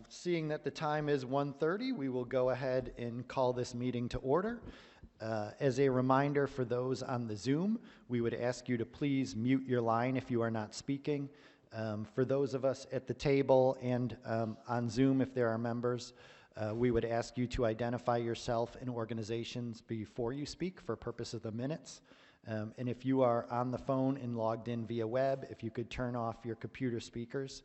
Seeing that the time is 1:30, we will go ahead and call this meeting to order. As a reminder for those on the Zoom, we would ask you to please mute your line if you are not speaking. For those of us at the table and on Zoom, if there are members, we would ask you to identify yourself and organizations before you speak for purpose of the minutes. And if you are on the phone and logged in via web, if you could turn off your computer speakers,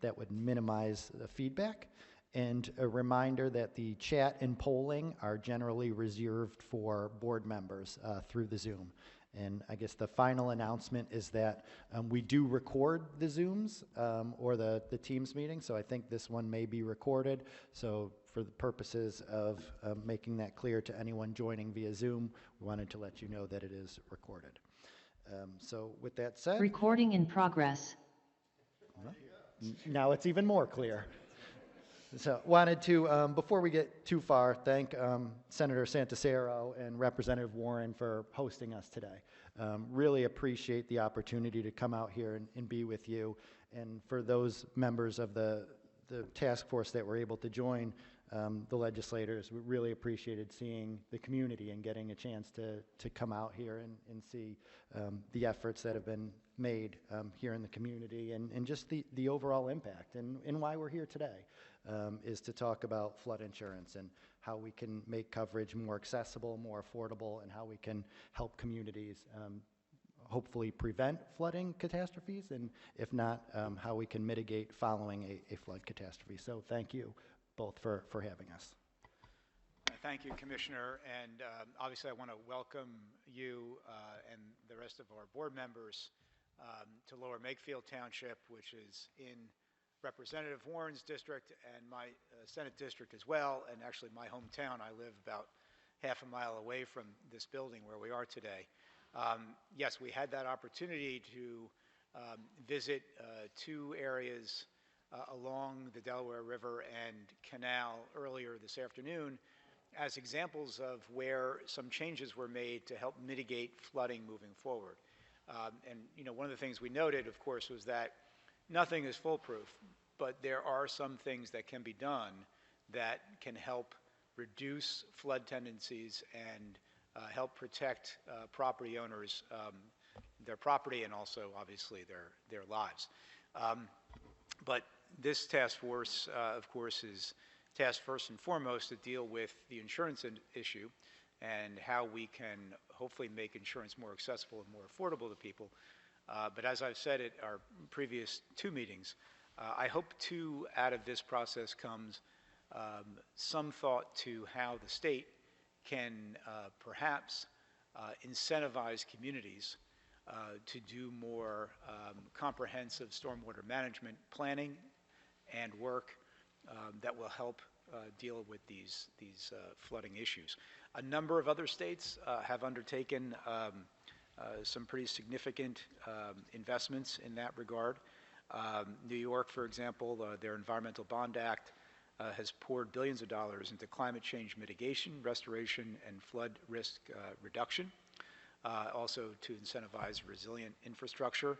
that would minimize the feedback. And a reminder that the chat and polling are generally reserved for board members through the Zoom. And I guess the final announcement is that we do record the Zooms or the Teams meeting, so I think this one may be recorded. So for the purposes of making that clear to anyone joining via Zoom, we wanted to let you know that it is recorded. So with that said... Recording in progress. Now it's even more clear. So wanted to, before we get too far, thank Senator Santasero and Representative Warren for hosting us today. Really appreciate the opportunity to come out here and be with you. And for those members of the task force that were able to join, the legislators, we really appreciated seeing the community and getting a chance to come out here and see the efforts that have been made here in the community and just the overall impact and why we're here today. Is to talk about flood insurance and how we can make coverage more accessible, more affordable, and how we can help communities hopefully prevent flooding catastrophes, and if not, how we can mitigate following a flood catastrophe. So thank you both for having us. Thank you, Commissioner, and obviously I want to welcome you and the rest of our board members to Lower Makefield Township, which is in Representative Warren's district and my Senate district as well, and actually my hometown. I live about half a mile away from this building where we are today. Yes, we had that opportunity to visit two areas along the Delaware River and Canal earlier this afternoon as examples of where some changes were made to help mitigate flooding moving forward. And you know, one of the things we noted, of course, was that nothing is foolproof, but there are some things that can be done that can help reduce flood tendencies and help protect property owners, their property, and also obviously their lives. But this task force, of course, is tasked first and foremost to deal with the insurance issue and how we can hopefully make insurance more accessible and more affordable to people. But as I've said at our previous two meetings, I hope too out of this process comes some thought to how the state can perhaps incentivize communities to do more comprehensive stormwater management planning and work that will help deal with these flooding issues. A number of other states have undertaken some pretty significant investments in that regard. New York, for example, their Environmental Bond Act has poured billions of dollars into climate change mitigation, restoration, and flood risk reduction, also to incentivize resilient infrastructure.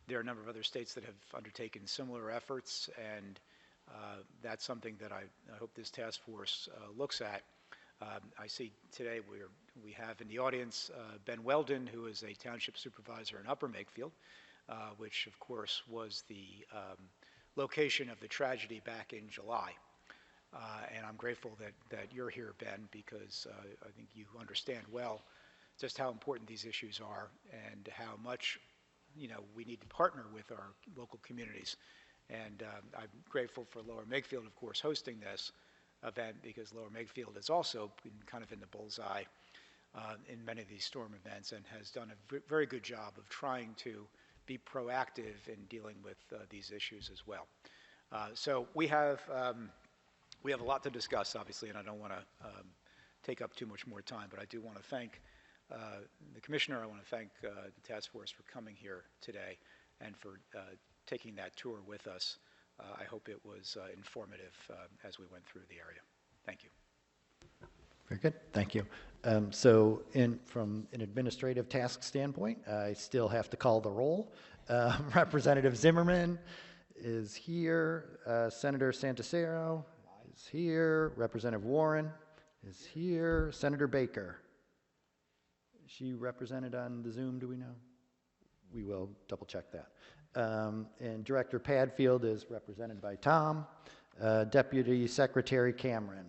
There are a number of other states that have undertaken similar efforts, and that's something that I hope this task force looks at. I see today we have in the audience Ben Weldon, who is a township supervisor in Upper Makefield, which of course was the location of the tragedy back in July. And I'm grateful that you're here, Ben, because I think you understand well just how important these issues are and how much we need to partner with our local communities. And I'm grateful for Lower Makefield, of course, hosting this event, because Lower Makefield has also been kind of in the bullseye in many of these storm events and has done a very good job of trying to be proactive in dealing with these issues as well. So we have a lot to discuss, obviously, and I don't want to take up too much more time, but I do want to thank the Commissioner. I want to thank the task force for coming here today and for taking that tour with us. I hope it was informative as we went through the area. Thank you. Very good, thank you. So from an administrative task standpoint, I still have to call the roll. Representative Zimmerman, is here. Senator Santisero is here. Representative Warren is here. Senator Baker. Is she represented on the Zoom, do we know? We will double check that. And Director Padfield is represented by Tom. Deputy Secretary Cameron.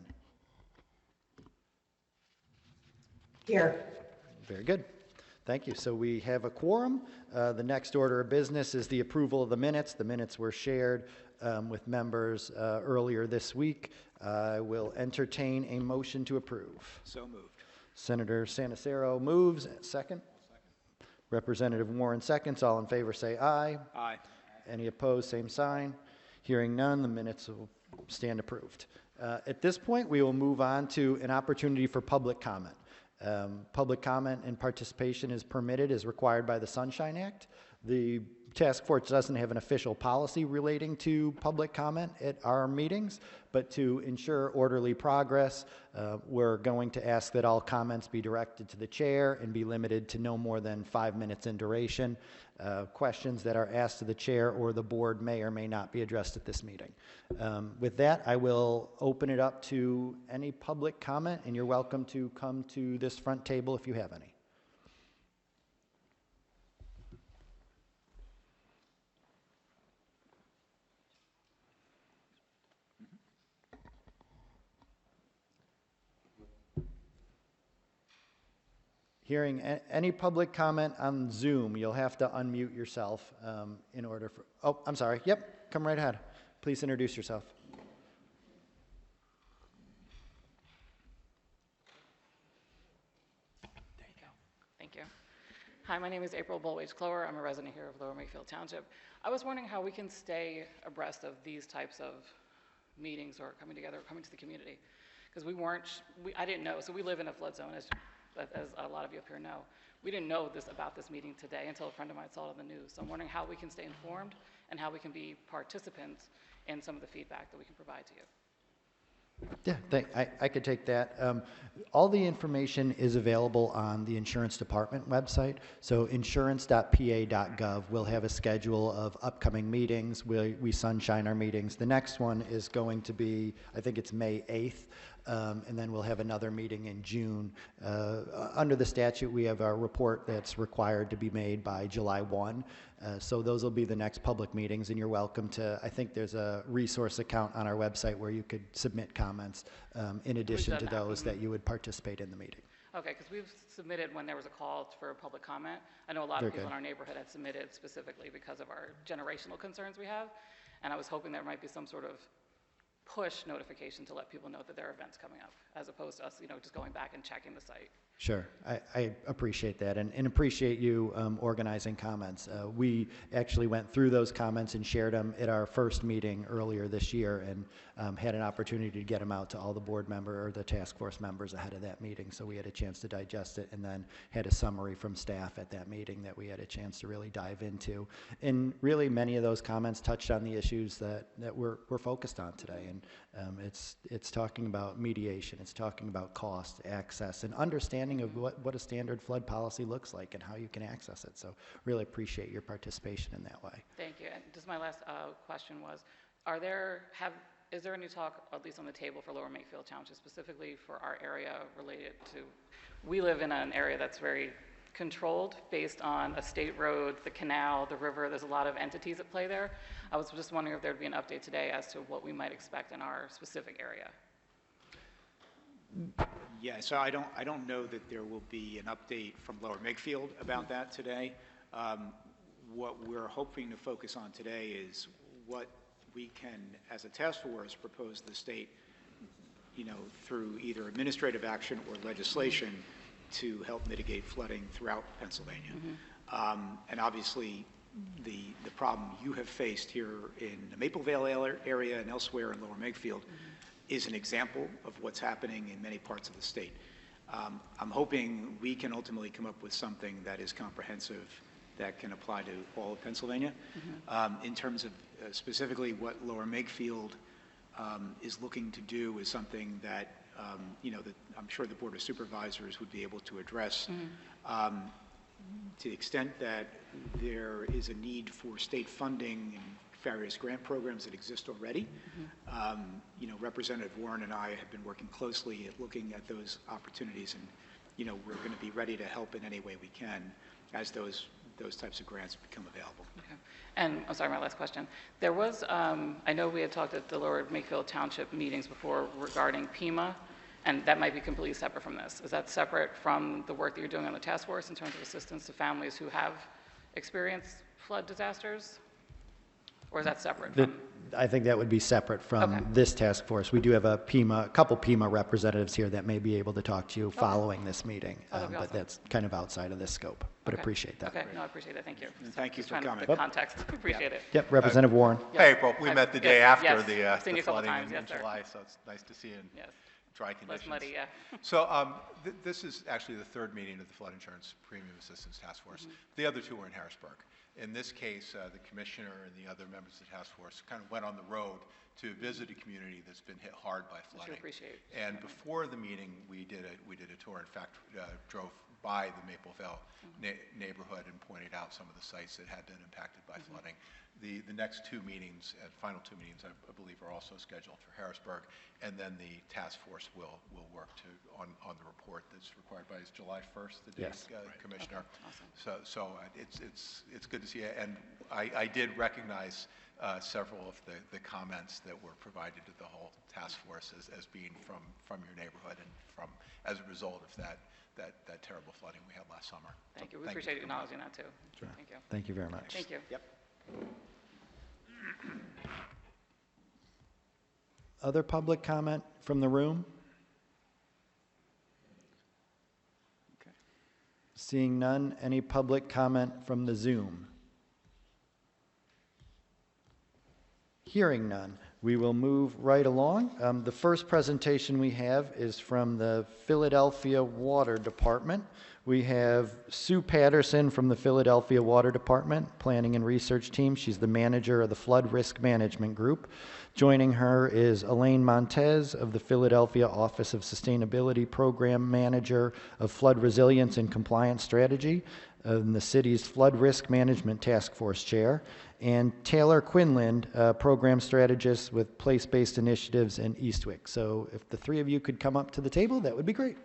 Here. Very good. Thank you. So we have a quorum. The next order of business is the approval of the minutes. The minutes were shared with members earlier this week. I will entertain a motion to approve. So moved. Senator Santisero moves. Second? Representative Warren seconds. All in favor say aye. Aye. Any opposed, same sign. Hearing none, the minutes will stand approved. At this point, we will move on to an opportunity for public comment. Public comment and participation is permitted as required by the Sunshine Act. The task force doesn't have an official policy relating to public comment at our meetings, but to ensure orderly progress, we're going to ask that all comments be directed to the chair and be limited to no more than 5 minutes in duration. Questions that are asked to the chair or the board may or may not be addressed at this meeting. With that, I will open it up to any public comment, and you're welcome to come to this front table if you have any. Hearing any public comment on Zoom, you'll have to unmute yourself in order for, oh, I'm sorry. Yep, come right ahead. Please introduce yourself. There you go. Thank you. Hi, my name is April Bulwage-Clower. I'm a resident here of Lower Makefield Township. I was wondering how we can stay abreast of these types of meetings or coming together, or coming to the community. Because I didn't know, so we live in a flood zone, as a lot of you up here know. We didn't know about this meeting today until a friend of mine saw it on the news. So I'm wondering how we can stay informed and how we can be participants in some of the feedback that we can provide to you. Yeah, I could take that. All the information is available on the insurance department website. So insurance.pa.gov will have a schedule of upcoming meetings. We sunshine our meetings. The next one is going to be, I think it's May 8th. And then we'll have another meeting in June. Under the statute, we have a report that's required to be made by July 1. So those will be the next public meetings, and you're welcome to, I think there's a resource account on our website where you could submit comments in addition to those that you would participate in the meeting. Okay, because we've submitted when there was a call for a public comment. I know a lot of people in our neighborhood had submitted specifically because of our generational concerns we have, and I was hoping there might be some sort of push notification to let people know that there are events coming up, as opposed to us, just going back and checking the site. Sure, I appreciate that, and appreciate you organizing comments. We actually went through those comments and shared them at our first meeting earlier this year, and had an opportunity to get them out to all the board member or the task force members ahead of that meeting, so we had a chance to digest it, and then had a summary from staff at that meeting that we had a chance to really dive into. And really, many of those comments touched on the issues that we're focused on today, and it's talking about mediation, it's talking about cost, access, and understanding of what a standard flood policy looks like and how you can access it. So really appreciate your participation in that way. Thank you. And just my last question was, is there any talk, at least on the table, for Lower Makefield Township, specifically for our area related to, we live in an area that's very controlled based on a state road, the canal, the river. There's a lot of entities at play there. I was just wondering if there'd be an update today as to what we might expect in our specific area. Yeah, so I don't know that there will be an update from Lower Makefield about that today. What we're hoping to focus on today is what we can, as a task force, propose to the state, through either administrative action or legislation to help mitigate flooding throughout Pennsylvania. And obviously, the problem you have faced here in the Maple Vale area and elsewhere in Lower Makefield is an example of what's happening in many parts of the state. I'm hoping we can ultimately come up with something that is comprehensive that can apply to all of Pennsylvania. In terms of specifically what Lower Makefield is looking to do is something that, that I'm sure the Board of Supervisors would be able to address. To the extent that there is a need for state funding various grant programs that exist already. You know, Representative Warren and I have been working closely at looking at those opportunities, and you know, we're going to be ready to help in any way we can as those types of grants become available. Okay. And I'm sorry, my last question. There was, I know we had talked at the Lower Makefield Township meetings before regarding PEMA, and that might be completely separate from this. Is that separate from the work that you're doing on the task force in terms of assistance to families who have experienced flood disasters? Or is that separate from? I think that would be separate from Okay. this task force. We do have a couple PEMA representatives here that may be able to talk to you following this meeting, Oh, that'd be but awesome. that's kind of outside of this scope, but Okay. appreciate that. Okay, no, I appreciate that, thank you. And thank you Just for trying to- coming. The context, appreciate it. Yep, Representative Warren. Yeah. Hey, April, we I've- met the day yes, after yes. I've seen the you a couple flooding times, in yes, sir. July, so it's nice to see you in Yes, dry less conditions. muddy, yeah. So this is actually the third meeting of the Flood Insurance Premium Assistance Task Force. The other two were in Harrisburg. In this case, the commissioner and the other members of the task force kind of went on the road to visit a community that's been hit hard by flooding. appreciate And before the meeting, we did a tour. In fact, drove by the Mapleville neighborhood and pointed out some of the sites that had been impacted by flooding. The next two meetings, final two meetings, I believe, are also scheduled for Harrisburg, and then the task force will work on the report that's required by July 1st, the date, Yes. Commissioner. Okay, awesome. So it's good to see you, and I did recognize several of the comments that were provided to the whole task force as being from your neighborhood and as a result of that terrible flooding we had last summer. Thank So you, we appreciate you for coming. acknowledging that too. Thank you. Thank you very much. Thank you. Yep. Other public comment from the room? Okay. Seeing none, any public comment from the Zoom? Hearing none, we will move right along. The first presentation we have is from the Philadelphia Water Department. We have Sue Patterson from the Philadelphia Water Department, Planning and Research Team. She's the manager of the Flood Risk Management Group. Joining her is Elaine Montez of the Philadelphia Office of Sustainability Program Manager of Flood Resilience and Compliance Strategy, and the city's Flood Risk Management Task Force Chair, and Taylor Quinlan, Program Strategist with Place-Based Initiatives in Eastwick. So if the three of you could come up to the table, that would be great.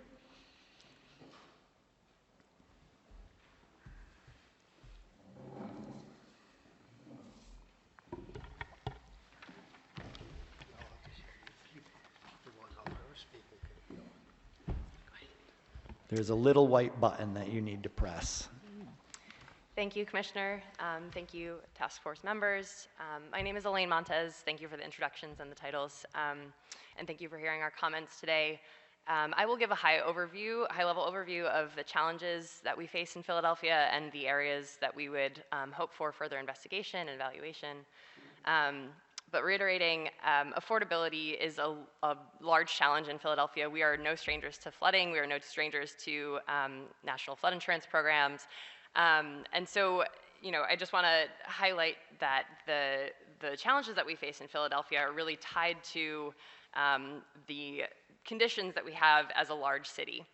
There's a little white button that you need to press. Thank you, Commissioner. Thank you, task force members. My name is Elaine Montez. Thank you for the introductions and the titles. And thank you for hearing our comments today. I will give a high-level overview of the challenges that we face in Philadelphia and the areas that we would hope for further investigation and evaluation. But reiterating, affordability is a large challenge in Philadelphia. We are no strangers to flooding. We are no strangers to national flood insurance programs. And so, you know, I just want to highlight that the challenges that we face in Philadelphia are really tied to the conditions that we have as a large city.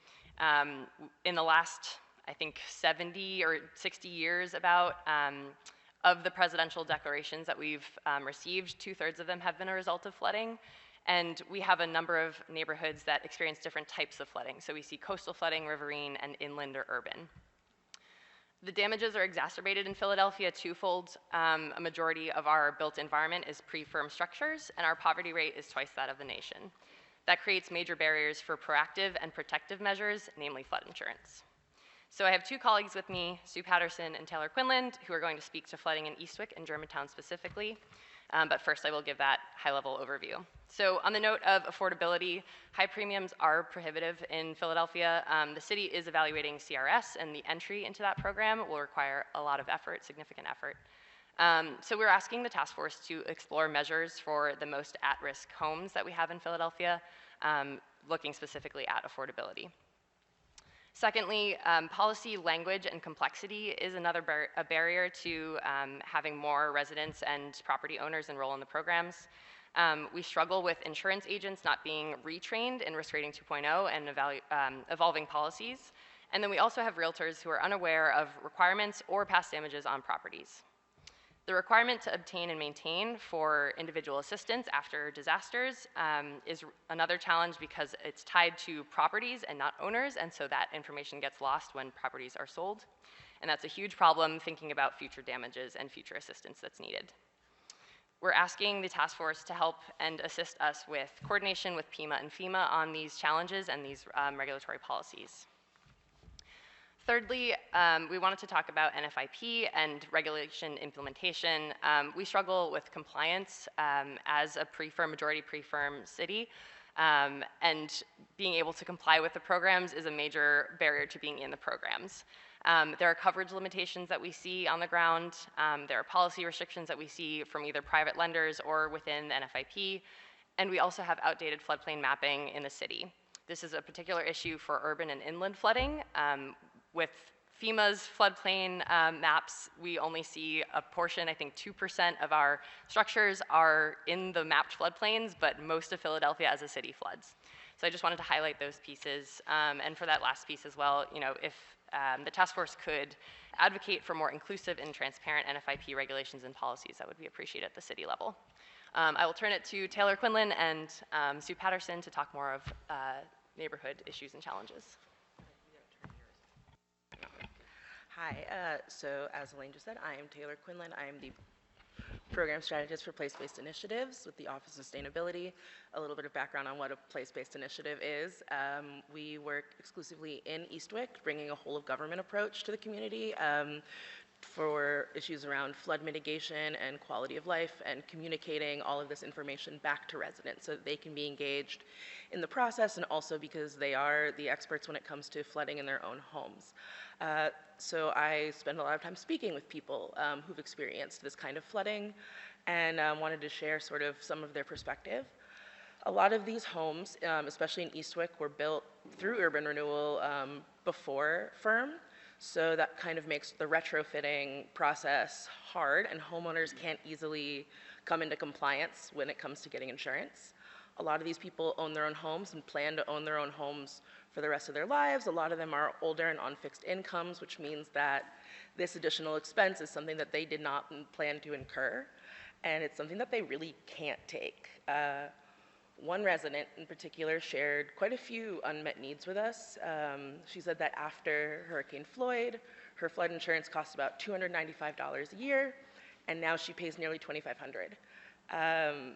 In the last, I think, 70 or 60 years about, of the presidential declarations that we've received, 2/3 of them have been a result of flooding. And we have a number of neighborhoods that experience different types of flooding. So we see coastal flooding, riverine, and inland or urban. The damages are exacerbated in Philadelphia twofold. A majority of our built environment is pre-firm structures, and our poverty rate is twice that of the nation. That creates major barriers for proactive and protective measures, namely flood insurance. So I have two colleagues with me, Sue Patterson and Taylor Quinlan, who are going to speak to flooding in Eastwick and Germantown specifically. But first I will give that high-level overview. So on the note of affordability, high premiums are prohibitive in Philadelphia. The city is evaluating CRS, and the entry into that program will require a lot of effort, significant effort. So we're asking the task force to explore measures for the most at-risk homes that we have in Philadelphia, looking specifically at affordability. Secondly, policy language and complexity is another barrier to having more residents and property owners enroll in the programs. We struggle with insurance agents not being retrained in Risk Rating 2.0 and evolving policies. And then we also have realtors who are unaware of requirements or past damages on properties. The requirement to obtain and maintain for individual assistance after disasters is another challenge because it's tied to properties and not owners, and so that information gets lost when properties are sold. And that's a huge problem thinking about future damages and future assistance that's needed. We're asking the task force to help and assist us with coordination with PEMA and FEMA on these challenges and these regulatory policies. Thirdly, we wanted to talk about NFIP and regulation implementation. We struggle with compliance as a majority pre-firm city, and being able to comply with the programs is a major barrier to being in the programs. There are coverage limitations that we see on the ground. There are policy restrictions that we see from either private lenders or within the NFIP. And we also have outdated floodplain mapping in the city. This is a particular issue for urban and inland flooding. With FEMA's floodplain maps, we only see a portion, I think 2% of our structures are in the mapped floodplains, but most of Philadelphia as a city floods. So I just wanted to highlight those pieces. And for that last piece as well, you know, if the task force could advocate for more inclusive and transparent NFIP regulations and policies, that would be appreciated at the city level. I will turn it to Taylor Quinlan and Sue Patterson to talk more of neighborhood issues and challenges. Hi, so as Elaine just said, I am Taylor Quinlan. I am the Program Strategist for Place-Based Initiatives with the Office of Sustainability. A little bit of background on what a place-based initiative is. We work exclusively in Eastwick, bringing a whole-of-government approach to the community for issues around flood mitigation and quality of life, and communicating all of this information back to residents so that they can be engaged in the process, and also because they are the experts when it comes to flooding in their own homes. So I spend a lot of time speaking with people who've experienced this kind of flooding, and wanted to share sort of some of their perspective. A lot of these homes, especially in Eastwick, were built through urban renewal before FIRM, so that kind of makes the retrofitting process hard, and homeowners can't easily come into compliance when it comes to getting insurance. A lot of these people own their own homes and plan to own their own homes for the rest of their lives. A lot of them are older and on fixed incomes, which means that this additional expense is something that they did not plan to incur, and it's something that they really can't take. One resident in particular shared quite a few unmet needs with us. She said that after Hurricane Floyd, her flood insurance cost about $295 a year, and now she pays nearly $2,500.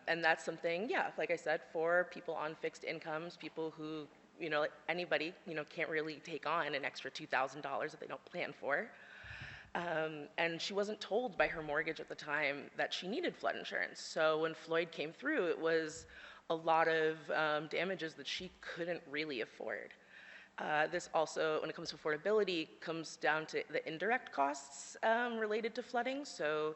And that's something, yeah, like I said, for people on fixed incomes, people who, you know, anybody, you know, can't really take on an extra $2,000 that they don't plan for. And she wasn't told by her mortgage at the time that she needed flood insurance. So when Floyd came through, it was a lot of damages that she couldn't really afford. This also, when it comes to affordability, comes down to the indirect costs related to flooding. So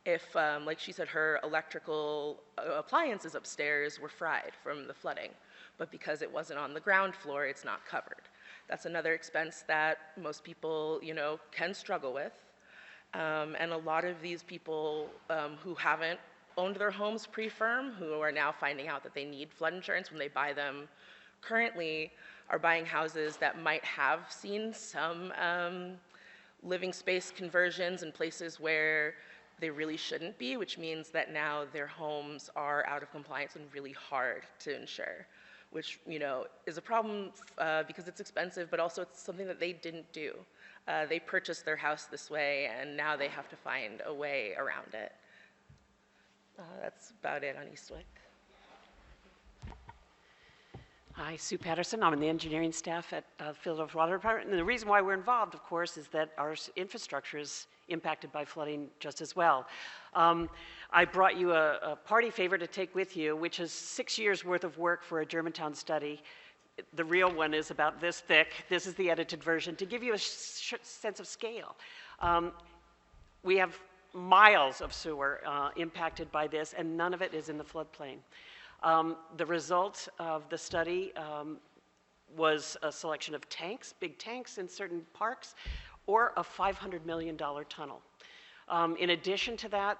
if, like she said, her electrical appliances upstairs were fried from the flooding, but because it wasn't on the ground floor, it's not covered. That's another expense that most people, you know, can struggle with. And a lot of these people who haven't owned their homes pre-firm, who are now finding out that they need flood insurance when they buy them currently, are buying houses that might have seen some living space conversions in places where they really shouldn't be, which means that now their homes are out of compliance and really hard to insure, which, you know, is a problem because it's expensive, but also it's something that they didn't do. They purchased their house this way, and now they have to find a way around it. That's about it on Eastwick. Hi, Sue Patterson. I'm on the engineering staff at Philadelphia Water Department. And the reason why we're involved, of course, is that our infrastructure is impacted by flooding just as well. I brought you a party favor to take with you, which is 6 years worth of work for a Germantown study. The real one is about this thick. This is the edited version to give you a sense of scale. We have miles of sewer impacted by this, and none of it is in the floodplain. The result of the study was a selection of tanks, big tanks in certain parks, or a $500 million tunnel. In addition to that,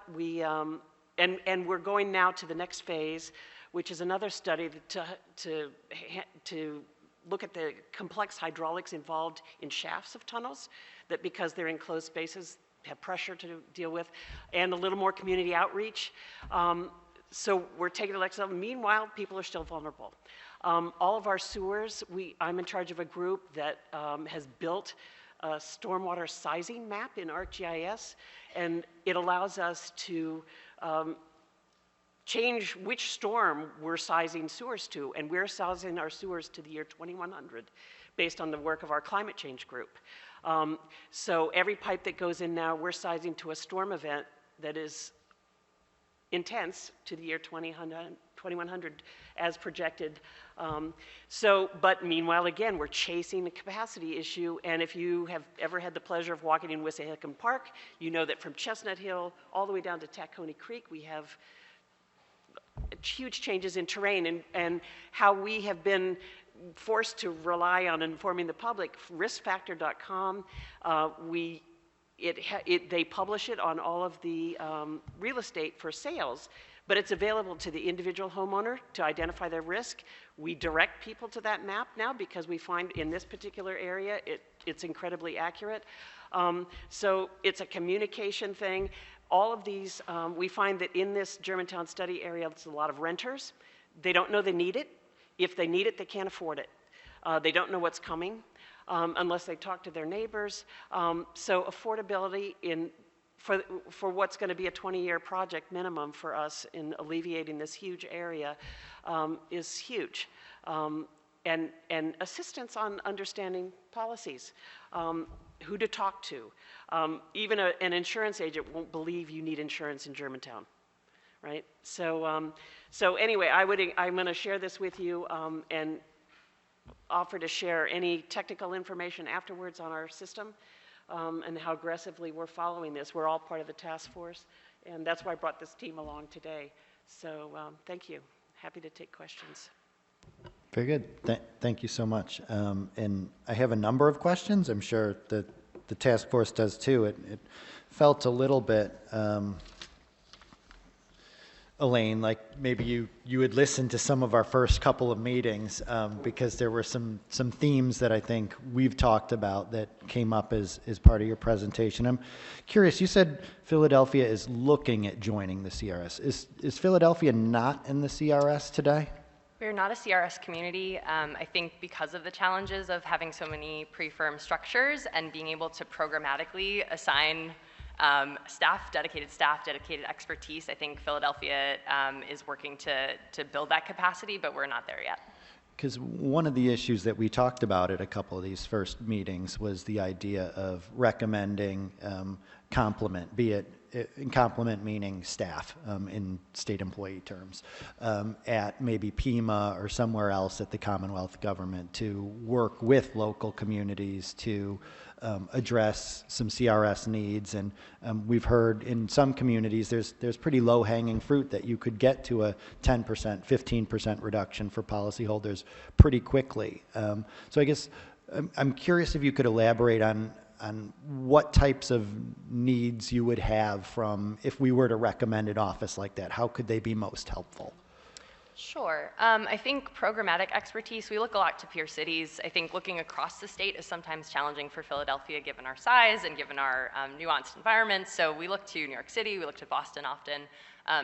and we're going now to the next phase, which is another study to look at the complex hydraulics involved in shafts of tunnels, that because they're in closed spaces, have pressure to deal with, and a little more community outreach. So we're taking the next level. Meanwhile, people are still vulnerable. All of our sewers, I'm in charge of a group that has built a stormwater sizing map in ArcGIS, and it allows us to change which storm we're sizing sewers to, and we're sizing our sewers to the year 2100 based on the work of our climate change group. So every pipe that goes in now, we're sizing to a storm event that is intense to the year 2100 as projected. But meanwhile, again, we're chasing the capacity issue, and if you have ever had the pleasure of walking in Wissahickon Park, you know that from Chestnut Hill all the way down to Tacony Creek, we have huge changes in terrain, and how we have been forced to rely on informing the public. Riskfactor.com, they publish it on all of the real estate for sales, but it's available to the individual homeowner to identify their risk. We direct people to that map now because we find in this particular area it's incredibly accurate. So it's a communication thing. All of these, we find that in this Germantown study area, there's a lot of renters. They don't know they need it. If they need it, they can't afford it. They don't know what's coming unless they talk to their neighbors. So affordability for what's going to be a 20-year project minimum for us in alleviating this huge area is huge. And assistance on understanding policies. Who to talk to. Even an insurance agent won't believe you need insurance in Germantown, right? So, so anyway, I'm going to share this with you and offer to share any technical information afterwards on our system and how aggressively we're following this. We're all part of the task force, and that's why I brought this team along today. So thank you. Happy to take questions. Very good. Thank you so much. And I have a number of questions. I'm sure that the task force does too. It felt a little bit, Elaine, like maybe you had listened to some of our first couple of meetings because there were some themes that I think we've talked about that came up as part of your presentation. I'm curious, you said Philadelphia is looking at joining the CRS. Is Philadelphia not in the CRS today? We're not a CRS community. I think because of the challenges of having so many pre-firm structures and being able to programmatically assign staff, dedicated expertise, I think Philadelphia is working to build that capacity, but we're not there yet. Because one of the issues that we talked about at a couple of these first meetings was the idea of recommending complement, be it complement meaning staff in state employee terms, at maybe PEMA or somewhere else at the Commonwealth government to work with local communities to address some CRS needs. And we've heard in some communities there's pretty low-hanging fruit that you could get to a 10%, 15% reduction for policyholders pretty quickly. So I guess I'm curious if you could elaborate on what types of needs you would have from if we were to recommend an office like that. How could they be most helpful? Sure. I think programmatic expertise, we look a lot to peer cities. I think looking across the state is sometimes challenging for Philadelphia given our size and given our nuanced environment. So we look to New York City, we look to Boston often.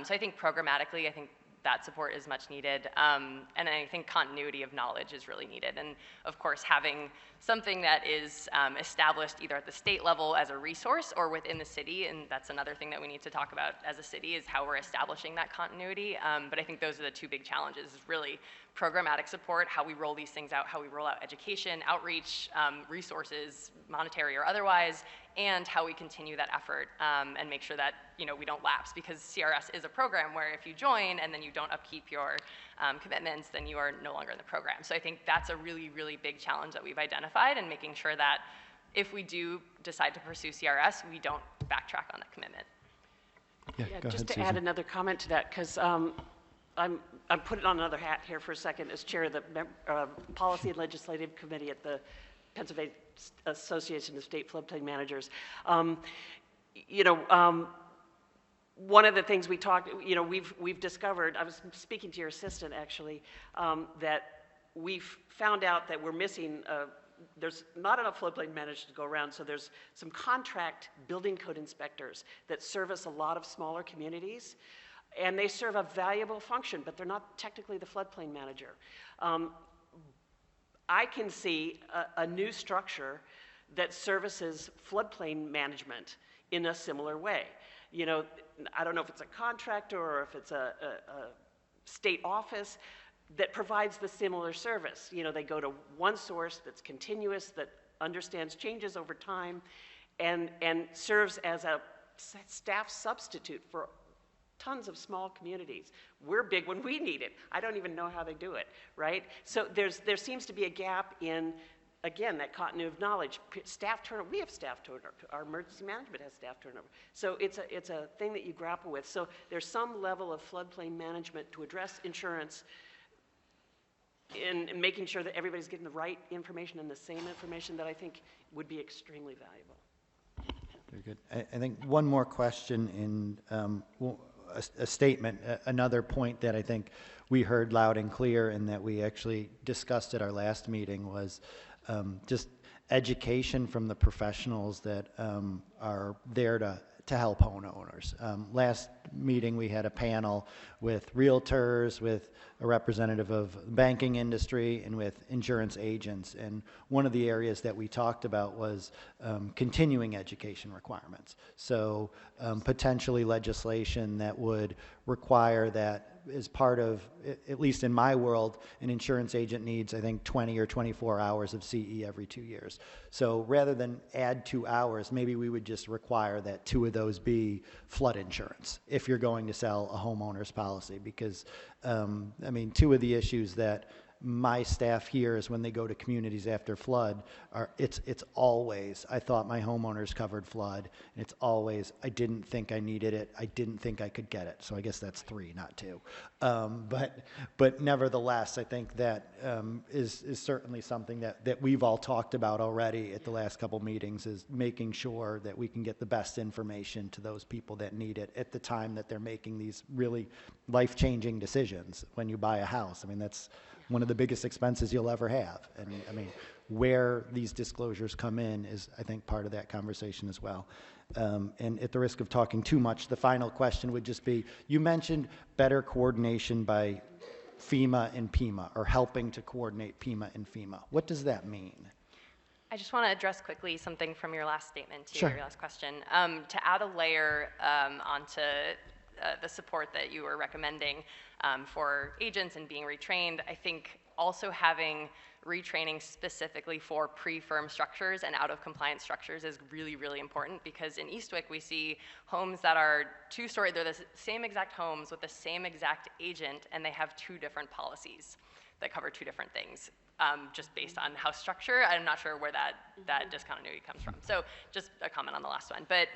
So I think programmatically, I think that support is much needed. And I think continuity of knowledge is really needed. And of course, having something that is established either at the state level as a resource or within the city, and that's another thing that we need to talk about as a city is how we're establishing that continuity. But I think those are the two big challenges, is really programmatic support, how we roll these things out, how we roll out education, outreach, resources, monetary or otherwise, and how we continue that effort and make sure that we don't lapse, because CRS is a program where if you join and then you don't upkeep your commitments, then you are no longer in the program. So I think that's a really, really big challenge that we've identified, and making sure that if we do decide to pursue CRS, we don't backtrack on that commitment. Yeah, just to add another comment to that, because I'm putting on another hat here for a second as chair of the Policy and Legislative Committee at the Pennsylvania Association of State Floodplain Managers. One of the things we talked, we've discovered, I was speaking to your assistant actually, that we've found out that we're missing there's not enough floodplain managers to go around, so there's some contract building code inspectors that service a lot of smaller communities, and they serve a valuable function, but they're not technically the floodplain manager. I can see a new structure that services floodplain management in a similar way. You know, I don't know if it's a contractor or if it's a state office that provides the similar service. You know, they go to one source that's continuous, that understands changes over time, and serves as a staff substitute for tons of small communities. We're big when we need it. I don't even know how they do it, right? So there seems to be a gap in, again, that continuity of knowledge. Staff turnover, we have staff turnover. Our emergency management has staff turnover. So it's a thing that you grapple with. So there's some level of floodplain management to address insurance in making sure that everybody's getting the right information and the same information that I think would be extremely valuable. Very good. I think one more question in a statement, another point that I think we heard loud and clear and that we actually discussed at our last meeting was just education from the professionals that are there to help homeowners. Last meeting we had a panel with realtors, with a representative of the banking industry, and with insurance agents. And one of the areas that we talked about was continuing education requirements. So potentially legislation that would require that as part of, at least in my world, an insurance agent needs, I think, 20 or 24 hours of CE every 2 years. So rather than add 2 hours, maybe we would just require that 2 of those be flood insurance if you're going to sell a homeowner's policy. Because, I mean, 2 of the issues that my staff hears when they go to communities after flood are, it's always, I thought my homeowners covered flood, and it's always, I didn't think I needed it, I didn't think I could get it. So I guess that's 3, not 2. But nevertheless, I think that is certainly something that we've all talked about already at the last couple meetings, is making sure that we can get the best information to those people that need it at the time that they're making these really life-changing decisions. When you buy a house, I mean, that's one of the biggest expenses you'll ever have. And I mean, where these disclosures come in is, I think, part of that conversation as well. And at the risk of talking too much, the final question would just be, you mentioned better coordination by FEMA and PEMA, or helping to coordinate PEMA and FEMA. What does that mean? I just want to address quickly something from your last statement to Sure. your last question. To add a layer onto the support that you were recommending for agents and being retrained, I think also having retraining specifically for pre-firm structures and out-of-compliance structures is really, really important, because in Eastwick we see homes that are 2-story, they're the same exact homes with the same exact agent, and they have 2 different policies that cover 2 different things, just based on house structure. I'm not sure where that discontinuity comes from. So just a comment on the last one. But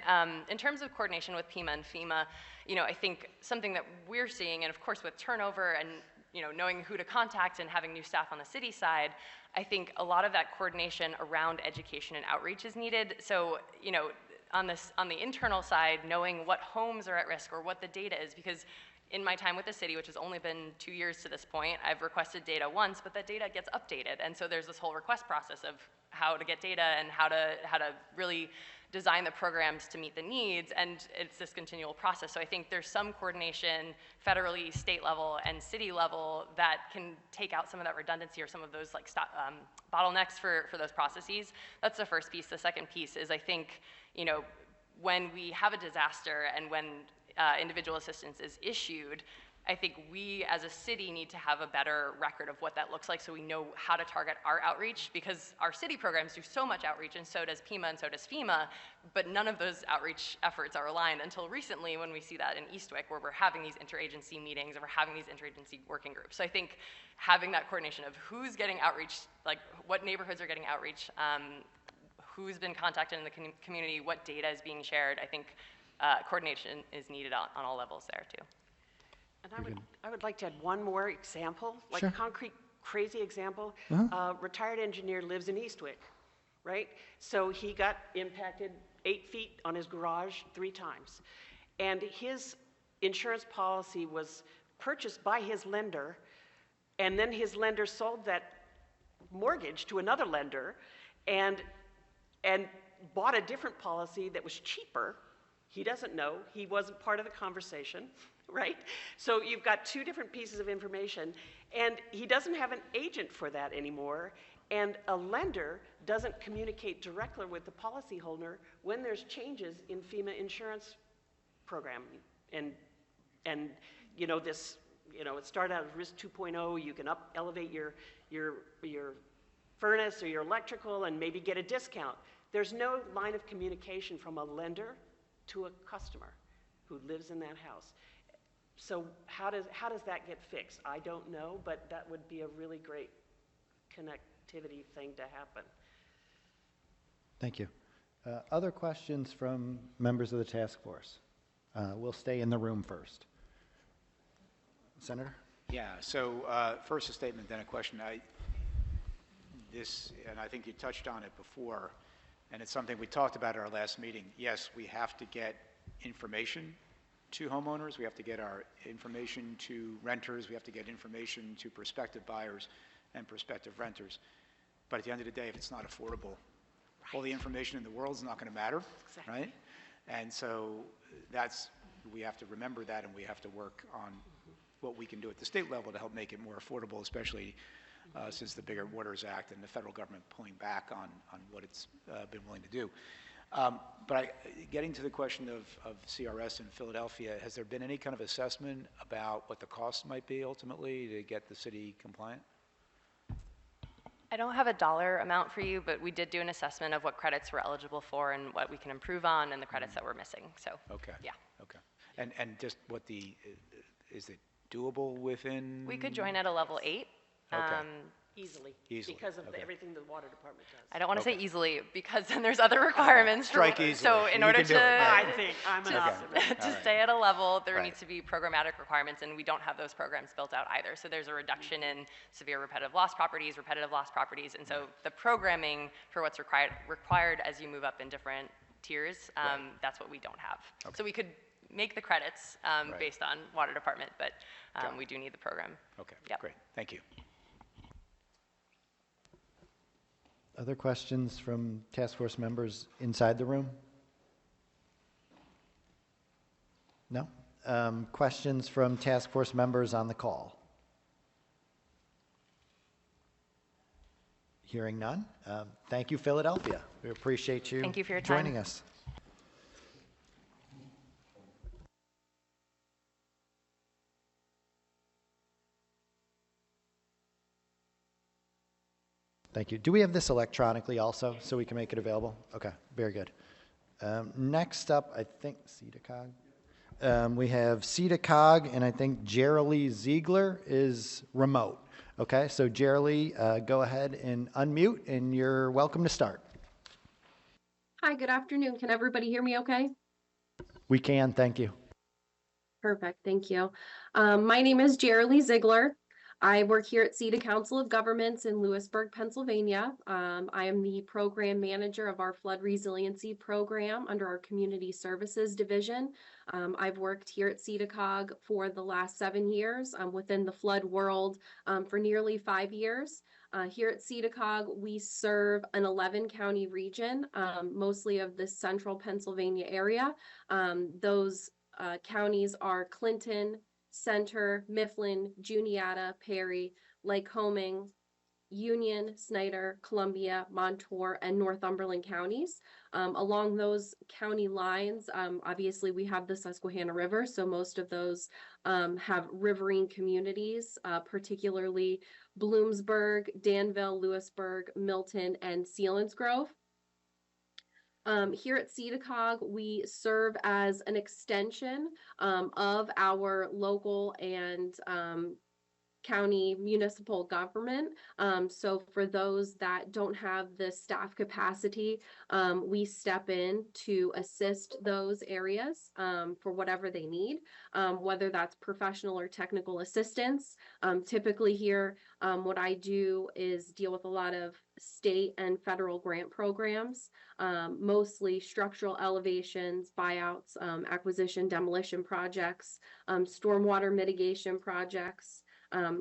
in terms of coordination with PEMA and FEMA, you know, I think something that we're seeing, and of course with turnover and, you know, knowing who to contact and having new staff on the city side, I think a lot of that coordination around education and outreach is needed. So, you know, on the internal side, knowing what homes are at risk or what the data is, because in my time with the city, which has only been 2 years to this point, I've requested data once, but that data gets updated. And so there's this whole request process of how to get data and how to really design the programs to meet the needs, and it's this continual process. So I think there's some coordination federally, state level, and city level that can take out some of that redundancy or some of those like bottlenecks for those processes. That's the first piece. The second piece is, I think, you know, when we have a disaster and when individual assistance is issued, I think we as a city need to have a better record of what that looks like, so we know how to target our outreach, because our city programs do so much outreach, and so does PEMA and so does FEMA, but none of those outreach efforts are aligned until recently, when we see that in Eastwick, where we're having these interagency meetings and we're having these interagency working groups. So I think having that coordination of who's getting outreach, like what neighborhoods are getting outreach, who's been contacted in the community, what data is being shared, I think coordination is needed on all levels there too. And I would like to add one more example, like Sure. a concrete, crazy example. Retired engineer lives in Eastwick, right? So he got impacted 8 feet on his garage 3 times. And his insurance policy was purchased by his lender, and then his lender sold that mortgage to another lender and bought a different policy that was cheaper. He doesn't know. He wasn't part of the conversation, right? So you've got two different pieces of information, and he doesn't have an agent for that anymore, and a lender doesn't communicate directly with the policyholder when there's changes in FEMA insurance program. And you know, this, you know, it started out as risk 2.0. You can elevate your furnace or your electrical and maybe get a discount. There's no line of communication from a lender to a customer who lives in that house. So how does that get fixed? I don't know, but that would be a really great connectivity thing to happen. Thank you. Other questions from members of the task force? We'll stay in the room first. Senator? Yeah, so first a statement, then a question. And I think you touched on it before, and it's something we talked about at our last meeting. Yes, we have to get information to homeowners. We have to get our information to renters. We have to get information to prospective buyers and prospective renters. But at the end of the day, if it's not affordable, all the information in the world is not going to matter, Exactly. right? And so we have to remember that, and we have to work on what we can do at the state level to help make it more affordable, especially since the Bigger Waters Act and the federal government pulling back on what it's been willing to do. But getting to the question of CRS in Philadelphia, has there been any kind of assessment about what the cost might be ultimately to get the city compliant? I don't have a dollar amount for you, but we did do an assessment of what credits we're eligible for and what we can improve on and the credits that we're missing. So, Okay. yeah. Okay. And just what is it doable within? We could join at a level 8. Okay. Easily. Because of everything the water department does. I don't want to say easily because then there's other requirements. Strike easily. So in You order can do it. I Right. think I'm an Okay. optimist. to All right. stay at a level, there Right. needs to be programmatic requirements, and we don't have those programs built out either. So there's a reduction in severe repetitive loss properties, and so the programming for what's required as you move up in different tiers, that's what we don't have. Okay. So we could make the credits Right. based on water department, but Got it. we do need the program. Okay, Yep. great. Thank you. Other questions from task force members inside the room? No? Questions from task force members on the call? Hearing none. Thank you, Philadelphia. We appreciate you Thank you for your time. joining us. Thank you. Do we have this electronically also, so we can make it available? Okay, very good. Next up, I think, CEDACOG. We have CEDACOG, and I think Jerilee Ziegler is remote. Okay, so Jerilee, go ahead and unmute, and you're welcome to start. Hi, good afternoon. Can everybody hear me okay? We can, thank you. Perfect, thank you. My name is Jerilee Ziegler. I work here at CEDA Council of Governments in Lewisburg, Pennsylvania. I am the program manager of our flood resiliency program under our community services division. I've worked here at CEDACOG for the last 7 years, within the flood world for nearly 5 years. Here at CEDACOG, we serve an 11-county region, mostly of the central Pennsylvania area. Those counties are Clinton, Center, Mifflin, Juniata, Perry, Lycoming, Union, Snyder, Columbia, Montour, and Northumberland counties. Along those county lines, obviously we have the Susquehanna River, so most of those have riverine communities, particularly Bloomsburg, Danville, Lewisburg, Milton, and Selinsgrove. Here at CEDACOG, we serve as an extension of our local and county municipal government. So for those that don't have the staff capacity, we step in to assist those areas for whatever they need, whether that's professional or technical assistance. Typically here, what I do is deal with a lot of state and federal grant programs, mostly structural elevations, buyouts, acquisition, demolition projects, stormwater mitigation projects.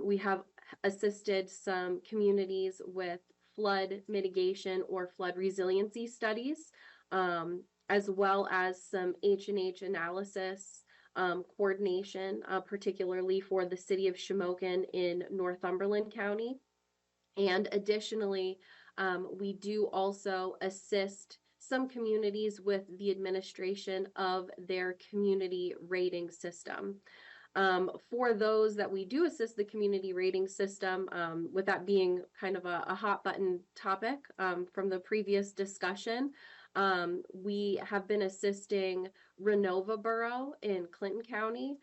We have assisted some communities with flood mitigation or flood resiliency studies, as well as some H&H analysis coordination, particularly for the city of Shamokin in Northumberland County. And additionally, we do also assist some communities with the administration of their community rating system. For those that we do assist the community rating system, with that being kind of a hot button topic from the previous discussion, we have been assisting Renova Borough in Clinton County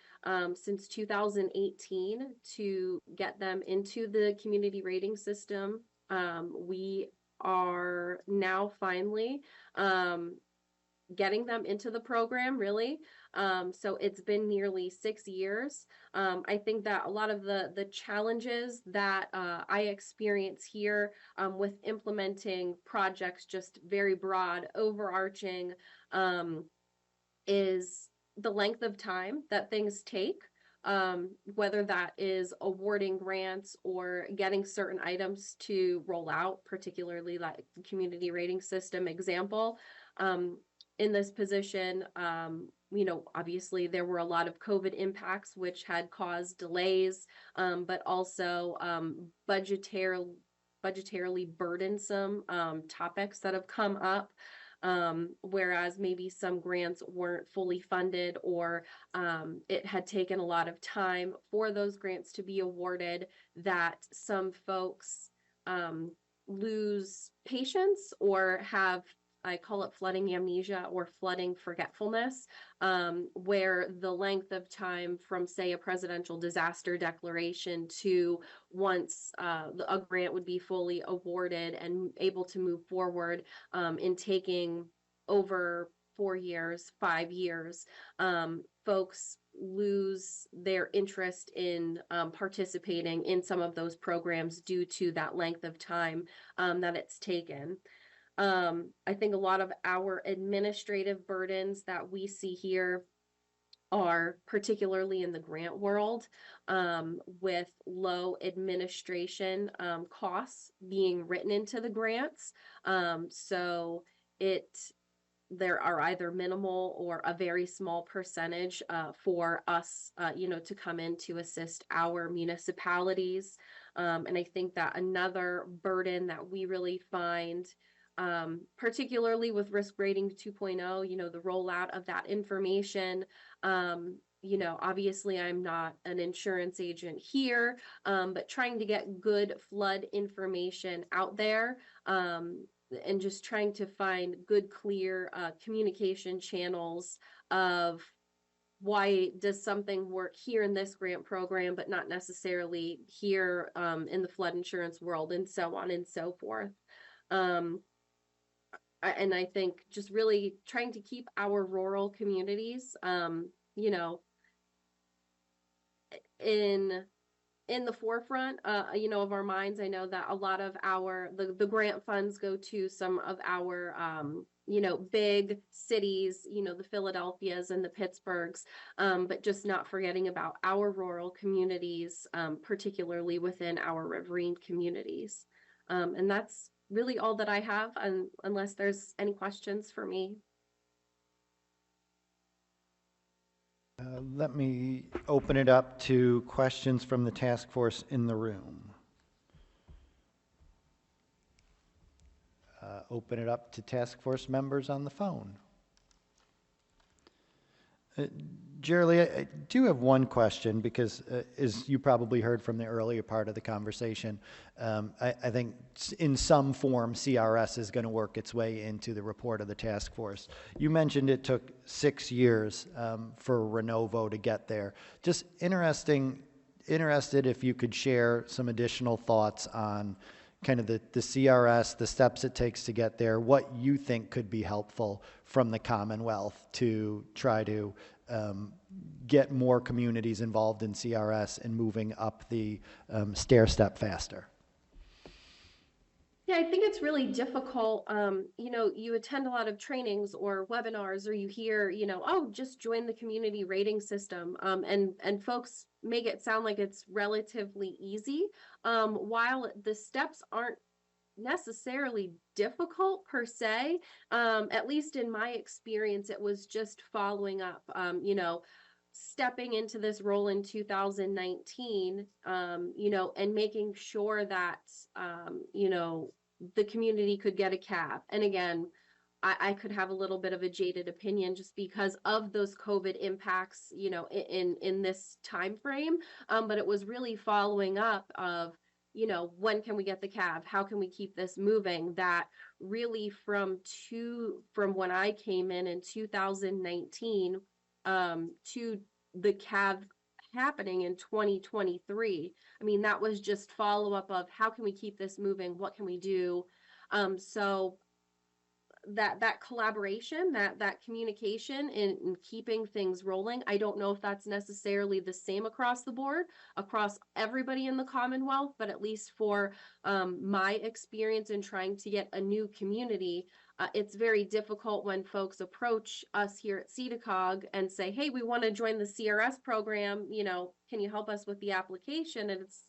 since 2018 to get them into the community rating system. We are now finally getting them into the program, really. So it's been nearly 6 years. I think that a lot of the challenges that I experience here with implementing projects, just very broad, overarching, is the length of time that things take. Whether that is awarding grants or getting certain items to roll out, particularly like the community rating system example. In this position, obviously there were a lot of COVID impacts which had caused delays, but also budgetarily burdensome topics that have come up. Whereas maybe some grants weren't fully funded, or it had taken a lot of time for those grants to be awarded, that some folks lose patience or have, I call it flooding amnesia or flooding forgetfulness, where the length of time from, say, a presidential disaster declaration to once a grant would be fully awarded and able to move forward in taking over 4 years, 5 years, folks lose their interest in participating in some of those programs due to that length of time that it's taken. I think a lot of our administrative burdens that we see here are particularly in the grant world, with low administration costs being written into the grants. So there are either minimal or a very small percentage for us, to come in to assist our municipalities. And I think that another burden that we really find, particularly with risk rating 2.0, the rollout of that information. Obviously I'm not an insurance agent here, but trying to get good flood information out there, and just trying to find good, clear communication channels of why does something work here in this grant program, but not necessarily here in the flood insurance world, and so on and so forth. And I think just really trying to keep our rural communities, in the forefront, of our minds. I know that a lot of the grant funds go to some of our, big cities, the Philadelphias and the Pittsburghs, but just not forgetting about our rural communities, particularly within our riverine communities. And that's really all that I have, unless there's any questions for me. Let me open it up to questions from the task force in the room. Open it up to task force members on the phone. Jerry, I do have one question, because as you probably heard from the earlier part of the conversation, I think in some form CRS is going to work its way into the report of the task force. You mentioned it took 6 years for Renovo to get there. Just interested if you could share some additional thoughts on kind of the CRS, the steps it takes to get there, what you think could be helpful from the Commonwealth to try to get more communities involved in CRS and moving up the stair step faster. Yeah, I think it's really difficult. You attend a lot of trainings or webinars, or you hear, oh, just join the community rating system. And folks make it sound like it's relatively easy, while the steps aren't necessarily difficult per se. At least in my experience, it was just following up. Stepping into this role in 2019, and making sure that, the community could get a cab. And again, I could have a little bit of a jaded opinion just because of those COVID impacts, in this time frame. But it was really following up of, when can we get the cab? How can we keep this moving? That really from when I came in 2019, to the cab happening in 2023. I mean, that was just follow up of how can we keep this moving? What can we do? So that collaboration, that communication in keeping things rolling. I don't know if that's necessarily the same across the board, across everybody in the Commonwealth, but at least for my experience in trying to get a new community, it's very difficult when folks approach us here at CEDACOG and say, hey, we want to join the CRS program, can you help us with the application? And it's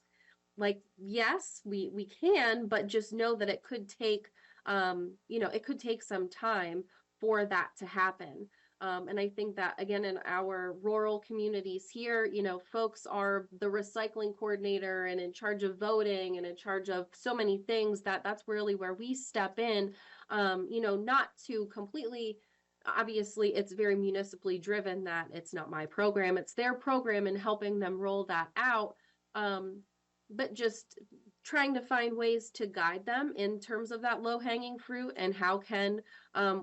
like, yes, we can, but just know that it could take it could take some time for that to happen. And I think that, again, in our rural communities here, folks are the recycling coordinator and in charge of voting and in charge of so many things that's really where we step in, not to completely, obviously it's very municipally driven that it's not my program, it's their program, and helping them roll that out. But just trying to find ways to guide them in terms of that low-hanging fruit and how can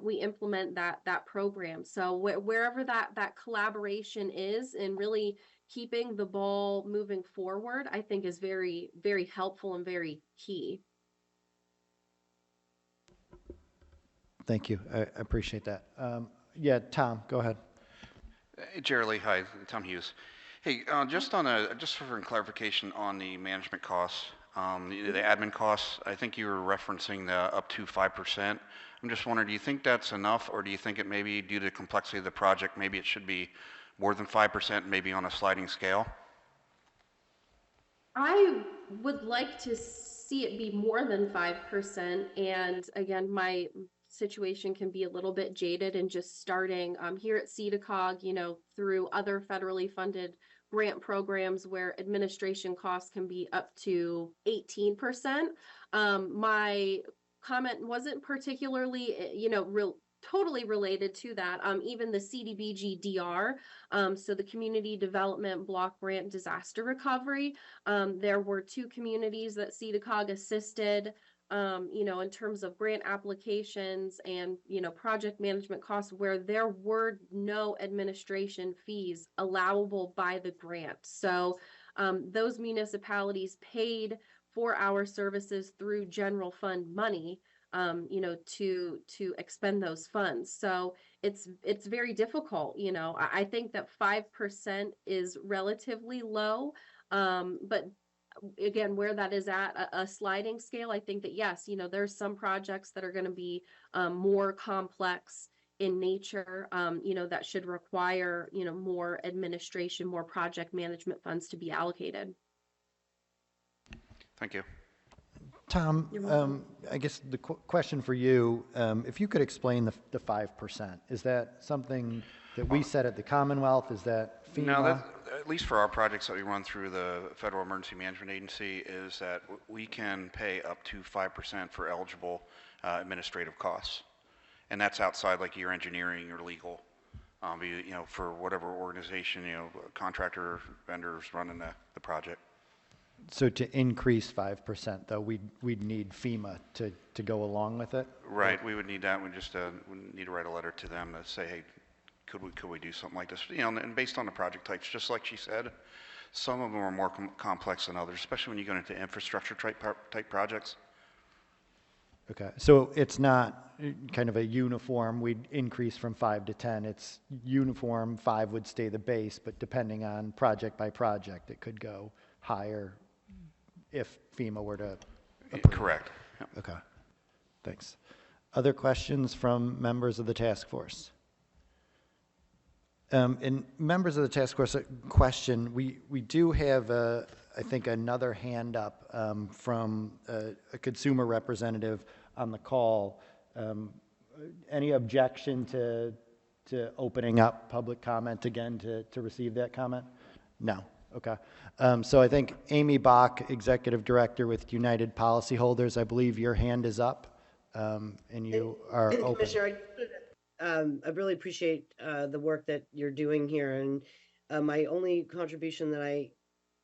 we implement that program. So wherever that collaboration is and really keeping the ball moving forward, I think is very, very helpful and very key. Thank you. I appreciate that. Yeah, Tom, go ahead. Hey, Jerry Lee, hi, Tom Hughes. Hey, just for clarification on the management costs, the admin costs, I think you were referencing the up to 5%. I'm just wondering, do you think that's enough, or do you think it maybe, due to the complexity of the project, maybe it should be more than 5%, maybe on a sliding scale? I would like to see it be more than 5%. And again, my situation can be a little bit jaded and just starting here at CEDACOG, through other federally funded grant programs where administration costs can be up to 18%. My comment wasn't particularly, totally related to that. Even the CDBG DR, so the Community Development Block Grant Disaster Recovery, there were 2 communities that CEDACOG assisted, in terms of grant applications and, project management costs where there were no administration fees allowable by the grant. So those municipalities paid for our services through general fund money, to expend those funds. So it's very difficult. I think that 5% is relatively low, but again, where that is at a sliding scale, I think that yes, there's some projects that are going to be more complex in nature, that should require, more administration, more project management funds to be allocated. Thank you. Tom, I guess the question for you, if you could explain the 5%, is that something that we set at the Commonwealth? Is that FEMA? No, at least for our projects that we run through the Federal Emergency Management Agency, is that we can pay up to 5% for eligible administrative costs. And that's outside like your engineering or legal, for whatever organization, contractor, vendors running the project. So to increase 5%, though, we'd need FEMA to go along with it? Right, we would need that. We just would need to write a letter to them to say, hey, could we do something like this? And based on the project types, just like she said, some of them are more complex than others, especially when you go into infrastructure type projects. Okay, so it's not kind of a uniform, we'd increase from 5 to 10. It's uniform, 5 would stay the base, but depending on project by project, it could go higher if FEMA were to approve. Correct. Okay, thanks. Other questions from members of the task force? And members of the task force, a question, we do have, I think, another hand up from a consumer representative on the call. Any objection to opening up public comment again to receive that comment? No. Okay. So I think Amy Bach, Executive Director with United Policyholders, I believe your hand is up, and you are open. Commissioner, I really appreciate the work that you're doing here, and my only contribution that I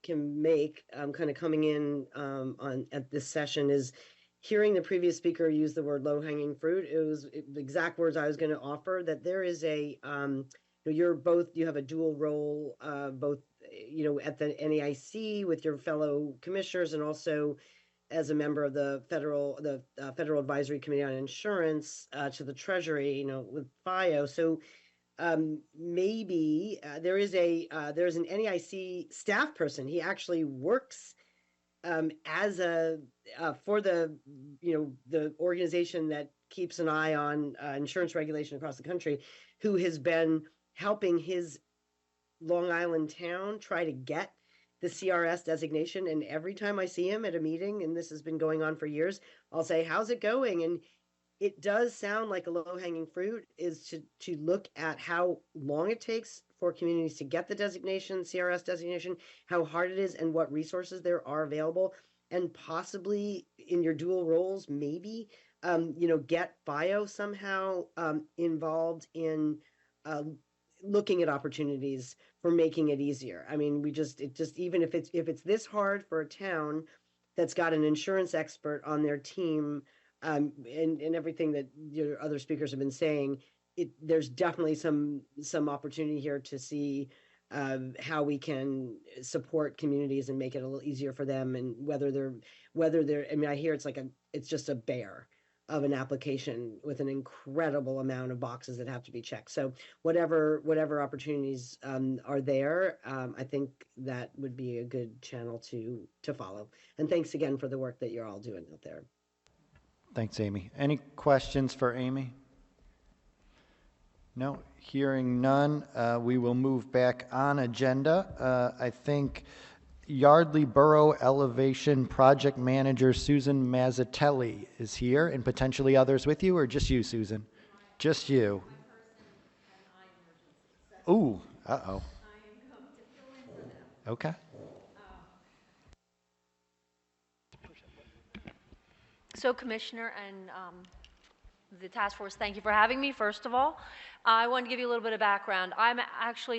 can make, kind of coming in at this session, is hearing the previous speaker use the word low-hanging fruit. It was the exact words I was going to offer. That there is a you have a dual role, both at the NAIC with your fellow commissioners, and also as a member of the Federal Advisory Committee on Insurance to the Treasury, with FIO. So maybe there's an NAIC staff person. He actually works as for the organization that keeps an eye on insurance regulation across the country, who has been helping his Long Island town try to get the CRS designation. And every time I see him at a meeting, and this has been going on for years, I'll say, how's it going? And it does sound like a low-hanging fruit is to look at how long it takes for communities to get the designation, CRS designation, how hard it is, and what resources there are available, and possibly in your dual roles, maybe get FIO somehow involved in looking at opportunities for making it easier. I mean, even if it's this hard for a town that's got an insurance expert on their team, and everything that your other speakers have been saying, there's definitely some opportunity here to see how we can support communities and make it a little easier for them, and whether they're. I mean, I hear it's just a bear of an application with an incredible amount of boxes that have to be checked. So whatever opportunities are there, I think that would be a good channel to follow. And thanks again for the work that you're all doing out there. Thanks, Amy. Any questions for Amy? No, hearing none, we will move back on agenda. I think Yardley Borough Elevation Project Manager Susan Mazzatelli is here, and potentially others with you, or just you, Susan? Just you. Ooh, uh-oh. Okay. So, Commissioner and the task force, thank you for having me, first of all. I want to give you a little bit of background. I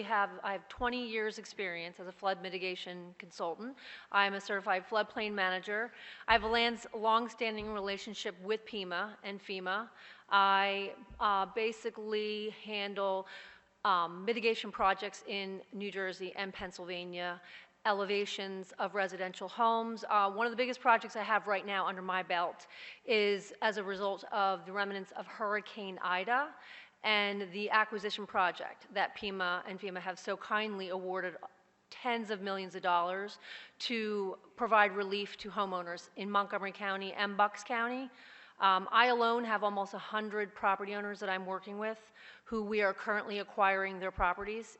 have 20 years experience as a flood mitigation consultant. I'm a certified floodplain manager. I have a long-standing relationship with PEMA and FEMA. I basically handle mitigation projects in New Jersey and Pennsylvania, elevations of residential homes. One of the biggest projects I have right now under my belt is as a result of the remnants of Hurricane Ida and the acquisition project that PEMA and FEMA have so kindly awarded tens of millions of dollars to provide relief to homeowners in Montgomery County and Bucks County. I alone have almost 100 property owners that I'm working with who we are currently acquiring their properties,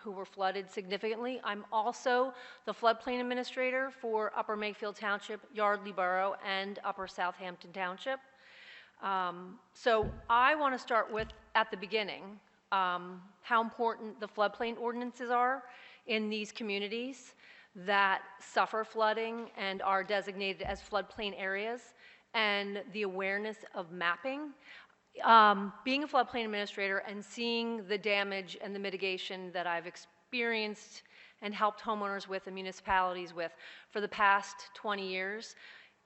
who were flooded significantly. I'm also the floodplain administrator for Upper Makefield Township, Yardley Borough, and Upper Southampton Township. So I want to start with, at the beginning, how important the floodplain ordinances are in these communities that suffer flooding and are designated as floodplain areas, and the awareness of mapping. Being a floodplain administrator and seeing the damage and the mitigation that I've experienced and helped homeowners with and municipalities with for the past 20 years,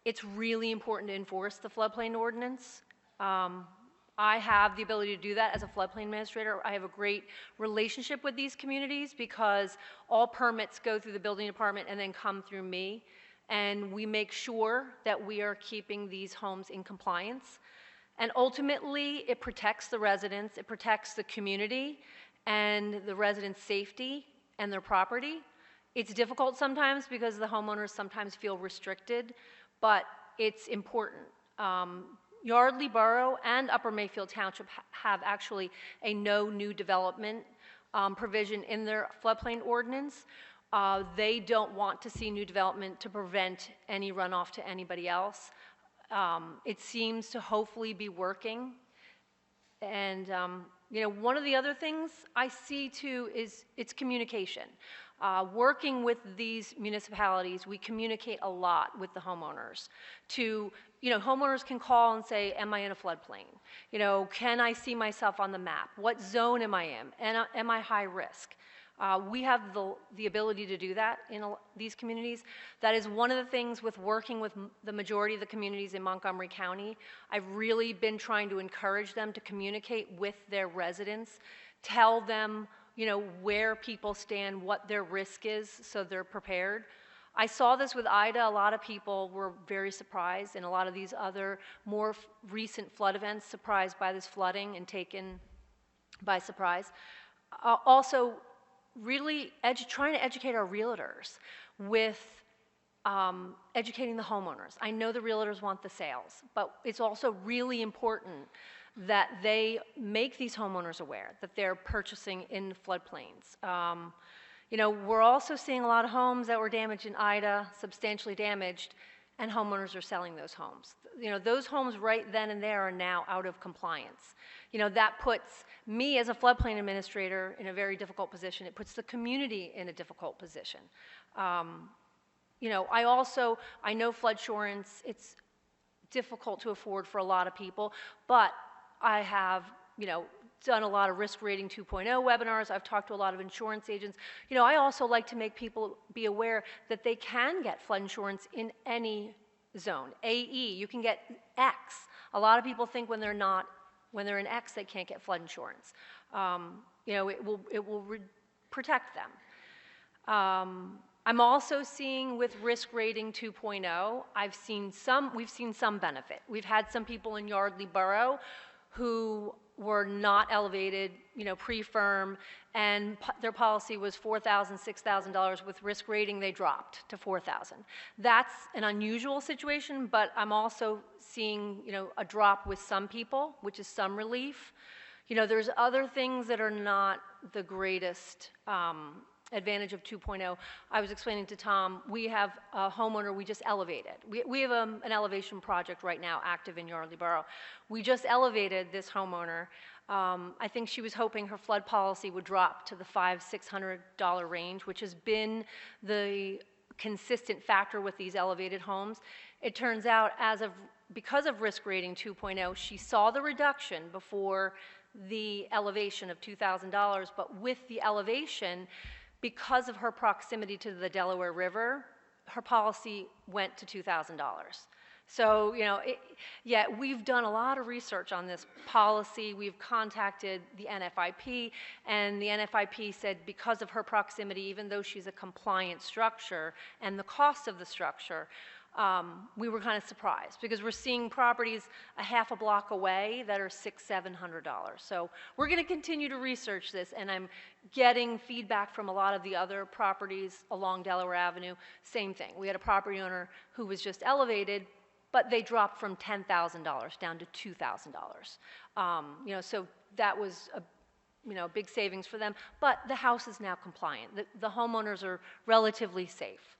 it's really important to enforce the floodplain ordinance. I have the ability to do that as a floodplain administrator. I have a great relationship with these communities because all permits go through the building department and then come through me. And we make sure that we are keeping these homes in compliance. And ultimately, it protects the residents, it protects the community and the residents' safety and their property. It's difficult sometimes because the homeowners sometimes feel restricted, but it's important. Yardley Borough and Upper Mayfield Township have actually a no new development provision in their floodplain ordinance. They don't want to see new development to prevent any runoff to anybody else. It seems to hopefully be working. And, you know, one of the other things I see too is it's communication. Working with these municipalities, we communicate a lot with the homeowners. You know, homeowners can call and say, am I in a floodplain? You know, can I see myself on the map? What zone am I in? And am I high risk? We have the ability to do that in these communities. That is one of the things with working with the majority of the communities in Montgomery County. I've really been trying to encourage them to communicate with their residents, tell them, you know, where people stand, what their risk is, so they're prepared. I saw this with Ida. A lot of people were very surprised, and a lot of these other more recent flood events surprised by this flooding and taken by surprise. Also, really trying to educate our realtors with educating the homeowners. I know the realtors want the sales, but it's also really important that they make these homeowners aware that they're purchasing in floodplains. You know, we're also seeing a lot of homes that were damaged in Ida, substantially damaged, and homeowners are selling those homes. You know, those homes right then and there are now out of compliance. You know, that puts me as a floodplain administrator in a very difficult position. It puts the community in a difficult position. You know, I know flood insurance, it's difficult to afford for a lot of people, but I have, you know, done a lot of risk rating 2.0 webinars. I've talked to a lot of insurance agents. You know, I also like to make people be aware that they can get flood insurance in any zone. AE, you can get X. A lot of people think when they're in X, they can't get flood insurance. You know, it will protect them. I'm also seeing with risk rating 2.0, we've seen some benefit. We've had some people in Yardley Borough who were not elevated, you know, pre-firm, and their policy was $4,000, $6,000. With risk rating, they dropped to $4,000. That's an unusual situation, but I'm also seeing, you know, a drop with some people, which is some relief. You know, there's other things that are not the greatest advantage of 2.0. I was explaining to Tom, we have a homeowner we just elevated. We have an elevation project right now active in Yardley Borough. We just elevated this homeowner. I think she was hoping her flood policy would drop to the $500–600 range, which has been the consistent factor with these elevated homes. It turns out because of risk rating 2.0, she saw the reduction before the elevation of $2,000, but with the elevation, because of her proximity to the Delaware River, her policy went to $2,000. So, you know, yeah, we've done a lot of research on this policy. We've contacted the NFIP, and the NFIP said because of her proximity, even though she's a compliant structure and the cost of the structure, we were kind of surprised because we're seeing properties a half a block away that are $600–700. So we're going to continue to research this, and I'm getting feedback from a lot of the other properties along Delaware Avenue. Same thing. We had a property owner who was just elevated, but they dropped from $10,000 down to $2,000. You know, so that was a big savings for them. But the house is now compliant. The homeowners are relatively safe.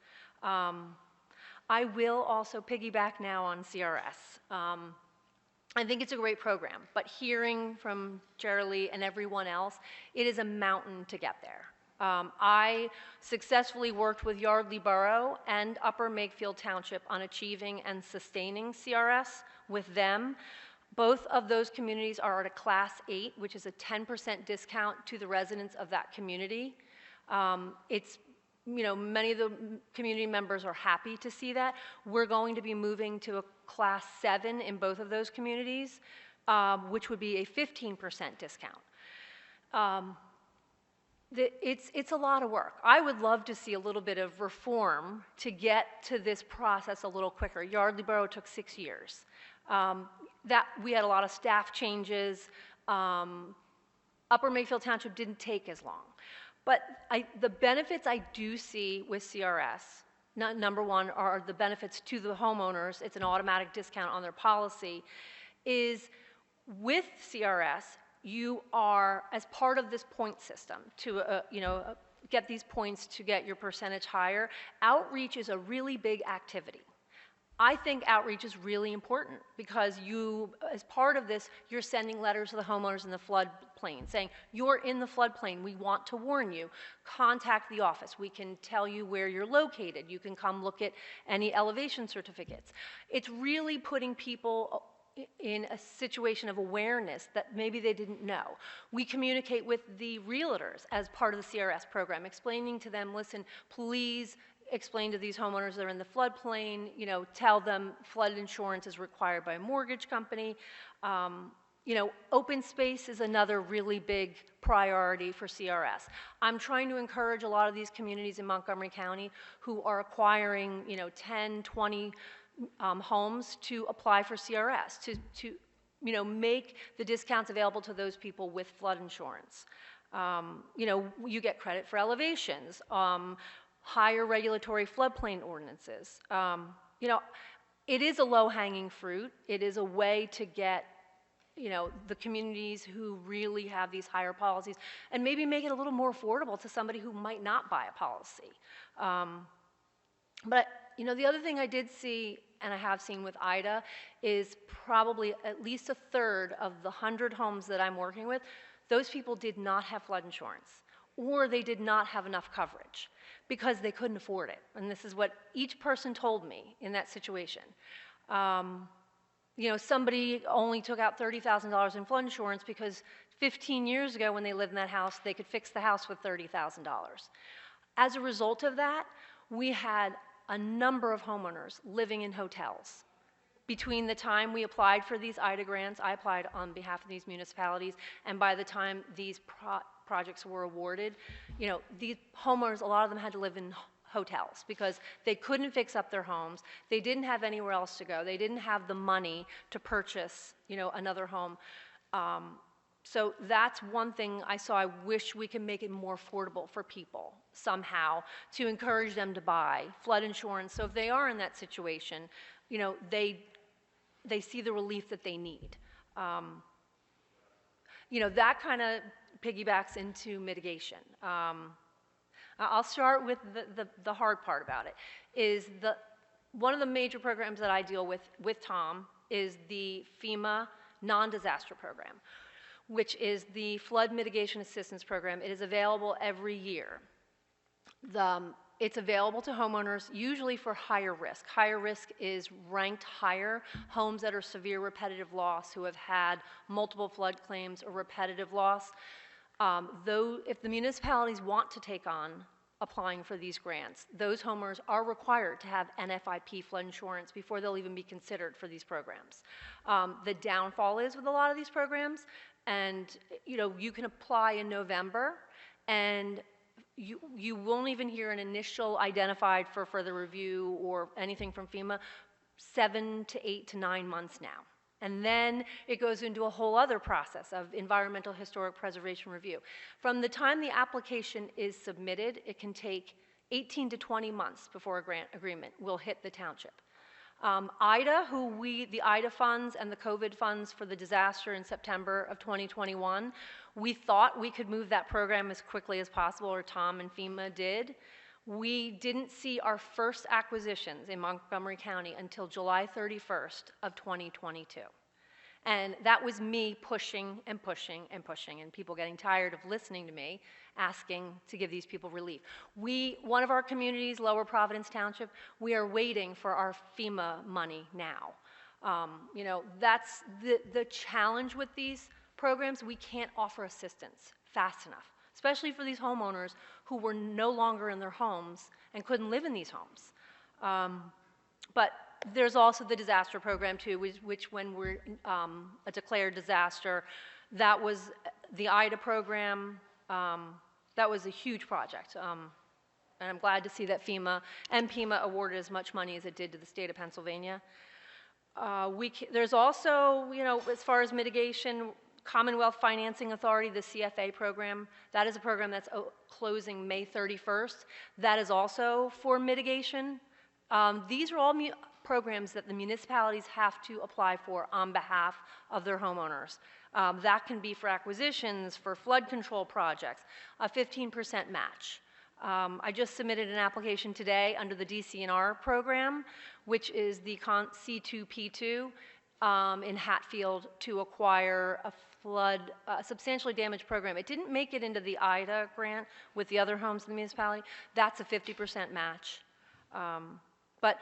I will also piggyback now on CRS. I think it's a great program, but hearing from Jerry and everyone else, it is a mountain to get there. I successfully worked with Yardley Borough and Upper Mayfield Township on achieving and sustaining CRS with them. Both of those communities are at a Class 8, which is a 10% discount to the residents of that community. You know, many of the community members are happy to see that. We're going to be moving to a Class 7 in both of those communities, which would be a 15% discount. It's a lot of work. I would love to see a little bit of reform to get to this process a little quicker. Yardley Borough took 6 years. We had a lot of staff changes. Upper Mayfield Township didn't take as long. But the benefits I do see with CRS number one, are the benefits to the homeowners. It's an automatic discount on their policy. Is with CRS, you are, as part of this point system, to get these points to get your percentage higher, outreach is a really big activity. I think outreach is really important because you, as part of this, you're sending letters to the homeowners in the floodplain saying, you're in the floodplain, we want to warn you, contact the office, we can tell you where you're located, you can come look at any elevation certificates. It's really putting people in a situation of awareness that maybe they didn't know. We communicate with the realtors as part of the CRS program, explaining to them, listen, please explain to these homeowners that are in the floodplain, tell them flood insurance is required by a mortgage company. Open space is another really big priority for CRS. I'm trying to encourage a lot of these communities in Montgomery County who are acquiring, 10, 20 homes to apply for CRS, to make the discounts available to those people with flood insurance. You get credit for elevations, higher regulatory floodplain ordinances. It is a low-hanging fruit. It is a way to get the communities who really have these higher policies and maybe make it a little more affordable to somebody who might not buy a policy. But the other thing I did see, and I have seen with Ida, is probably at least a third of the 100 homes that I'm working with, those people did not have flood insurance, or they did not have enough coverage because they couldn't afford it. And this is what each person told me in that situation. Somebody only took out $30,000 in flood insurance because 15 years ago when they lived in that house, they could fix the house with $30,000. As a result of that, we had a number of homeowners living in hotels. Between the time we applied for these IDA grants, I applied on behalf of these municipalities, and by the time these projects were awarded, these homeowners, a lot of them had to live in hotels because they couldn't fix up their homes. They didn't have anywhere else to go. They didn't have the money to purchase, another home. So that's one thing I saw. I wish we could make it more affordable for people somehow to encourage them to buy flood insurance. So if they are in that situation, they see the relief that they need. That kind of piggybacks into mitigation. I'll start with the hard part about it. One of the major programs that I deal with Tom is the FEMA non-disaster program, which is the Flood Mitigation Assistance Program. It is available every year. It's available to homeowners usually for higher risk. Higher risk is ranked higher, homes that are severe repetitive loss, who have had multiple flood claims or repetitive loss. Though if the municipalities want to take on applying for these grants, those homeowners are required to have NFIP flood insurance before they'll even be considered for these programs. The downfall is with a lot of these programs, and you can apply in November, and you won't even hear an initial identified for further review or anything from FEMA 7 to 8 to 9 months now. And then it goes into a whole other process of environmental historic preservation review. From the time the application is submitted, it can take 18 to 20 months before a grant agreement will hit the township. IDA, the IDA funds and the COVID funds for the disaster in September of 2021, we thought we could move that program as quickly as possible, or Tom and FEMA did. We didn't see our first acquisitions in Montgomery County until July 31st of 2022. And that was me pushing and pushing and pushing, and people getting tired of listening to me, asking to give these people relief. One of our communities, Lower Providence Township, we are waiting for our FEMA money now. That's the challenge with these programs. We can't offer assistance fast enough, especially for these homeowners who were no longer in their homes and couldn't live in these homes. But there's also the disaster program too, which when we're a declared disaster, that was the IDA program. That was a huge project. And I'm glad to see that FEMA and PEMA awarded as much money as it did to the state of Pennsylvania. There's also, as far as mitigation, Commonwealth Financing Authority, the CFA program, that is a program that's closing May 31st. That is also for mitigation. These are all programs that the municipalities have to apply for on behalf of their homeowners. That can be for acquisitions, for flood control projects, a 15% match. I just submitted an application today under the DCNR program, which is the C2P2 in Hatfield, to acquire a substantially damaged program. It didn't make it into the IDA grant with the other homes in the municipality. That's a 50% match. But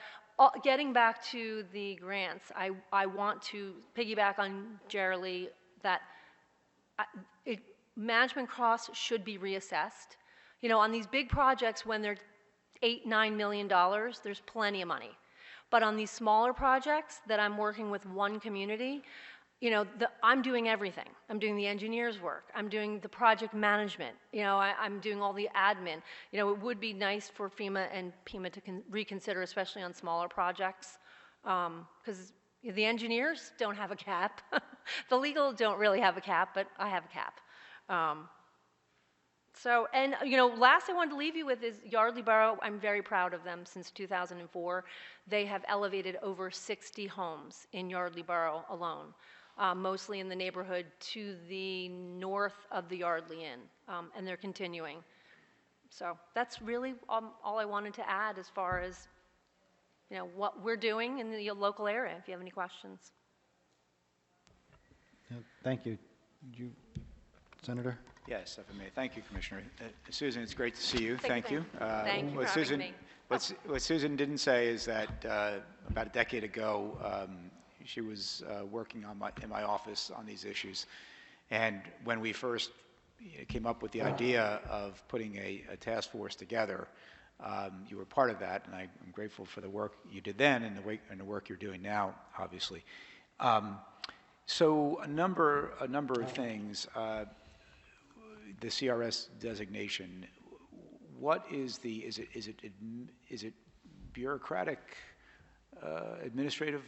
getting back to the grants, I want to piggyback on Jerry that management costs should be reassessed. You know, on these big projects, when they're $8–9 million, there's plenty of money. But on these smaller projects that I'm working with one community, you know, I'm doing everything. I'm doing the engineer's work. I'm doing the project management. You know, I'm doing all the admin. You know, it would be nice for FEMA and PEMA to reconsider, especially on smaller projects, because the engineers don't have a cap. The legal don't really have a cap, but I have a cap. And you know, last I wanted to leave you with is Yardley Borough. I'm very proud of them. Since 2004, they have elevated over 60 homes in Yardley Borough alone, mostly in the neighborhood to the north of the Yardley Inn, and they're continuing. So that's really all I wanted to add as far as, you know, what we're doing in the local area. If you have any questions. Thank you. Senator? Yes, if I may. Thank you, Commissioner. Susan, it's great to see you. Thank you. Thank you for having me. What Susan didn't say is that about a decade ago, she was working in my office on these issues. And when we first came up with the idea of putting a task force together, you were part of that, and I'm grateful for the work you did then and the work you're doing now, obviously. So a number of things. The CRS designation. What is is it bureaucratic, administrative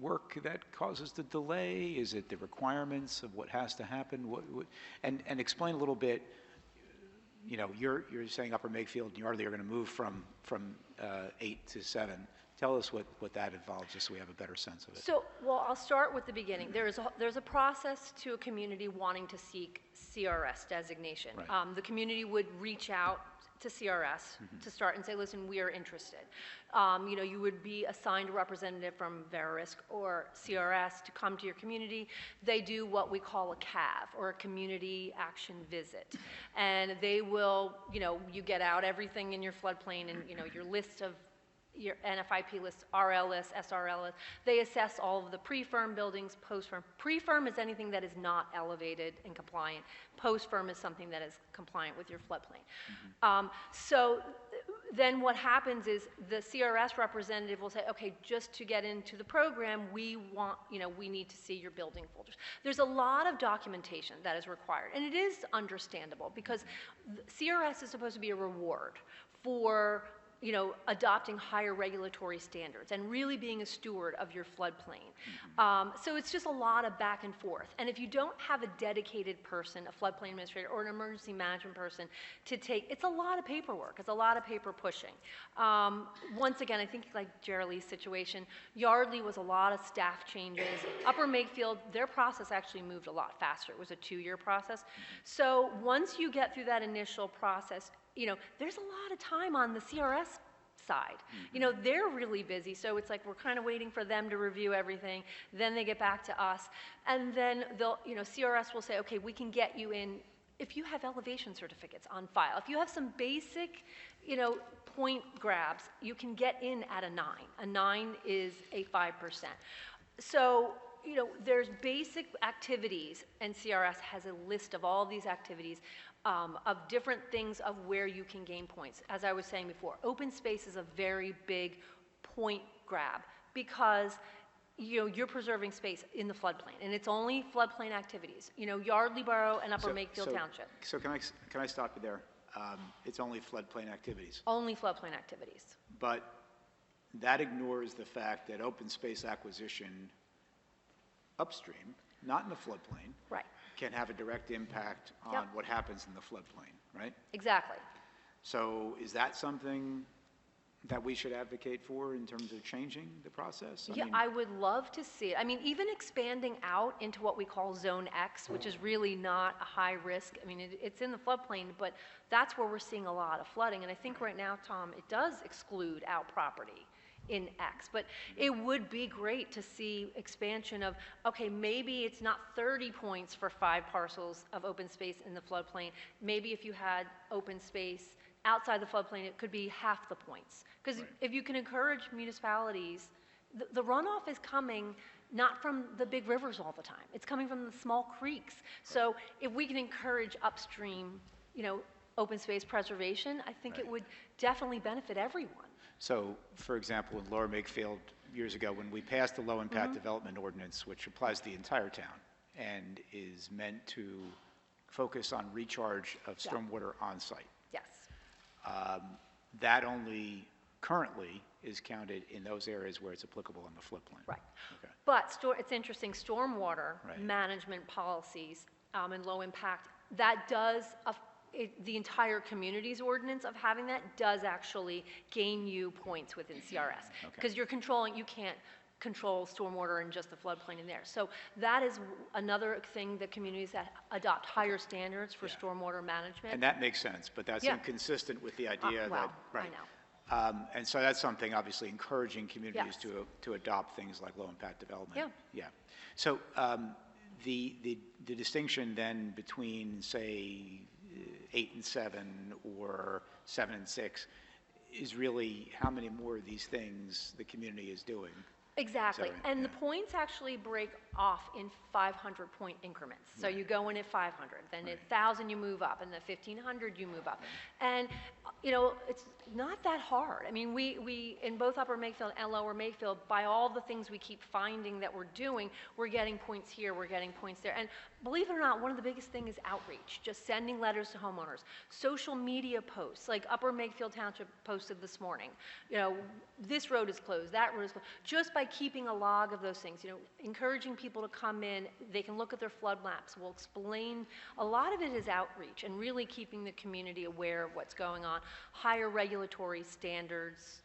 work that causes the delay? Is it the requirements of what has to happen? And explain a little bit. You know, you're saying Upper Makefield and Yardley are going to move from 8 to 7. Tell us what that involves, just so we have a better sense of it. So, well, I'll start with the beginning. There's a process to a community wanting to seek CRS designation. Right. The community would reach out to CRS to start and say, listen, we are interested. You know, you would be assigned a representative from Verisk or CRS to come to your community. They do what we call a CAV, or a community action visit. And they will, you know, you get out everything in your floodplain and, you know, your list of your NFIP list, RL list, SRL list. They assess all of the pre-firm buildings, post-firm. Pre-firm is anything that is not elevated and compliant. Post-firm is something that is compliant with your floodplain. So then what happens is the CRS representative will say, okay, just to get into the program, we want, you know, we need to see your building folders. There's a lot of documentation that is required, and it is understandable because CRS is supposed to be a reward for, you know, adopting higher regulatory standards and really being a steward of your floodplain. So it's just a lot of back and forth. And if you don't have a dedicated person, a floodplain administrator or an emergency management person to take, it's a lot of paperwork. It's a lot of paper pushing. Once again, I think like Jerry's situation, Yardley was a lot of staff changes. Upper Makefield, their process actually moved a lot faster. It was a 2-year process. So once you get through that initial process, you know, there's a lot of time on the CRS side. You know, they're really busy, so it's like we're kind of waiting for them to review everything. Then they get back to us, and then they'll, you know, CRS will say, okay, we can get you in if you have elevation certificates on file. If you have some basic, you know, point grabs, you can get in at a 9. A 9 is a 5%. So, you know, there's basic activities, and CRS has a list of all these activities of different things of where you can gain points. As I was saying before, open space is a very big point grab because, you know, you're preserving space in the floodplain, and it's only floodplain activities. You know, Yardley Borough and Upper Makefield Township. So can I stop you there? It's only floodplain activities. Only floodplain activities. But that ignores the fact that open space acquisition upstream, not in the floodplain, right, can have a direct impact on Yep. what happens in the floodplain, right? Exactly. So is that something that we should advocate for in terms of changing the process? Yeah, I would love to see it. I mean, even expanding out into what we call Zone X, which is really not a high risk. I mean, it's in the floodplain, but that's where we're seeing a lot of flooding. And I think right now, Tom, it does exclude out property in X. But it would be great to see expansion of, okay, maybe it's not 30 points for 5 parcels of open space in the floodplain. Maybe if you had open space outside the floodplain, it could be half the points. Because if you can encourage municipalities, the runoff is coming not from the big rivers all the time. It's coming from the small creeks. So if we can encourage upstream, open space preservation, I think it would definitely benefit everyone. So, for example, in Lower Makefield years ago, when we passed the low impact development ordinance, which applies to the entire town and is meant to focus on recharge of stormwater on site. Yes. That only currently is counted in those areas where it's applicable in the floodplain. Right. Okay. But it's interesting, stormwater management policies and low impact, that does, the entire community's ordinance of having that does actually gain you points within CRS. Because you're controlling, you can't control stormwater in just the floodplain in there. So that is another thing that communities that adopt higher standards for stormwater management. And that makes sense, but that's inconsistent with the idea well, that, I know. And so that's something, obviously, encouraging communities to adopt things like low-impact development. Yeah. So the distinction then between, say, 8 and 7 or 7 and 6 is really how many more of these things the community is doing. Exactly. And the points actually break off in 500-point increments. So you go in at 500, then at 1,000 you move up, and then 1,500 you move up. And, it's not that hard. I mean, we in both Upper Makefield and Lower Makefield, by all the things we keep finding that we're doing, we're getting points here, we're getting points there. And believe it or not, one of the biggest things is outreach, just sending letters to homeowners. Social media posts, like Upper Makefield Township posted this morning, this road is closed, that road is closed. Just by keeping a log of those things, encouraging people to come in, they can look at their flood maps, we'll explain. A lot of it is outreach and really keeping the community aware of what's going on. Higher regulatory standards,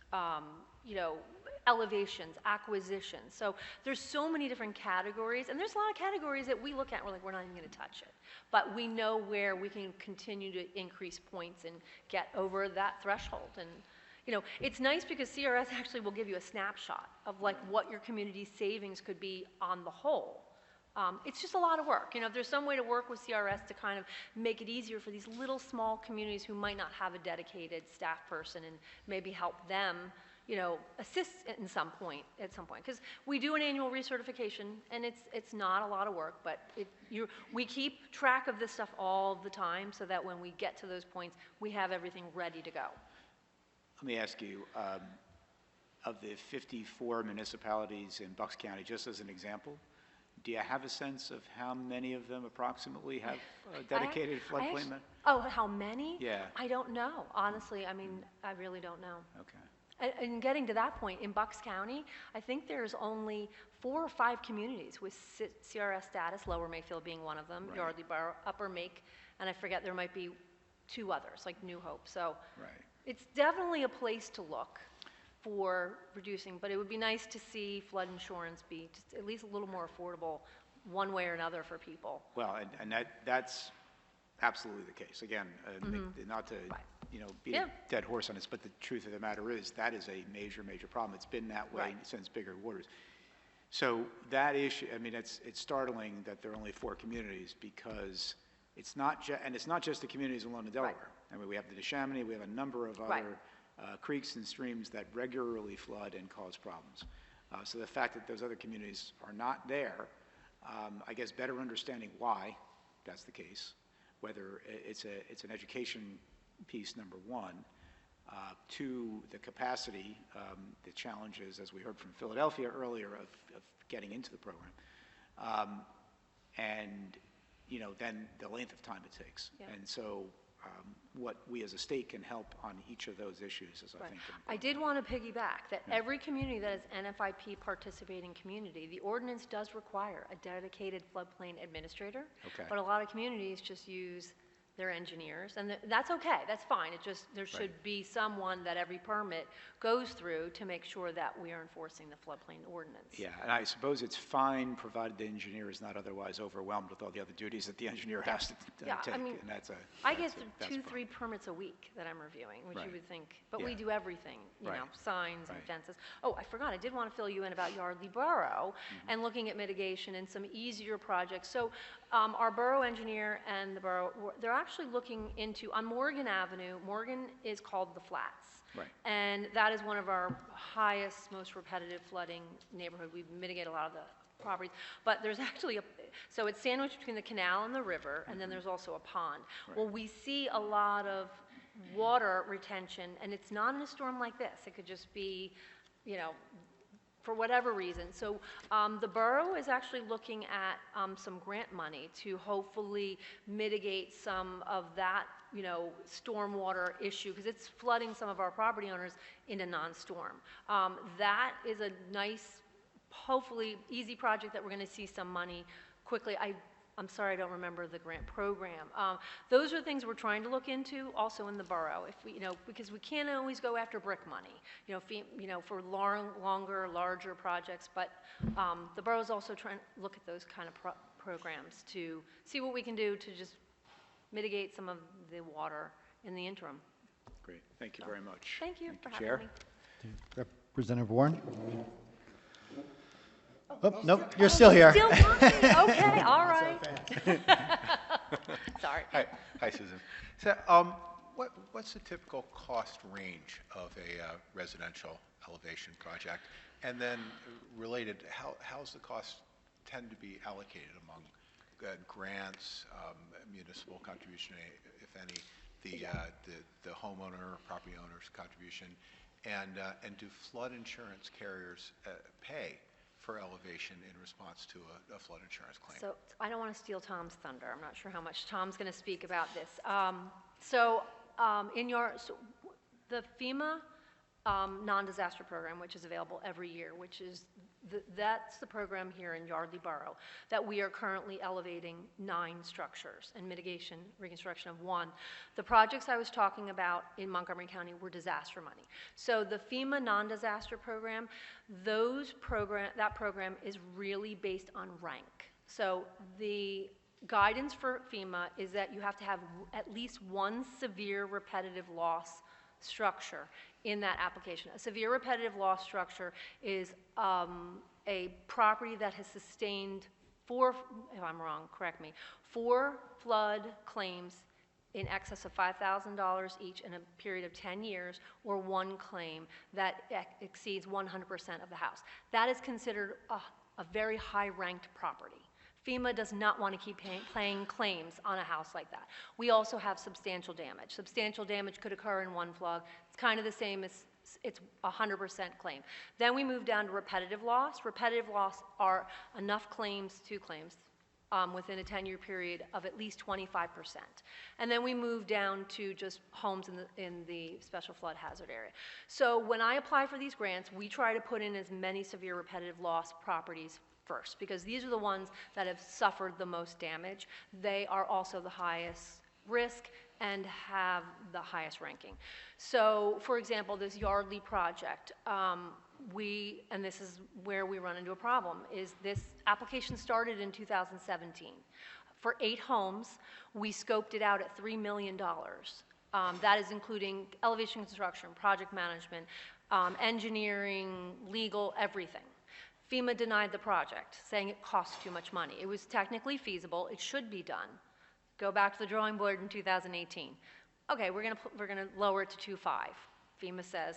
elevations, acquisitions. So there's so many different categories, and there's a lot of categories that we look at, we're like, we're not even gonna touch it. But we know where we can continue to increase points and get over that threshold. And it's nice because CRS actually will give you a snapshot of like what your community savings could be on the whole. It's just a lot of work. If there's some way to work with CRS to kind of make it easier for these little small communities who might not have a dedicated staff person and maybe help them, assist at some point. Because we do an annual recertification, and it's not a lot of work, but we keep track of this stuff all the time so that when we get to those points, we have everything ready to go. Let me ask you, of the 54 municipalities in Bucks County, just as an example, do you have a sense of how many of them approximately have dedicated floodplain? Oh, how many? Yeah. I don't know. Honestly, I mean, I really don't know. Okay. And getting to that point, in Bucks County, I think there's only 4 or 5 communities with CRS status, Lower Makefield being one of them, Yardley Borough, Upper Make, and I forget there might be 2 others, like New Hope. So it's definitely a place to look for reducing, but it would be nice to see flood insurance be just at least a little more affordable one way or another for people. Well, and that's absolutely the case. Again, not to beat a dead horse on this, but the truth of the matter is that is a major, major problem. It's been that way since Bigger Waters. So that issue, I mean, it's startling that there are only 4 communities because it's not just the communities along the Delaware. I mean, we have the Neshaminy, we have a number of other creeks and streams that regularly flood and cause problems. So the fact that those other communities are not there, I guess better understanding why that's the case, whether it's an education piece, number 1, 2, the capacity, the challenges, as we heard from Philadelphia earlier, of getting into the program, and then the length of time it takes. And so what we as a state can help on each of those issues is, I think, important. I did want to piggyback that every community that is NFIP participating community, the ordinance does require a dedicated floodplain administrator. Okay. But a lot of communities just use their engineers, and that's okay, that's fine. It just, there should be someone that every permit goes through to make sure that we are enforcing the floodplain ordinance. Yeah, and I suppose it's fine provided the engineer is not otherwise overwhelmed with all the other duties that the engineer has to take. I mean, and that's a, I get that's two, fine. 3 permits a week that I'm reviewing, which Right. you would think, but we Yeah. do everything, you Right. know, signs and Right. fences. Oh, I forgot, I did want to fill you in about Yardley Borough and looking at mitigation and some easier projects. So our borough engineer and the borough, they're actually looking into, on Morgan Avenue, Morgan is called the Flats. Right. And that is one of our highest, most repetitive flooding neighborhood. We mitigate a lot of the properties. But there's actually so it's sandwiched between the canal and the river, and then there's also a pond. Right. Well, we see a lot of water retention, and it's not in a storm like this. It could just be, you know, for whatever reason. So the borough is actually looking at some grant money to hopefully mitigate some of that, you know, stormwater issue, because it's flooding some of our property owners in a non-storm. That is a nice, hopefully easy project that we're going to see some money quickly. I'm sorry, I don't remember the grant program. Those are things we're trying to look into also in the borough, if we, you know, because we can't always go after brick money, you know, for longer, larger projects. But the borough's also trying to look at those kind of programs to see what we can do to just mitigate some of the water in the interim. Great, thank you very much. Thank you for Chair. having me. Representative Warren? Oh, nope, you're still here. Still talking? Okay, all right. Sorry. Hi, Susan. So, what's the typical cost range of a residential elevation project? And then related, how's the cost tend to be allocated among grants, municipal contribution, if any, the homeowner, property owner's contribution, and do flood insurance carriers pay for elevation in response to a flood insurance claim? So I don't want to steal Tom's thunder. I'm not sure how much Tom's going to speak about this. The FEMA non-disaster program, which is available every year, which is that's the program here in Yardley Borough that we are currently elevating 9 structures and mitigation reconstruction of 1. The projects I was talking about in Montgomery County were disaster money. So the FEMA non-disaster program, that program is really based on rank. So the guidance for FEMA is that you have to have at least 1 severe repetitive loss structure in that application. A severe repetitive loss structure is a property that has sustained 4, if I'm wrong, correct me, 4 flood claims in excess of $5,000 each in a period of 10 years, or 1 claim that exceeds 100% of the house. That is considered a very high-ranked property. FEMA does not want to keep paying claims on a house like that. We also have substantial damage. Substantial damage could occur in 1 flood. It's kind of the same as it's 100% claim. Then we move down to repetitive loss. Repetitive loss are enough claims, 2 claims, within a 10-year period of at least 25%. And then we move down to just homes in the special flood hazard area. So when I apply for these grants, we try to put in as many severe repetitive loss properties first, because these are the ones that have suffered the most damage. They are also the highest risk and have the highest ranking. So, for example, this Yardley project, and this is where we run into a problem, is this application started in 2017. For 8 homes, we scoped it out at $3 million. That is including elevation construction, project management, engineering, legal, everything. FEMA denied the project, saying it costs too much money. It was technically feasible. It should be done. Go back to the drawing board in 2018. Okay, we're gonna lower it to 2.5. FEMA says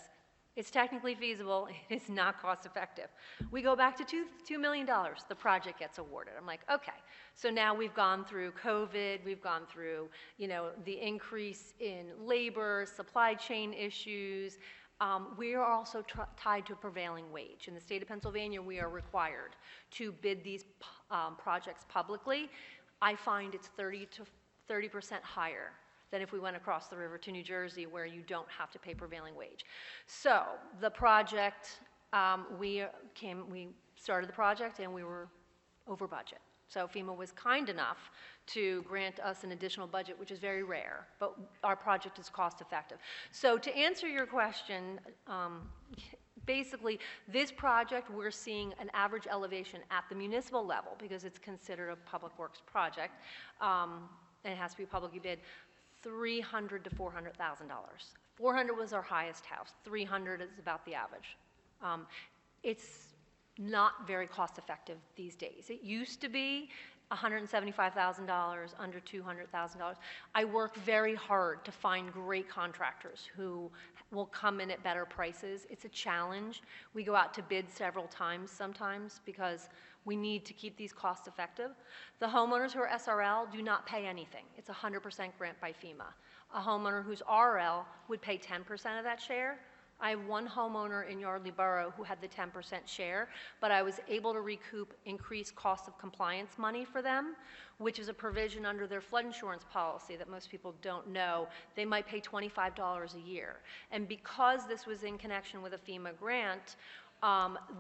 it's technically feasible. It is not cost effective. We go back to $2 million. The project gets awarded. I'm like, okay. So now we've gone through COVID. We've gone through, you know, the increase in labor, supply chain issues. We are also tied to a prevailing wage. In the state of Pennsylvania, we are required to bid these projects publicly. I find it's 30% higher than if we went across the river to New Jersey, where you don't have to pay prevailing wage. So the project, we started the project and we were over budget. So FEMA was kind enough to grant us an additional budget, which is very rare, but our project is cost effective. So to answer your question, basically, this project, we're seeing an average elevation at the municipal level, because it's considered a public works project, and it has to be publicly bid, $300,000 to $400,000. 400 was our highest house. 300 is about the average. It's not very cost effective these days. It used to be $175,000, under $200,000. I work very hard to find great contractors who will come in at better prices. It's a challenge. We go out to bid several times sometimes because we need to keep these cost effective. The homeowners who are SRL do not pay anything. It's 100% grant by FEMA. A homeowner who's RL would pay 10% of that share. I have one homeowner in Yardley Borough who had the 10% share, but I was able to recoup increased cost of compliance money for them, which is a provision under their flood insurance policy that most people don't know. They might pay $25 a year. And because this was in connection with a FEMA grant,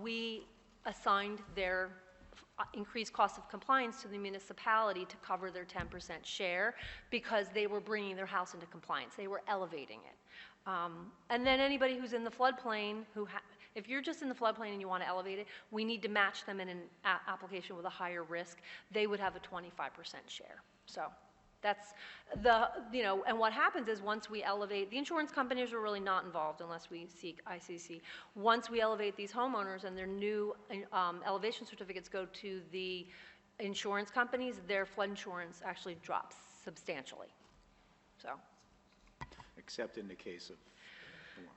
we assigned their increased cost of compliance to the municipality to cover their 10% share, because they were bringing their house into compliance. They were elevating it. And then anybody who's in the floodplain, if you're just in the floodplain and you want to elevate it, we need to match them in an application with a higher risk. They would have a 25% share. So that's and what happens is, once we elevate, the insurance companies are really not involved unless we seek ICC. Once we elevate these homeowners and their new elevation certificates go to the insurance companies, their flood insurance actually drops substantially. So. Except in the case of.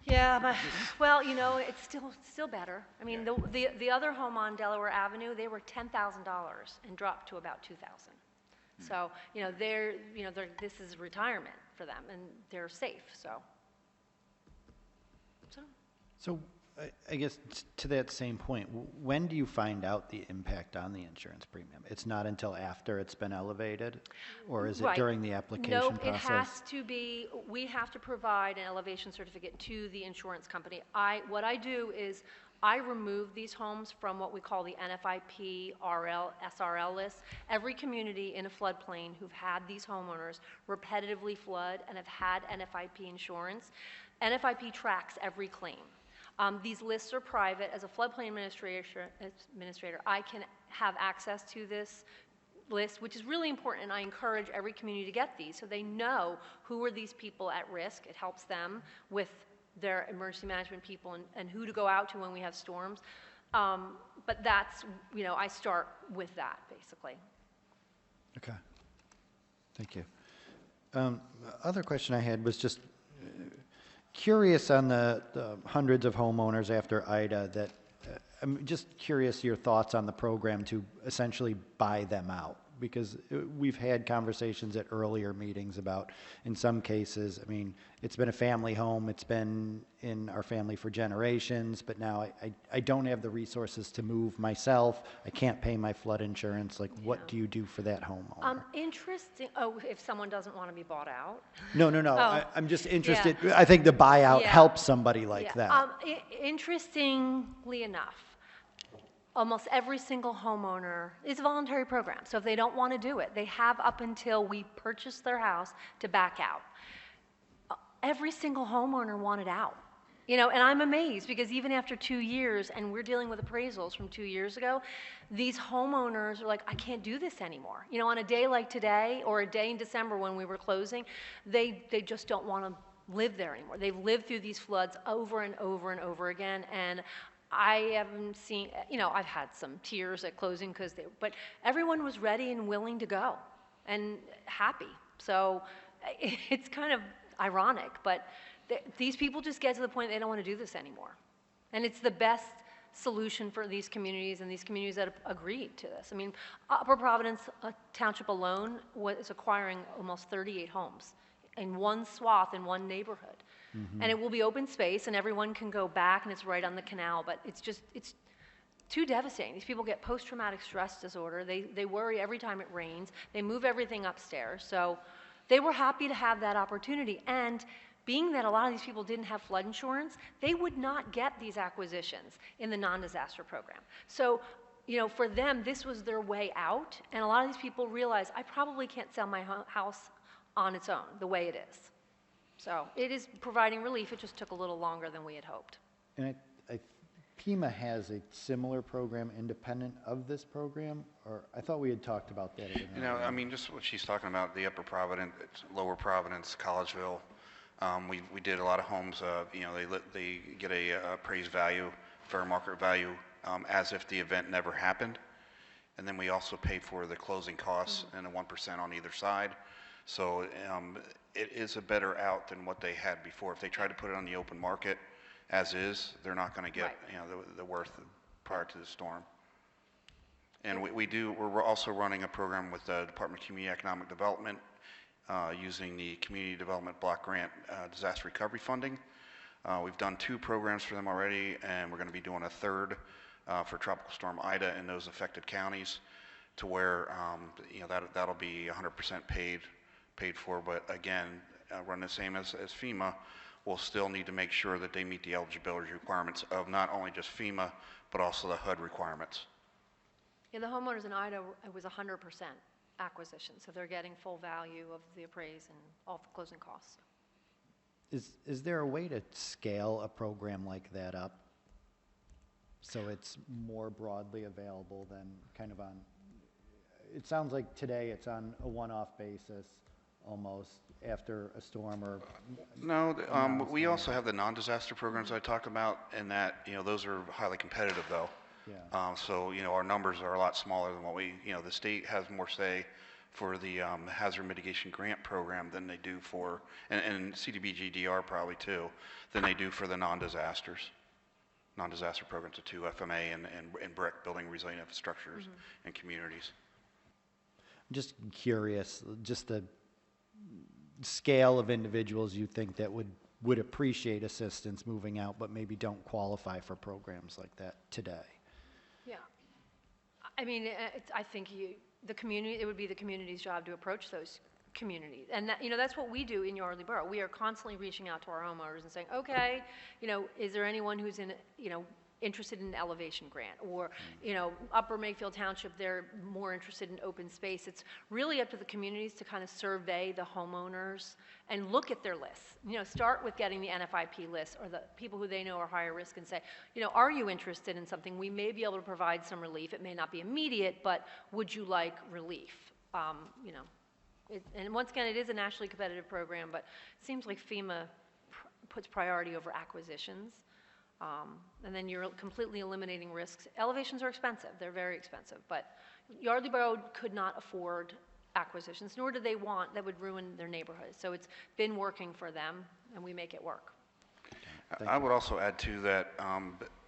Yeah, but, well, it's still better. I mean, the other home on Delaware Avenue, they were $10,000 and dropped to about $2,000. So, this is retirement for them, and they're safe. So I guess to that same point, when do you find out the impact on the insurance premium? It's not until after it's been elevated, or is it during the application process? Nope, it has to be, we have to provide an elevation certificate to the insurance company. What I do is I remove these homes from what we call the NFIP SRL list. Every community in a floodplain who've had these homeowners repetitively flood and have had NFIP insurance, NFIP tracks every claim. These lists are private. As a floodplain administrator, I can have access to this list, which is really important, and I encourage every community to get these so they know who are these people at risk. It helps them with their emergency management people and who to go out to when we have storms. But that's, I start with that, basically. Okay. Thank you. Other question I had was just curious on the hundreds of homeowners after Ida that I'm just curious your thoughts on the program to essentially buy them out, because we've had conversations at earlier meetings about, in some cases, I mean, it's been a family home, it's been in our family for generations, but now I don't have the resources to move myself, I can't pay my flood insurance, like what do you do for that homeowner? Interesting, if someone doesn't want to be bought out? No, I'm just interested, I think the buyout helps somebody like that. Interestingly enough, almost every single homeowner is a voluntary program. So if they don't want to do it, they have up until we purchase their house to back out. Every single homeowner wanted out. And I'm amazed, because even after 2 years, and we're dealing with appraisals from 2 years ago, these homeowners are like, I can't do this anymore. On a day like today, or a day in December when we were closing, they just don't want to live there anymore. They've lived through these floods over and over and over again, and I haven't seen, I've had some tears at closing but everyone was ready and willing to go and happy. So it's kind of ironic, but these people just get to the point they don't want to do this anymore. And it's the best solution for these communities and these communities that have agreed to this. I mean, Upper Providence Township alone is acquiring almost 38 homes in one swath in one neighborhood. Mm-hmm. And it will be open space and everyone can go back, and it's right on the canal, but it's too devastating. These people get post-traumatic stress disorder. They worry every time it rains. They move everything upstairs. So they were happy to have that opportunity. And being that a lot of these people didn't have flood insurance, they would not get these acquisitions in the non-disaster program. So, for them, this was their way out. And a lot of these people realize, I probably can't sell my house on its own, the way it is. So it is providing relief. It just took a little longer than we had hoped. And PEMA has a similar program independent of this program, or I thought we had talked about that. I mean, just what she's talking about, the Upper Providence, Lower Providence, Collegeville. We did a lot of homes. They get a appraised value, fair market value, as if the event never happened, and then we also pay for the closing costs and a 1% on either side. So it is a better out than what they had before. If they tried to put it on the open market as is, they're not going to get the worth prior to the storm. And we're also running a program with the Department of Community Economic Development using the Community Development Block Grant disaster recovery funding. We've done 2 programs for them already, and we're going to be doing a third for Tropical Storm Ida in those affected counties, to where that'll be 100% paid for. But again, run the same as FEMA. We'll still need to make sure that they meet the eligibility requirements of not only just FEMA, but also the HUD requirements. Yeah, the homeowners in Ida, it was 100% acquisition, so they're getting full value of the appraise and all the closing costs. Is there a way to scale a program like that up so it's more broadly available than kind of on, it sounds like today it's on a one-off basis almost after a storm or? No, we also have the non-disaster programs I talk about, and that, those are highly competitive though. Yeah. So, our numbers are a lot smaller than what the state has more say for the hazard mitigation grant program than they do for, and CDBG-DR probably too, than they do for the non-disaster programs, the 2 FMA and BRIC, Building Resilient Infrastructures and Communities. I'm just curious, just the scale of individuals you think that would appreciate assistance moving out, but maybe don't qualify for programs like that today. Yeah, I mean, I think it would be the community's job to approach those communities, and that's what we do in Yardley Borough. We are constantly reaching out to our homeowners and saying, okay, is there anyone who's interested in an elevation grant, or Upper Mayfield Township, they're more interested in open space. It's really up to the communities to kind of survey the homeowners and look at their lists. Start with getting the NFIP list or the people who they know are higher risk, and say, are you interested in something? We may be able to provide some relief. It may not be immediate, but would you like relief? And once again, it is a nationally competitive program, but it seems like FEMA puts priority over acquisitions. And then you're completely eliminating risks. Elevations are expensive. They're very expensive. But Yardley Borough could not afford acquisitions, nor do they want, that would ruin their neighborhood. So it's been working for them, and we make it work. I would also add to that,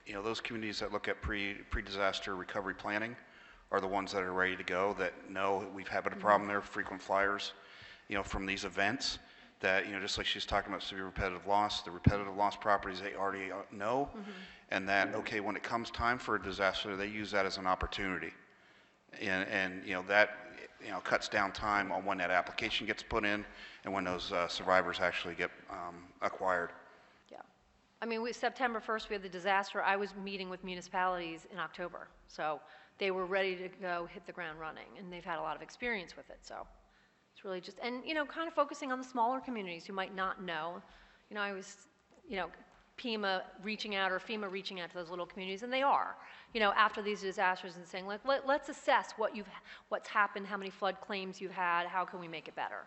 those communities that look at pre-disaster recovery planning are the ones that are ready to go, that know we've had a problem there, frequent flyers, from these events. That, just like she's talking about severe repetitive loss, the repetitive loss properties they already know, and that, okay, when it comes time for a disaster, they use that as an opportunity. And that, cuts down time on when that application gets put in and when those survivors actually get acquired. Yeah. I mean, September 1st, we had the disaster. I was meeting with municipalities in October. So they were ready to go hit the ground running, and they've had a lot of experience with it. So it's really just, and kind of focusing on the smaller communities who might not know. I was, PEMA reaching out or FEMA reaching out to those little communities, and they are, after these disasters, and saying, like, let's assess what's happened, how many flood claims you've had, how can we make it better.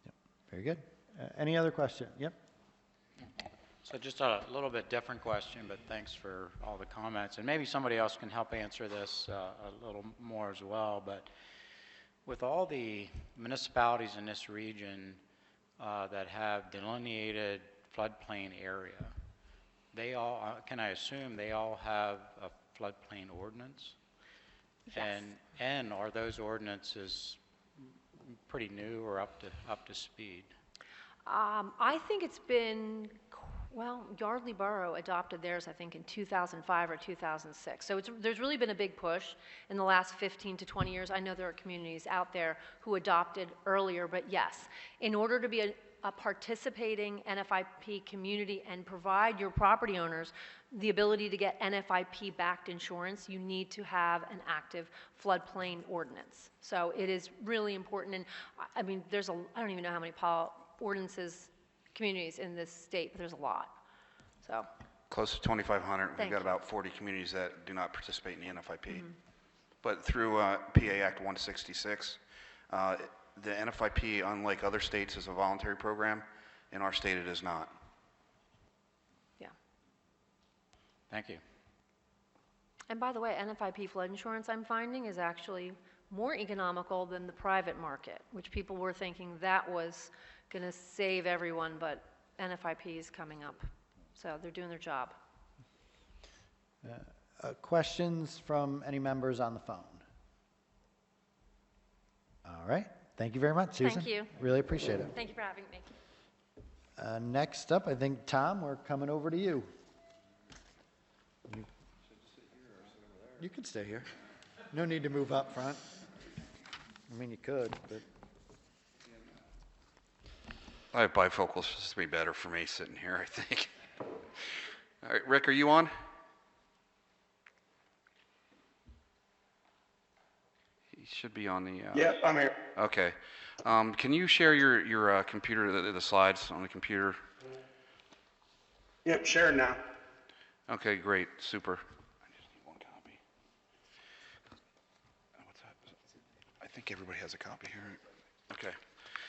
Yep. Very good. Any other question? Yep. So just a little bit different question, but thanks for all the comments, and maybe somebody else can help answer this a little more as well. But with all the municipalities in this region that have delineated floodplain area, they all, can I assume they all have a floodplain ordinance? Yes. And are those ordinances pretty new or up to speed? I think it's been Well, Yardley Borough adopted theirs, I think, in 2005 or 2006. So there's really been a big push in the last 15 to 20 years. I know there are communities out there who adopted earlier, but yes, in order to be a participating NFIP community and provide your property owners the ability to get NFIP-backed insurance, you need to have an active floodplain ordinance. So it is really important. And I mean, I don't even know how many ordinances communities in this state, but there's a lot. So Close to 2,500. We've Thank got you. about 40 communities that do not participate in the NFIP. But through PA Act 166, the NFIP, unlike other states, is a voluntary program. In our state, it is not. yeah. Thank you. And by the way, NFIP flood insurance, I'm finding, is actually more economical than the private market, which people were thinking that was going to save everyone, but NFIP is coming up. So they're doing their job. Questions from any members on the phone? All right. Thank you very much, Susan. Thank you. Really appreciate it. Thank you for having me. Next up, I think, Tom, we're coming over to you. You could stay here. No need to move up front. I mean, you could, but... I have bifocals, so this would be better for me sitting here, I think. All right, Rick, are you on? He should be on the... Yeah, I'm here. Okay. Can you share your computer, the slides on the computer? Yep, sharing now. Okay, great, super. I just need one copy. What's that? I think everybody has a copy here. Okay.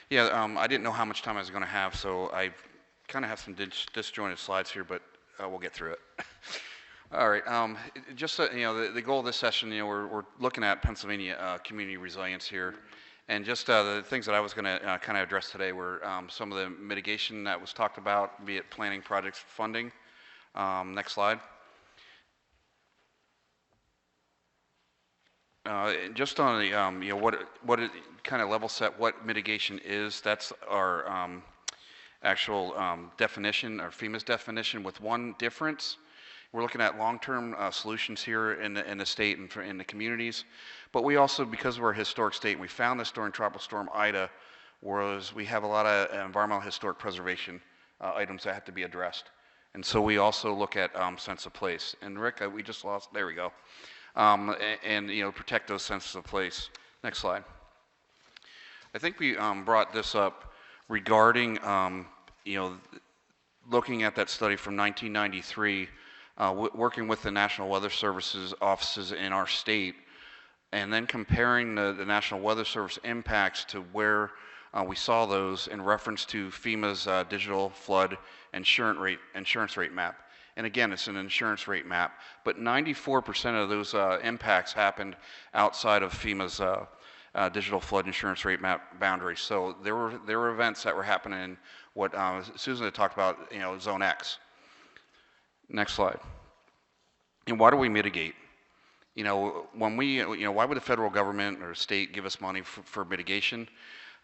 Yeah, I didn't know how much time I was going to have, so I kind of have some disjointed slides here, but we'll get through it. All right. Just you know, the goal of this session, you know, we're looking at Pennsylvania community resilience here, and just the things that I was going to kind of address today were some of the mitigation that was talked about, be it planning, projects, funding. Next slide. Just on the you know, what it kind of level set what mitigation is. That's our actual definition, or FEMA's definition, with one difference. We're looking at long-term solutions here in the state and in the communities. But we also, because we're a historic state, and we found this during Tropical Storm Ida, was we have a lot of environmental historic preservation items that have to be addressed. And so we also look at sense of place. And Rick, we just lost, there we go. And you know, protect those senses of place. Next slide. I think we brought this up regarding you know, looking at that study from 1993, working with the National Weather Service's offices in our state, and then comparing the National Weather Service impacts to where we saw those in reference to FEMA's digital flood insurance rate map. And again, it's an insurance rate map, but 94% of those impacts happened outside of FEMA's digital flood insurance rate map boundaries. So there were events that were happening in what Susan had talked about, you know, Zone X. Next slide. And why do we mitigate? You know, when we, you know, why would the federal government or state give us money for mitigation?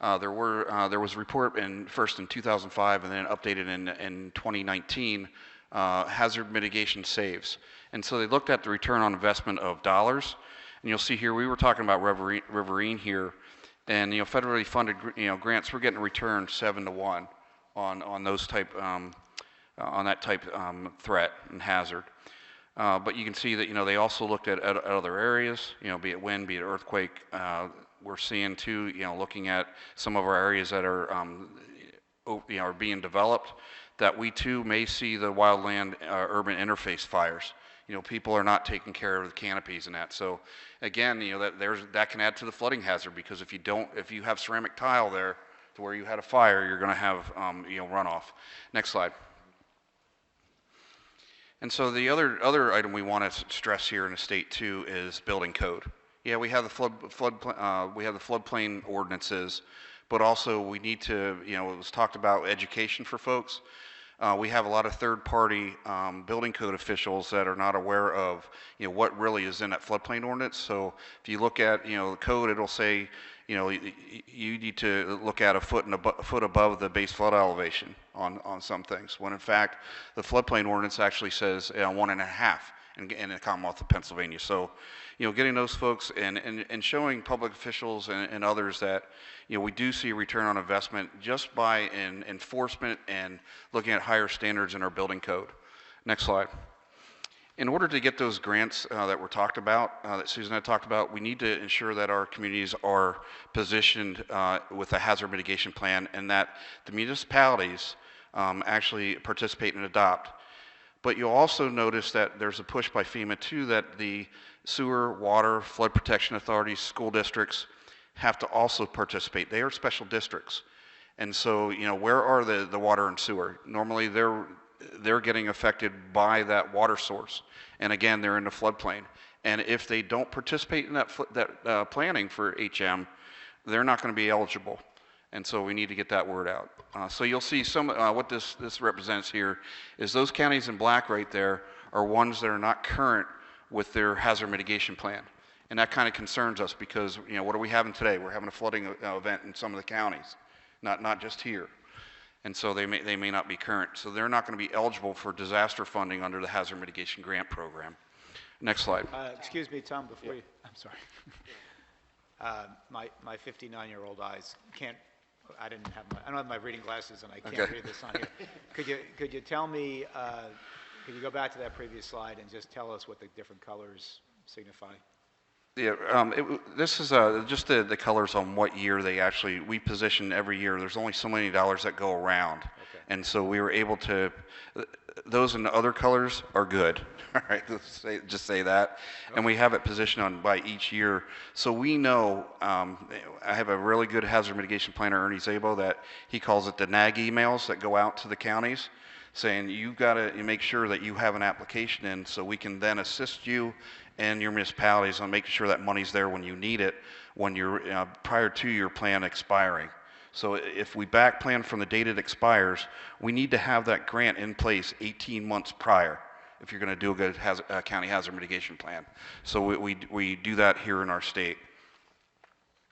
There was a report first in 2005 and then updated in 2019. Hazard mitigation saves. And so they looked at the return on investment of dollars. And you'll see here, we were talking about Riverine here. And, you know, federally funded, you know, grants, we're getting a return 7-to-1 on those type, on that type threat and hazard. But you can see that, you know, they also looked at other areas, you know, be it wind, be it earthquake. We're seeing too, you know, looking at some of our areas that are, you know, are being developed, that we too may see the wildland urban interface fires. You know, people are not taking care of the canopies and that. So again, you know, that can add to the flooding hazard, because if you have ceramic tile there to where you had a fire, you're going to have, you know, runoff. Next slide. And so the other item we want to stress here in the state too is building code. Yeah, we have the floodplain ordinances, but also we need to, you know, it was talked about education for folks. We have a lot of third-party building code officials that are not aware of, you know, what really is in that floodplain ordinance. So if you look at, you know, the code, it'll say, you need to look at a foot above the base flood elevation on some things, when in fact, the floodplain ordinance actually says 1.5 in the Commonwealth of Pennsylvania. So, getting those folks and showing public officials and others that, we do see a return on investment just by enforcement and looking at higher standards in our building code. Next slide. In order to get those grants that were talked about, that Susan had talked about, we need to ensure that our communities are positioned with a hazard mitigation plan and that the municipalities actually participate and adopt. But you'll also notice that there's a push by FEMA too, that the sewer, water, flood protection authorities, school districts have to also participate. They are special districts. And so, where are the water and sewer? Normally they're getting affected by that water source. And again, they're in the floodplain. And if they don't participate in that planning for HM, they're not going to be eligible. And so we need to get that word out. So you'll see what this represents here is those counties in black right there are ones that are not current with their hazard mitigation plan. And that kind of concerns us because, what are we having today? We're having a flooding event in some of the counties, not just here. And so they may not be current. So they're not going to be eligible for disaster funding under the Hazard Mitigation Grant Program. Next slide. Excuse me, Tom, before you, I'm sorry. My 59-year-old eyes can't, I don't have my reading glasses and I can't read this on here. Could you tell me, could you go back to that previous slide and just tell us what the different colors signify? Yeah, this is just the colors on what year we position every year. There's only so many dollars that go around. Okay. And so we were able to, those in the other colors are good. All right, just say that. Okay. And we have it positioned by each year. So we know, I have a really good hazard mitigation planner, Ernie Szabo, that he calls it the NAG emails that go out to the counties saying you've got to make sure that you have an application in so we can then assist you and your municipalities on making sure that money's there when you need it, when you're prior to your plan expiring. So if we back plan from the date it expires, we need to have that grant in place 18 months prior if you're going to do a good county hazard mitigation plan. So we do that here in our state.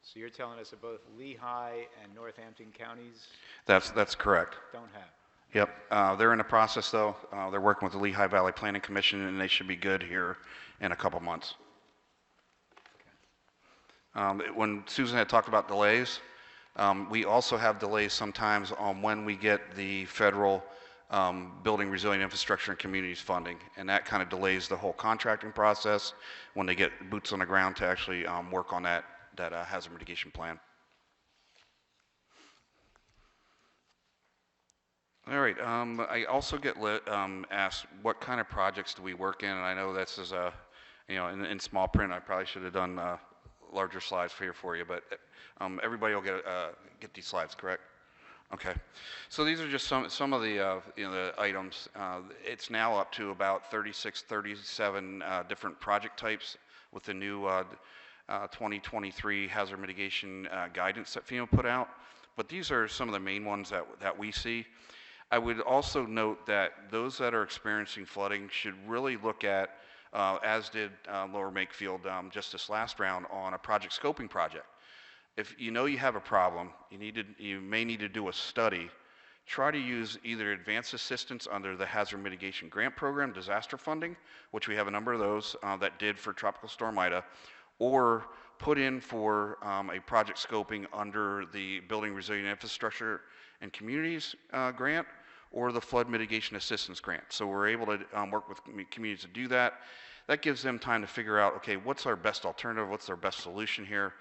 So you're telling us that both Lehigh and Northampton counties? That's correct. Don't have. Yep, they're in the process though. They're working with the Lehigh Valley Planning Commission and they should be good here in a couple months. Okay. When Susan had talked about delays, we also have delays sometimes on when we get the federal Building Resilient Infrastructure and Communities funding, and that kind of delays the whole contracting process when they get boots on the ground to actually work on that hazard mitigation plan. All right, I also get asked what kind of projects do we work in, and I know this is in small print. I probably should have done larger slides here for you, but everybody will get these slides, correct? Okay, so these are just some of the the items. It's now up to about 36, 37 different project types with the new 2023 hazard mitigation guidance that FEMA put out. But these are some of the main ones that we see. I would also note that those that are experiencing flooding should really look at, as did Lower Makefield just this last round, on a project scoping project. If you know you have a problem, you may need to do a study. Try to use either advanced assistance under the Hazard Mitigation Grant Program, disaster funding, which we have a number of those that did for Tropical Storm Ida, or put in for a project scoping under the Building Resilient Infrastructure and Communities grant or the Flood Mitigation Assistance Grant. So we're able to work with communities to do that. That gives them time to figure out, okay, what's our best alternative, what's their best solution here?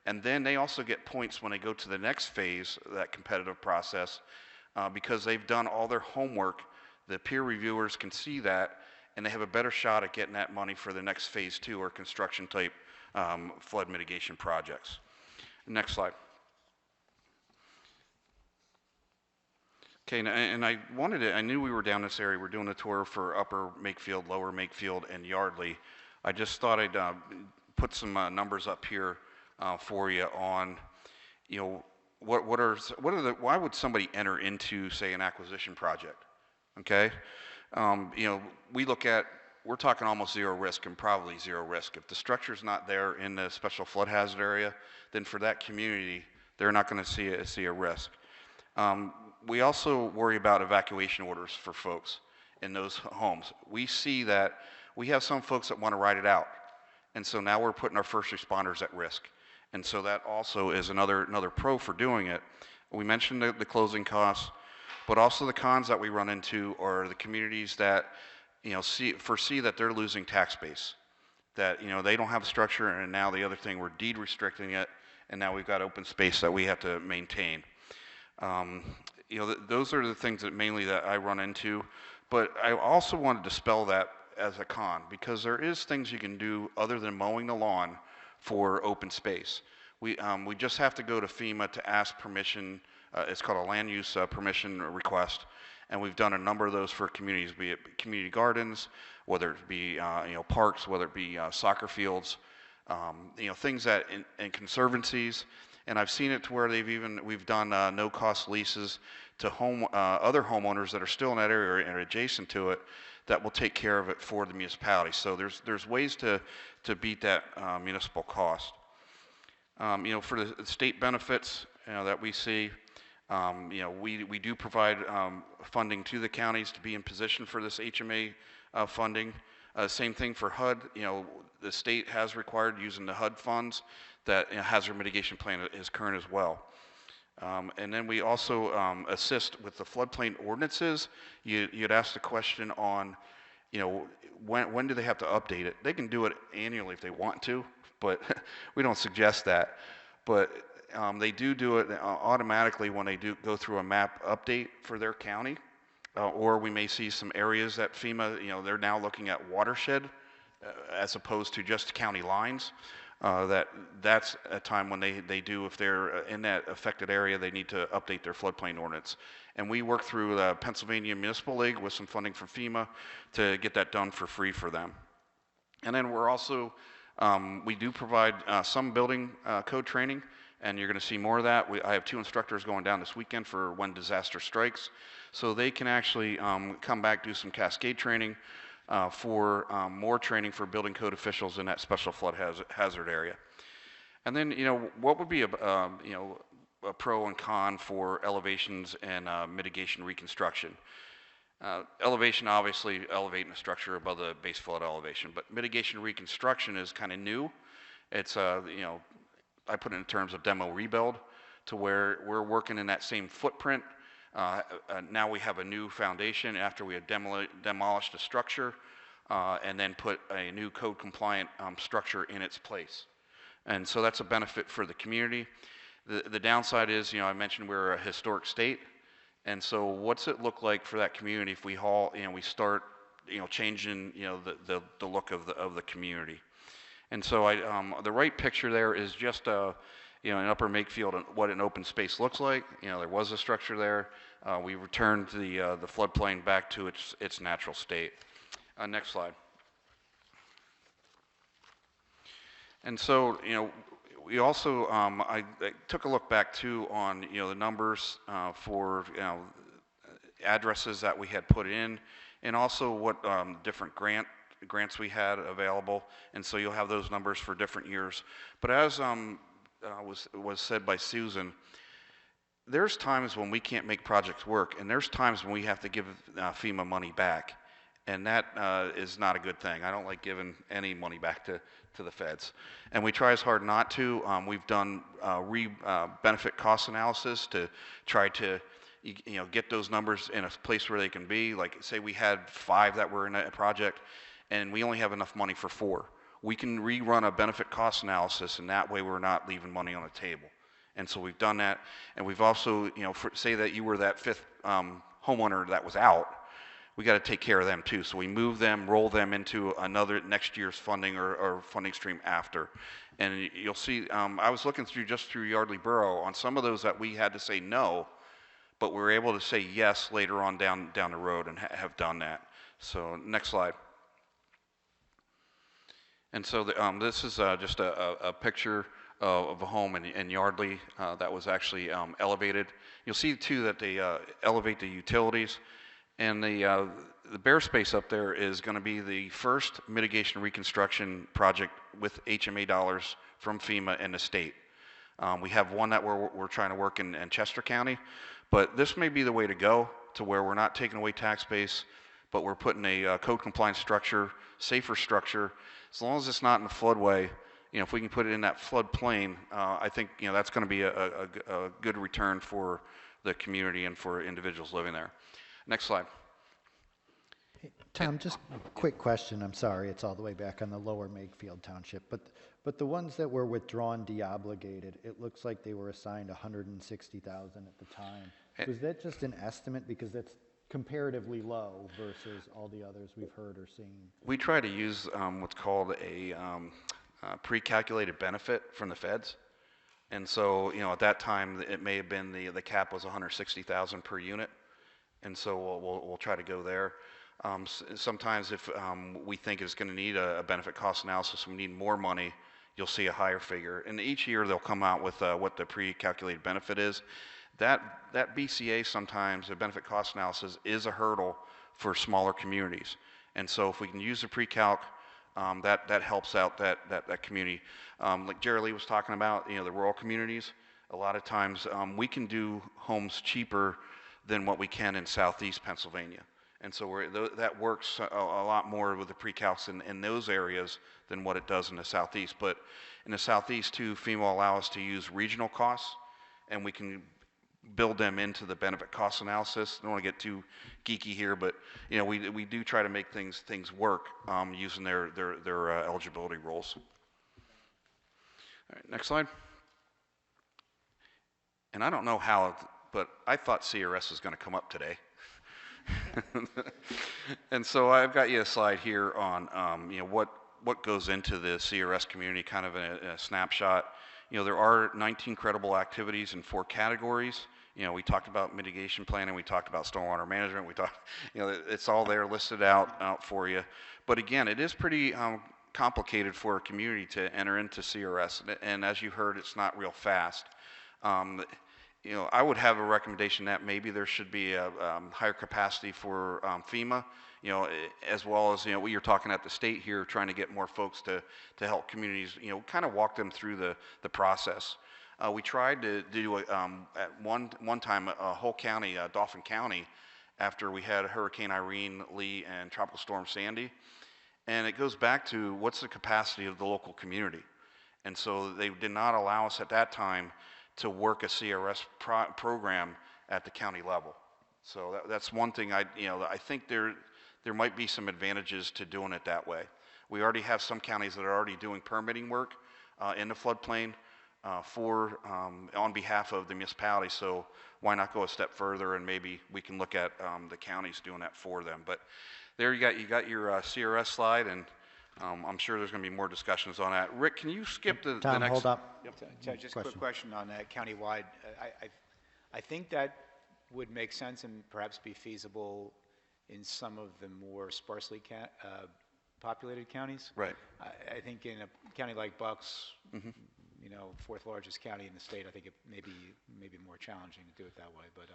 And then they also get points when they go to the next phase of that competitive process because they've done all their homework. The peer reviewers can see that and they have a better shot at getting that money for the next phase 2 or construction type flood mitigation projects. Next slide. Okay, and I knew we were down this area. We're doing a tour for Upper Makefield, Lower Makefield, and Yardley. I just thought I'd put some numbers up here for you on, why would somebody enter into, say, an acquisition project? Okay, we look at we're talking almost zero risk and probably zero risk. If the structure's not there in the special flood hazard area, then for that community, they're not going to see a risk. We also worry about evacuation orders for folks in those homes. We see that we have some folks that want to ride it out, and so now we're putting our first responders at risk. And so that also is another pro for doing it. We mentioned the closing costs, but also the cons that we run into are the communities that, you know, foresee that they're losing tax base, that, you know, they don't have a structure, and now the other thing, we're deed restricting it, and now we've got open space that we have to maintain. You know, those are the things that mainly that I run into, but I also want to dispel that as a con, because there is things you can do other than mowing the lawn for open space. We just have to go to FEMA to ask permission. It's called a land use permission request, and we've done a number of those for communities, be it community gardens, whether it be you know, parks, whether it be soccer fields, you know, things that in conservancies. And I've seen it to where we've done no-cost leases to other homeowners that are still in that area and adjacent to it, that will take care of it for the municipality. So there's ways to beat that municipal cost. You know, for the state benefits, you know, that we see, you know, we do provide funding to the counties to be in position for this HMA funding. Same thing for HUD. You know, the state has required using the HUD funds. That, you know, hazard mitigation plan is current as well. And then we also assist with the floodplain ordinances. You'd asked the question on, you know, when do they have to update it? They can do it annually if they want to, but we don't suggest that. But they do it automatically when they do go through a map update for their county. Or we may see some areas that FEMA, you know, they're now looking at watershed as opposed to just county lines. That's a time when they do, if they're in that affected area, they need to update their floodplain ordinance. And we work through the Pennsylvania Municipal League with some funding from FEMA to get that done for free for them. And then we're also, we do provide some building code training, and you're going to see more of that. I have 2 instructors going down this weekend for when disaster strikes, so they can actually come back, do some cascade training, for more training for building code officials in that special flood hazard area. And then, you know, what would be you know, a pro and con for elevations and mitigation reconstruction? Elevation, obviously, elevating a structure above the base flood elevation, but mitigation reconstruction is kind of new. It's, you know, I put it in terms of demo rebuild, to where we're working in that same footprint. Now we have a new foundation after we had demolished a structure and then put a new code compliant structure in its place. And so that's a benefit for the community. The downside is, you know, I mentioned we're a historic state. And so what's it look like for that community if we we start, you know, changing, you know, the look of the community. And so the right picture there is just you know, in Upper Makefield, what an open space looks like. You know, there was a structure there. We returned the floodplain back to its natural state. Next slide. And so, you know, we also, I took a look back too on, you know, the numbers for, you know, addresses that we had put in, and also what different grants we had available. And so you'll have those numbers for different years. But as was said by Susan, there's times when we can't make projects work, and there's times when we have to give FEMA money back, and that is not a good thing. I don't like giving any money back to the feds, and we try as hard not to. We've done benefit cost analysis to try to, you know, get those numbers in a place where they can be. Like, say we had 5 that were in a project, and we only have enough money for 4. We can rerun a benefit cost analysis, and that way we're not leaving money on the table. And so we've done that, and we've also, you know, say that you were that 5th homeowner that was out, we got to take care of them too. So we move them, roll them into another next year's funding or funding stream after. And you'll see, I was looking just through Yardley Borough on some of those that we had to say no, but we were able to say yes later on down the road and have done that. So next slide. And so this is just a picture of a home in Yardley that was actually elevated. You'll see too that they elevate the utilities, and the the bare space up there is going to be the first mitigation and reconstruction project with HMA dollars from FEMA and the state. We have one that we're trying to work in Chester County, but this may be the way to go, to where we're not taking away tax base, but we're putting a code compliant structure, safer structure. As long as it's not in the floodway, if we can put it in that floodplain, I think that's going to be a good return for the community and for individuals living there. Next slide. Tom, just a quick question. I'm sorry, it's all the way back on the lower Makefield Township, but the ones that were withdrawn deobligated, it looks like they were assigned 160,000 at the time. Was that just an estimate, because that's comparatively low versus all the others we've heard or seen? We try to use what's called a pre-calculated benefit from the feds, and so at that time it may have been the cap was 160,000 per unit, and so we'll try to go there. Sometimes if we think it's going to need a benefit cost analysis, we need more money, you'll see a higher figure. And each year they'll come out with what the pre-calculated benefit is. That BCA sometimes, the benefit cost analysis, is a hurdle for smaller communities. And so if we can use the pre-calc, that helps out that community. Like Jerry Lee was talking about, the rural communities, a lot of times we can do homes cheaper than what we can in southeast Pennsylvania. And so that works a lot more with the pre-calcs in those areas than what it does in the southeast. But in the southeast too, FEMA will allow us to use regional costs, and we can build them into the benefit cost analysis. I don't want to get too geeky here, but we do try to make things work using their eligibility rules. All right, next slide. And I don't know how, but I thought CRS was going to come up today. And so I've got you a slide here on what goes into the CRS community, kind of a snapshot. There are 19 credible activities in 4 categories. We talked about mitigation planning, we talked about stormwater management, we talked, it's all there listed out for you. But again, it is pretty complicated for a community to enter into CRS, and as you heard, it's not real fast. I would have a recommendation that maybe there should be a higher capacity for FEMA, as well as, what you're talking at the state here, trying to get more folks to help communities, kind of walk them through the process. We tried to do, at one time, a whole county, Dauphin County, after we had Hurricane Irene, Lee, and Tropical Storm Sandy. And it goes back to what's the capacity of the local community. And so they did not allow us at that time to work a CRS program at the county level. So that's one thing I think there might be some advantages to doing it that way. We already have some counties that are already doing permitting work in the floodplain on behalf of the municipality. So why not go a step further, and maybe we can look at the counties doing that for them. But there you got your CRS slide, and I'm sure there's going to be more discussions on that. Rick, can you skip the Tom, next? hold up. Yep. Just a quick question on that countywide. I think that would make sense and perhaps be feasible in some of the more sparsely populated counties. Right. I think in a county like Bucks, 4th largest county in the state, I think it may be more challenging to do it that way. But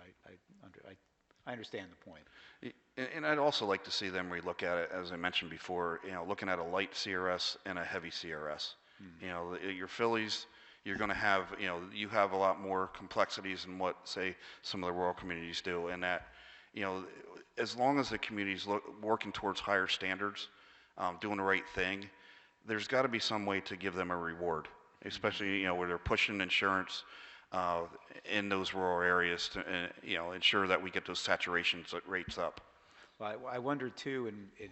I understand the point. And I'd also like to see them relook at it, as I mentioned before, looking at a light CRS and a heavy CRS. Mm-hmm. Your Phillies, you're going to have, you have a lot more complexities than what, say, some of the rural communities do. And that, as long as the community's working towards higher standards, doing the right thing, there's got to be some way to give them a reward, especially, where they're pushing insurance in those rural areas to, ensure that we get those saturation rates up. Well, I wonder too, in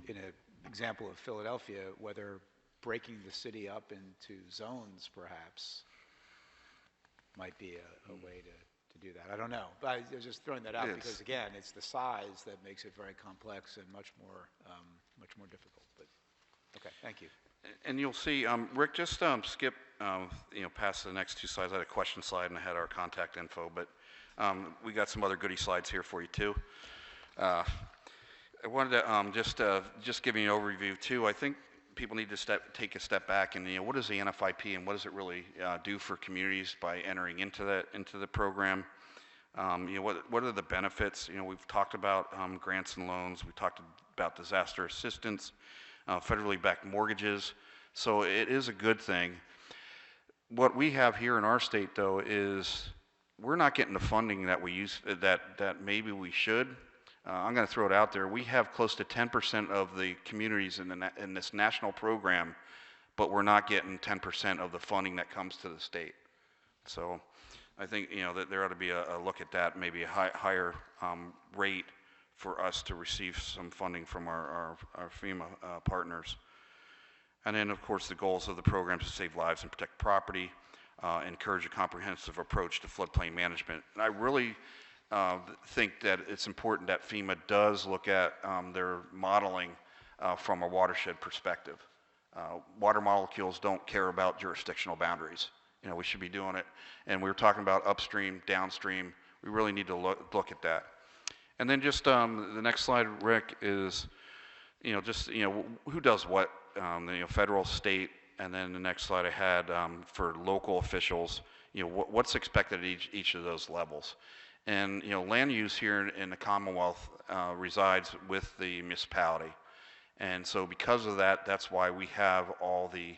an example of Philadelphia, whether breaking the city up into zones perhaps might be a way to do that. I don't know, but I was just throwing that out because again, it's the size that makes it very complex and much more difficult. But okay, thank you. And you'll see, Rick, just skip, past the next 2 slides. I had a question slide and I had our contact info, but we got some other goodie slides here for you too. I wanted to just give you an overview too. I think people need to take a step back and what is the NFIP and what does it really do for communities by entering into the program. What are the benefits? We've talked about grants and loans. We talked about disaster assistance, federally backed mortgages. So it is a good thing. What we have here in our state, though, is we're not getting the funding that we use that maybe we should. I'm going to throw it out there. We have close to 10% of the communities in this national program, but we're not getting 10% of the funding that comes to the state. So I think that there ought to be a look at that, maybe a higher rate for us to receive some funding from our FEMA partners. And then, of course, the goals of the program to save lives and protect property, encourage a comprehensive approach to floodplain management. And I really think that it's important that FEMA does look at their modeling from a watershed perspective. Water molecules don't care about jurisdictional boundaries. We should be doing it. And we were talking about upstream, downstream. We really need to look at that. And then just the next slide, Rick, is who does what, federal, state, and then the next slide I had for local officials, what's expected at each of those levels. And land use here in the Commonwealth resides with the municipality. And so because of that, that's why we have all the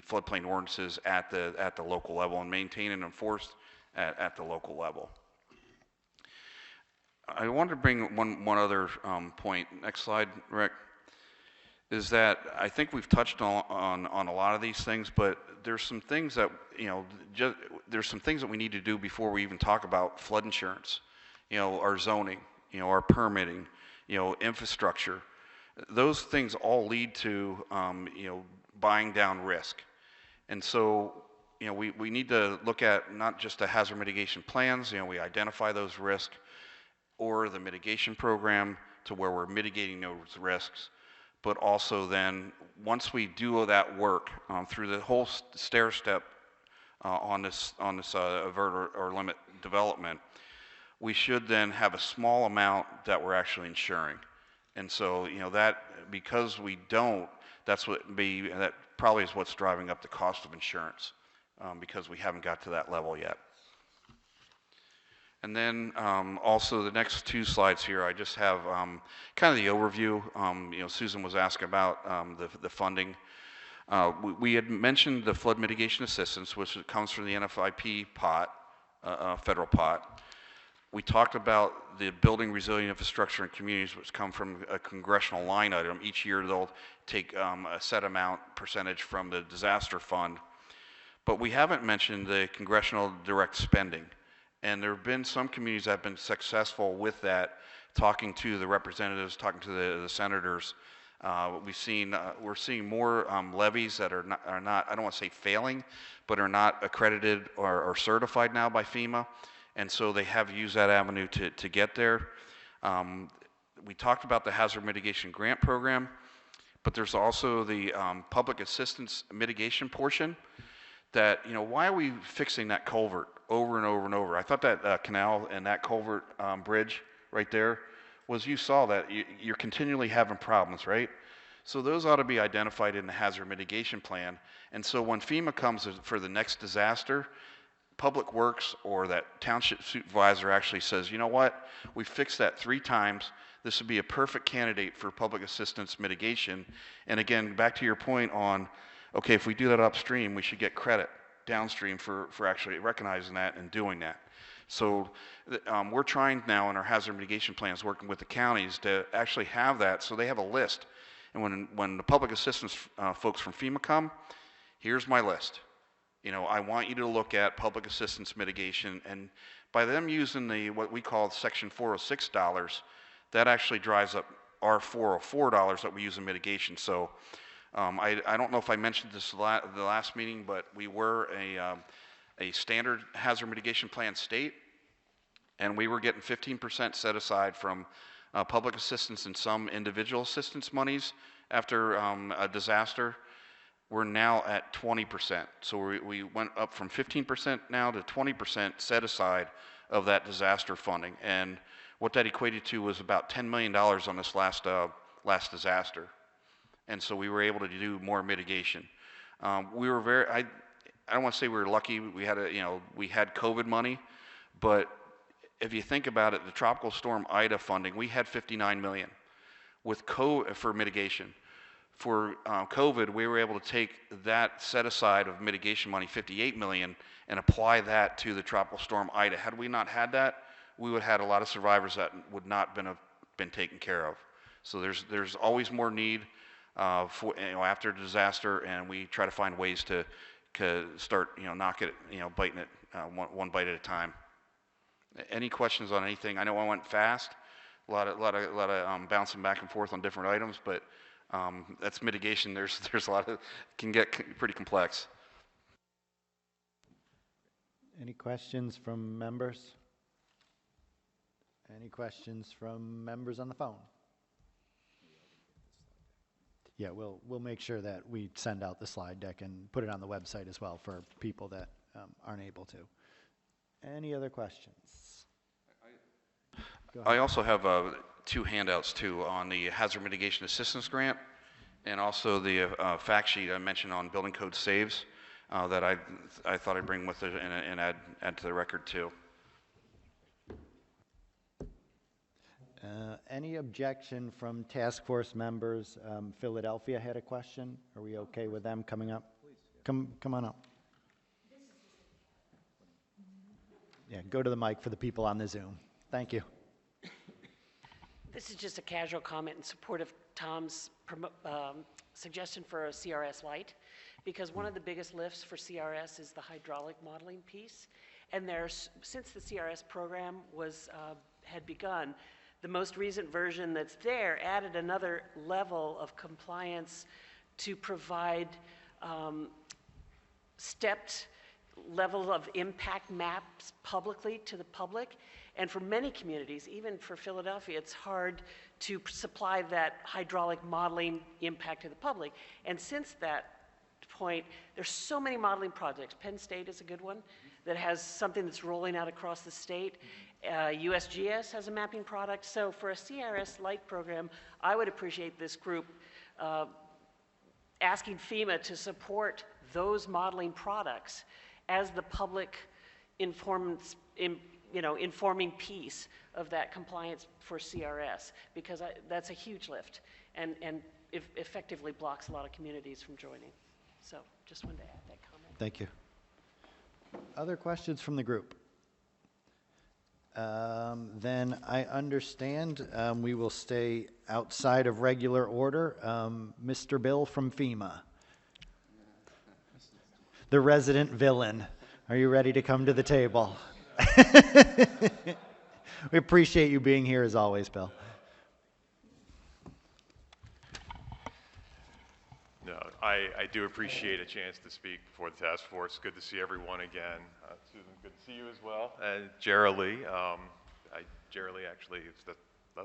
floodplain ordinances at the local level and maintained and enforced at the local level. I wanted to bring one other point. Next slide, Rick. Is that I think we've touched on a lot of these things, but there's some things that there's some things that we need to do before we even talk about flood insurance. Our zoning, our permitting, infrastructure. Those things all lead to buying down risk, and so we need to look at not just the hazard mitigation plans. We identify those risks, or the mitigation program to where we're mitigating those risks. But also then, once we do that work through the whole stair step on this avert or limit development, we should then have a small amount that we're actually insuring. And so that, because we don't, that probably is what's driving up the cost of insurance, because we haven't got to that level yet. And then also the next two slides here, I just have kind of the overview. Susan was asking about the funding. We had mentioned the flood mitigation assistance, which comes from the NFIP pot, federal pot. We talked about the building resilient infrastructure in communities, which come from a congressional line item. Each year they'll take a set amount percentage from the disaster fund. But we haven't mentioned the congressional direct spending. And there have been some communities that have been successful with that, talking to the representatives, talking to the senators. We're seeing more levies that are not, I don't want to say failing, but are not accredited or certified now by FEMA. And so they have used that avenue to get there. We talked about the hazard mitigation grant program, but there's also the public assistance mitigation portion that, why are we fixing that culvert over and over and over? I thought that canal and that culvert bridge right there you saw that you're continually having problems, right? So those ought to be identified in the hazard mitigation plan. And so when FEMA comes for the next disaster, Public Works or that township supervisor actually says, you know what, we fixed that 3 times. This would be a perfect candidate for public assistance mitigation. And again, back to your point on, okay, if we do that upstream, we should get credit downstream for actually recognizing that and doing that. So we're trying now in our hazard mitigation plans, working with the counties, to actually have that so they have a list. And when the public assistance folks from FEMA come, here's my list. I want you to look at public assistance mitigation, and by them using what we call Section 406 dollars, that actually drives up our 404 dollars that we use in mitigation. So I don't know if I mentioned this the last meeting, but we were a standard hazard mitigation plan state, and we were getting 15% set aside from public assistance and some individual assistance monies after a disaster. We're now at 20%. So we went up from 15% now to 20% set aside of that disaster funding. And what that equated to was about $10 million on this last disaster. And so we were able to do more mitigation. I don't want to say we were lucky. We had we had COVID money, but if you think about it, the Tropical Storm Ida funding, we had 59 million with for mitigation. For COVID, we were able to take that set aside of mitigation money, 58 million, and apply that to the Tropical Storm Ida. Had we not had that, we would have had a lot of survivors that would not been taken care of. So there's always more need for after a disaster, and we try to find ways to start knock it biting it one bite at a time. Any questions on anything? I know I went fast, a lot of bouncing back and forth on different items, but that's mitigation. There's a lot of can get pretty complex. Any questions from members? Any questions from members on the phone? Yeah, we'll make sure that we send out the slide deck and put it on the website as well for people that aren't able to. Any other questions? I also have 2 handouts too on the Hazard Mitigation Assistance Grant and also the fact sheet I mentioned on building code saves that I thought I'd bring with it and add to the record too. Any objection from task force members? Philadelphia had a question. Are we okay with them coming up? Come on up. Yeah, go to the mic for the people on the Zoom. Thank you. This is just a casual comment in support of Tom's suggestion for a CRS light, because one of the biggest lifts for CRS is the hydraulic modeling piece. And since the CRS program had begun, the most recent version that's there added another level of compliance to provide stepped level of impact maps publicly to the public. And for many communities, even for Philadelphia, it's hard to supply that hydraulic modeling impact to the public. And since that point, there's so many modeling projects. Penn State is a good one that has something that's rolling out across the state. USGS has a mapping product. So for a CRS Light program, I would appreciate this group asking FEMA to support those modeling products as the public informing piece of that compliance for CRS, because that's a huge lift and effectively blocks a lot of communities from joining. So just wanted to add that comment. Thank you. Other questions from the group? Then I understand we will stay outside of regular order. Mr. Bill from FEMA. The resident villain. Are you ready to come to the table? We appreciate you being here as always, Bill. No, I do appreciate a chance to speak before the task force. Good to see everyone again. Susan, good to see you as well. And Jerry actually, that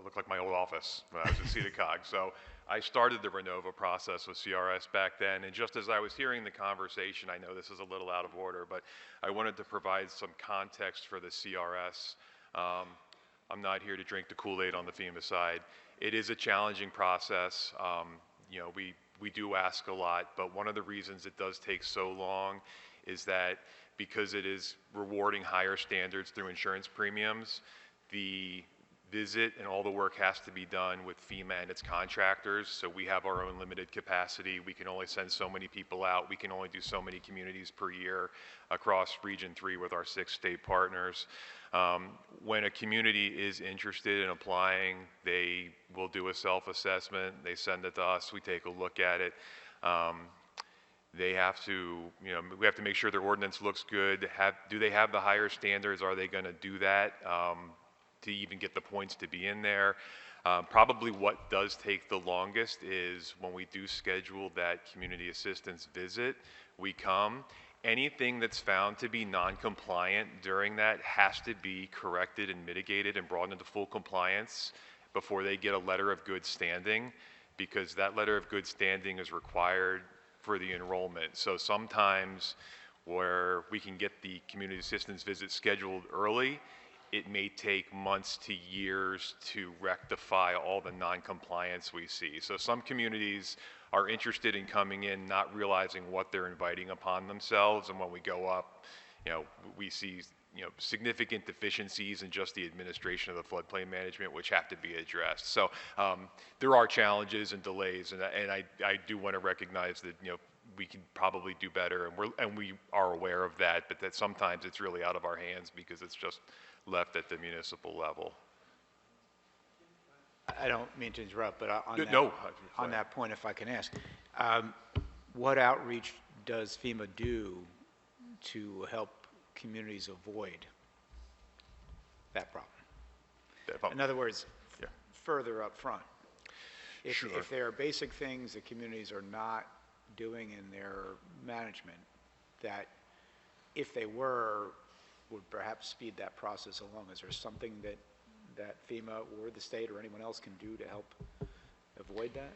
looked like my old office when I was at CEDACOG. So I started the Renova process with CRS back then, and just as I was hearing the conversation, I know this is a little out of order, but I wanted to provide some context for the CRS. I'm not here to drink the Kool-Aid on the FEMA side. It is a challenging process. We do ask a lot, but one of the reasons it does take so long is that because it is rewarding higher standards through insurance premiums, the visit and all the work has to be done with FEMA and its contractors. So we have our own limited capacity. We can only send so many people out. We can only do so many communities per year across Region 3 with our 6 state partners. When a community is interested in applying, they will do a self-assessment. They send it to us. We take a look at it. They have to, we have to make sure their ordinance looks good. Do they have the higher standards? Are they going to do that to even get the points to be in there? Probably what does take the longest is when we do schedule that community assistance visit, we come. Anything that's found to be non-compliant during that has to be corrected and mitigated and brought into full compliance before they get a letter of good standing, because that letter of good standing is required for the enrollment. So sometimes where we can get the community assistance visit scheduled early, it may take months to years to rectify all the non-compliance we see. So some communities are interested in coming in not realizing what they're inviting upon themselves, and when we go up, we see significant deficiencies in just the administration of the floodplain management, which have to be addressed. So there are challenges and delays, and I do want to recognize that we can probably do better, and we are aware of that, but that sometimes it's really out of our hands because it's just left at the municipal level. I don't mean to interrupt, but on that point, if I can ask, what outreach does FEMA do to help communities avoid that problem? In other words, further up front. If there are basic things that communities are not doing in their management that, if they were, would perhaps speed that process along, is there something that FEMA or the state or anyone else can do to help avoid that?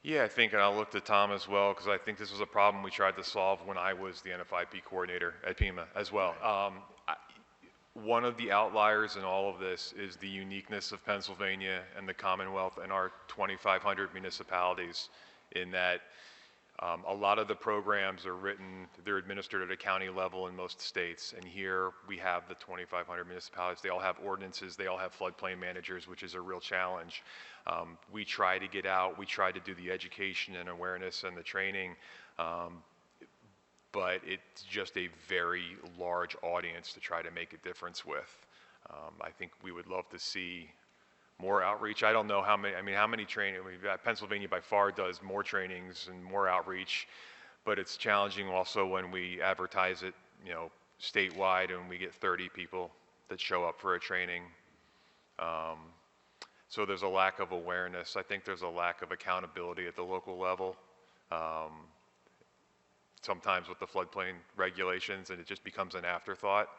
Yeah, I think, and I'll look to Tom as well, because I think this was a problem we tried to solve when I was the NFIP coordinator at FEMA as well. One of the outliers in all of this is the uniqueness of Pennsylvania and the Commonwealth and our 2,500 municipalities, in that a lot of the programs are they're administered at a county level in most states, and here we have the 2,500 municipalities. They all have ordinances, they all have floodplain managers, which is a real challenge. We try to get out, we try to do the education and awareness and the training, but it's just a very large audience to try to make a difference with. I think we would love to see more outreach. I don't know how many training, Pennsylvania by far does more trainings and more outreach, but it's challenging also when we advertise it, statewide, and we get 30 people that show up for a training. So there's a lack of awareness. I think there's a lack of accountability at the local level. Sometimes with the floodplain regulations, and it just becomes an afterthought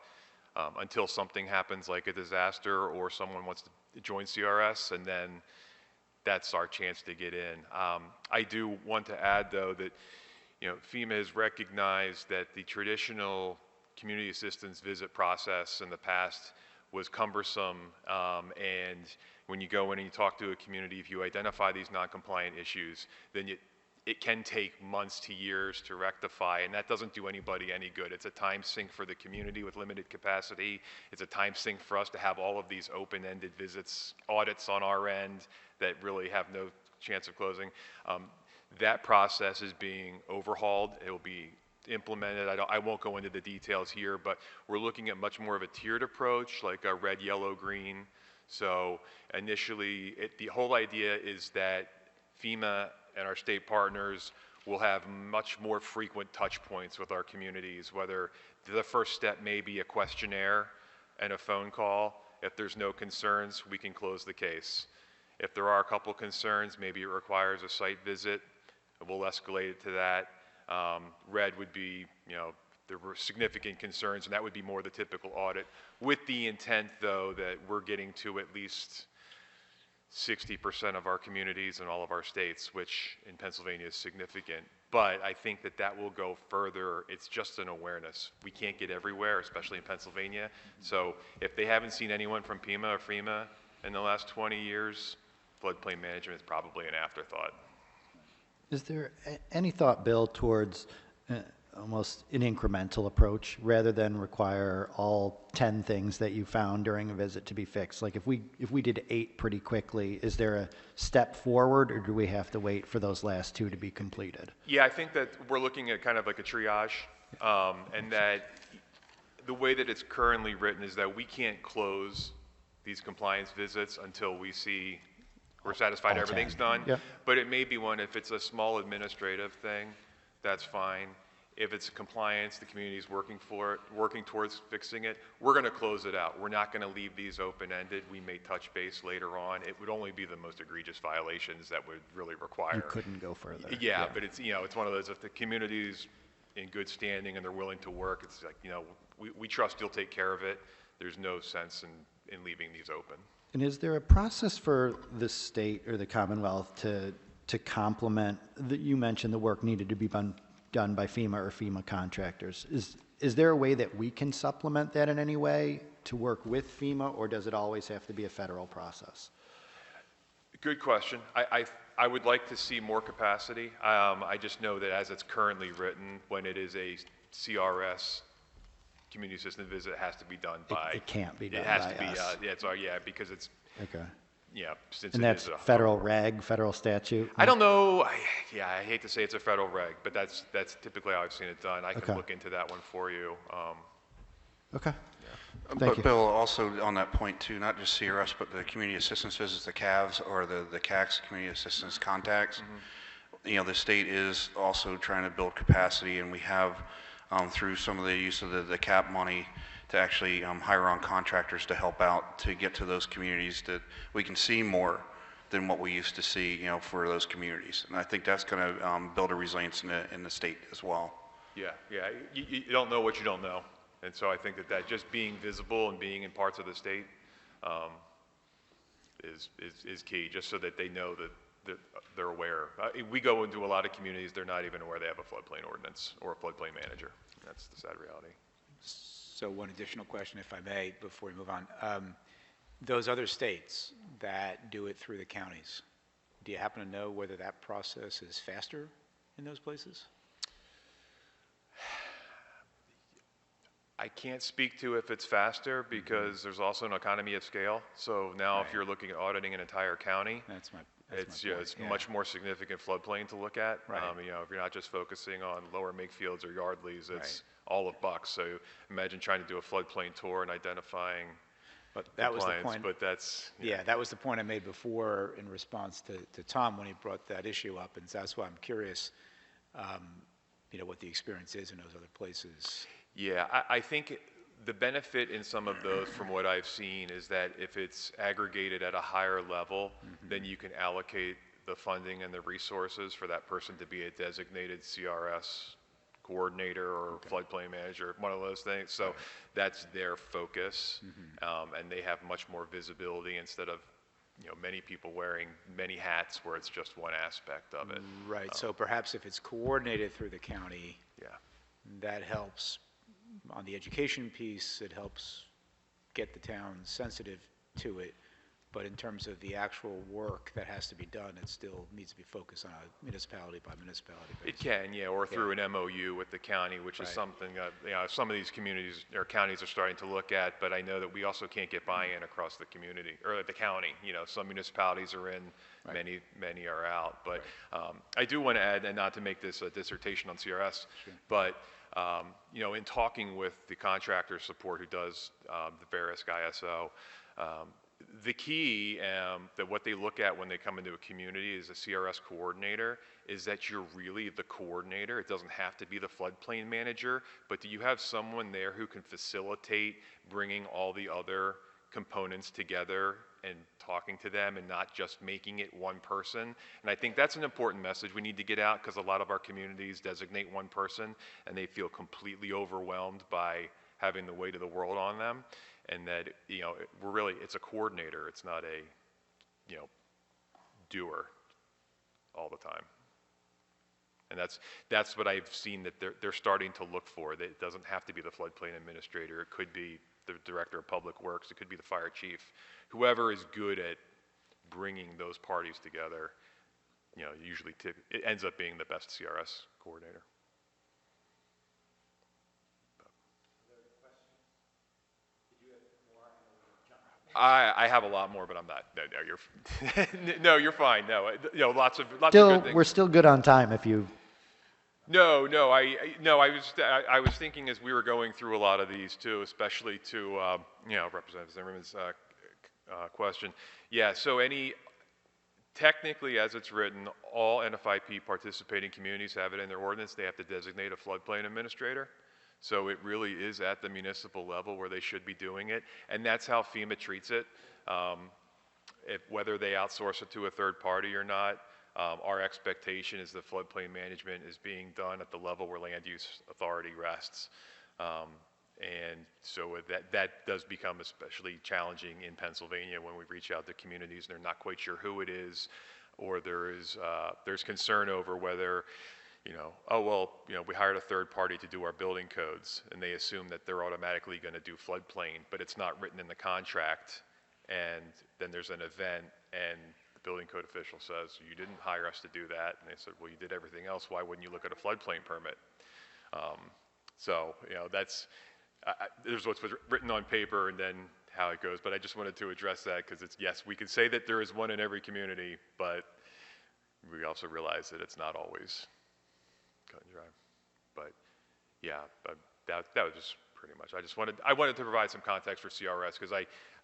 until something happens like a disaster or someone wants to join CRS, and then that's our chance to get in. I do want to add, though, that FEMA has recognized that the traditional community assistance visit process in the past was cumbersome, and when you go in and you talk to a community, if you identify these non-compliant issues, then it can take months to years to rectify, and that doesn't do anybody any good. It's a time sink for the community with limited capacity. It's a time sink for us to have all of these open-ended visits, audits on our end that really have no chance of closing. That process is being overhauled. It will be implemented. I won't go into the details here, but we're looking at much more of a tiered approach, like a red, yellow, green. So initially, the whole idea is that FEMA and our state partners will have much more frequent touch points with our communities, whether the first step may be a questionnaire and a phone call. If there's no concerns, we can close the case. If there are a couple concerns, maybe it requires a site visit, we'll escalate it to that. Red would be, there were significant concerns, and that would be more the typical audit, with the intent, though, that we're getting to at least 60% of our communities in all of our states, which in Pennsylvania is significant. But I think that will go further. It's just an awareness. We can't get everywhere, especially in Pennsylvania. So if they haven't seen anyone from FEMA or FEMA in the last 20 years, floodplain management is probably an afterthought. Is there any thought, Bill, towards almost an incremental approach rather than require all 10 things that you found during a visit to be fixed? Like if we did 8 pretty quickly, is there a step forward, or do we have to wait for those last 2 to be completed? Yeah, I think that we're looking at kind of like a triage, and that the way that it's currently written is that we can't close these compliance visits until we see we're satisfied everything's done. Yep. But it may be one, if it's a small administrative thing, that's fine. If it's compliance, the community's working towards fixing it, we're going to close it out. We're not going to leave these open-ended. We may touch base later on. It would only be the most egregious violations that would really require. You couldn't go further. Yeah, but it's, it's one of those, if the community's in good standing and they're willing to work, it's like, we trust you'll take care of it. There's no sense in leaving these open. And is there a process for the state or the Commonwealth to complement, you mentioned the work needed to be done by FEMA or FEMA contractors. Is there a way that we can supplement that in any way to work with FEMA, or does it always have to be a federal process? Good question. I would like to see more capacity. I just know that as it's currently written, when it is a CRS community assistant visit, it has to be done by. It can't be done It has by to be. us. Yeah, because it's. Okay. Yeah, since And it that's is a federal reg, federal statute? I don't know. I hate to say it's a federal reg, but that's typically how I've seen it done. I can Okay. look into that one for you. Okay. Thank But you. Bill, also on that point too, not just CRS, but the community assistance visits, the CAVs or the CACs, community assistance contacts. You know, the state is also trying to build capacity, and we have through some of the use of the CAP money to actually hire on contractors to help out to get to those communities that we can see more than what we used to see, you know, for those communities. And I think that's going to build a resilience in the state as well. Yeah. You don't know what you don't know. And so I think that just being visible and being in parts of the state is key, just so that they know that they're aware. We go into a lot of communities, they're not even aware they have a floodplain ordinance or a floodplain manager. That's the sad reality. So one additional question, if I may, before we move on. Those other states that do it through the counties, do you happen to know whether that process is faster in those places? I can't speak to if it's faster because there's also an economy of scale. So now if you're looking at auditing an entire county, it's much more significant floodplain to look at. Right. You know, if you're not just focusing on Lower Makefields or Yardleys, it's all of Bucks. So imagine trying to do a floodplain tour and identifying. But that was the point. But that's that was the point I made before in response to Tom when he brought that issue up, and so that's why I'm curious, you know, what the experience is in those other places. Yeah, I think the benefit in some of those, from what I've seen, is that if it's aggregated at a higher level, then you can allocate the funding and the resources for that person to be a designated CRS coordinator or floodplain manager, one of those things. So that's their focus, and they have much more visibility instead of, you know, many people wearing many hats where it's just one aspect of it. Right. So perhaps if it's coordinated through the county, that helps. On the education piece, it helps get the town sensitive to it. But in terms of the actual work that has to be done, it still needs to be focused on a municipality by municipality basis. It can, or through an MOU with the county, which is something you know, some of these communities or counties are starting to look at. But I know that we also can't get buy-in across the community or the county. You know, some municipalities are in, many are out. But I do want to add, and not to make this a dissertation on CRS, but you know, in talking with the contractor support who does the Verisk ISO, the key that what they look at when they come into a community as a CRS coordinator is that you're really the coordinator. It doesn't have to be the floodplain manager, but do you have someone there who can facilitate bringing all the other components together and talking to them and not just making it one person? And I think that's an important message we need to get out, because a lot of our communities designate one person and they feel completely overwhelmed by having the weight of the world on them. And that, you know, it's a coordinator. It's not a, you know, doer all the time. And that's what I've seen that they're starting to look for. That it doesn't have to be the floodplain administrator. It could be the director of public works. It could be the fire chief. Whoever is good at bringing those parties together, you know, usually it ends up being the best CRS coordinator. I have a lot more, but I'm not. No, you're. No, you're fine. No, you know, lots of good things. We're still good on time. If you. No. I was thinking as we were going through a lot of these too, especially to you know, Representative Zimmerman's question. Yeah. So technically, as it's written, all NFIP participating communities have it in their ordinance. They have to designate a floodplain administrator. So it really is at the municipal level where they should be doing it, and that's how FEMA treats it. Whether they outsource it to a third party or not, our expectation is that floodplain management is being done at the level where land use authority rests. And so that does become especially challenging in Pennsylvania when we reach out to communities and they're not quite sure who it is, or there's concern over whether, oh, well, we hired a third party to do our building codes, and they assume that they're automatically going to do floodplain, but it's not written in the contract, and then there's an event, and the building code official says, you didn't hire us to do that, and they said, well, you did everything else, why wouldn't you look at a floodplain permit? So, there's what's written on paper and then how it goes, but I just wanted to address that because yes, we can say that there is one in every community, but we also realize that it's not always cut and dry. But yeah, that was just pretty much. I wanted to provide some context for CRS because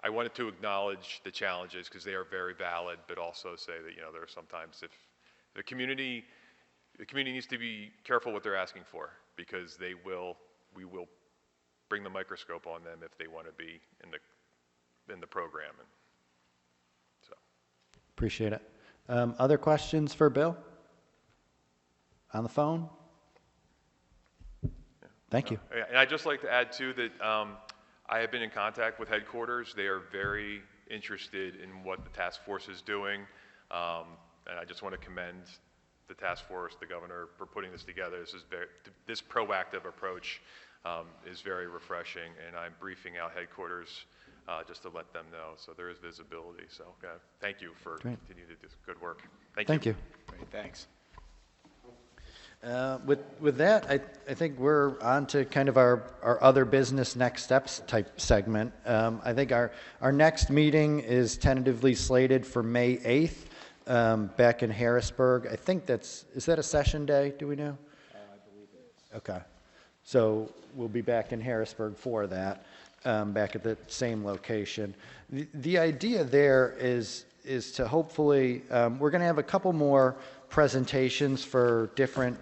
I wanted to acknowledge the challenges because they are very valid, but also say that there are sometimes if the community needs to be careful what they're asking for because we will bring the microscope on them if they want to be in the program. And so. Appreciate it. Other questions for Bill? On the phone? Thank you. And I'd just like to add too that I have been in contact with headquarters. They are very interested in what the task force is doing. And I just want to commend the task force, the governor, for putting this together. This proactive approach is very refreshing, and I'm briefing out headquarters just to let them know. So there is visibility. So thank you for continuing to do good work. Thank you. Great, thanks. With that, I think we're on to kind of our other business next steps type segment. I think our next meeting is tentatively slated for May 8th back in Harrisburg. I think is that a session day? Do we know? I believe it is. Okay. So we'll be back in Harrisburg for that, back at the same location. The idea there is to hopefully, we're going to have a couple more presentations for different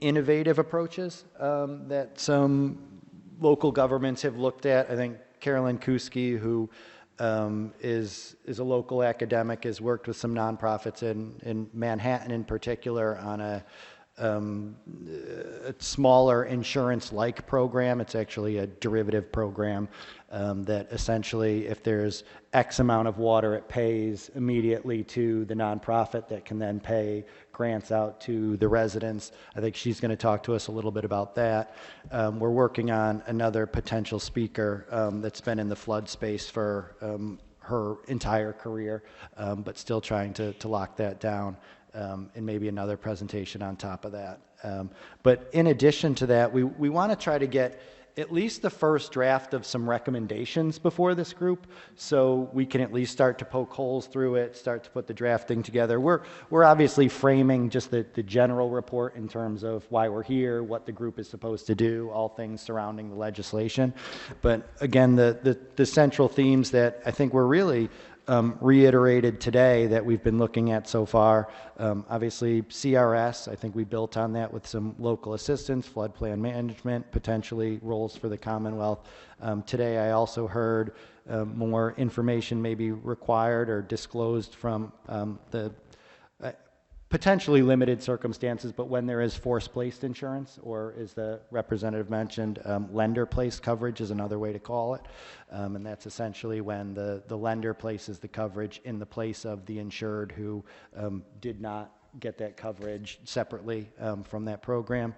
innovative approaches that some local governments have looked at. I think Carolyn Kuski, who is a local academic, has worked with some nonprofits in Manhattan in particular on a smaller insurance-like program. It's actually a derivative program that essentially, if there's X amount of water, it pays immediately to the nonprofit that can then pay grants out to the residents. I think she's going to talk to us a little bit about that. We're working on another potential speaker that's been in the flood space for her entire career, but still trying to lock that down. And maybe another presentation on top of that. But in addition to that, we want to try to get at least the first draft of some recommendations before this group, so we can at least start to poke holes through it, start to put the drafting together. We're obviously framing just the general report in terms of why we're here, what the group is supposed to do, all things surrounding the legislation. But again, the central themes that I think were really reiterated today that we've been looking at so far. Obviously, CRS, I think we built on that with some local assistance, flood plan management, potentially roles for the Commonwealth. Today, I also heard more information may be required or disclosed from the potentially limited circumstances, but when there is force-placed insurance, or as the representative mentioned, lender-placed coverage is another way to call it. And that's essentially when the lender places the coverage in the place of the insured who did not get that coverage separately from that program.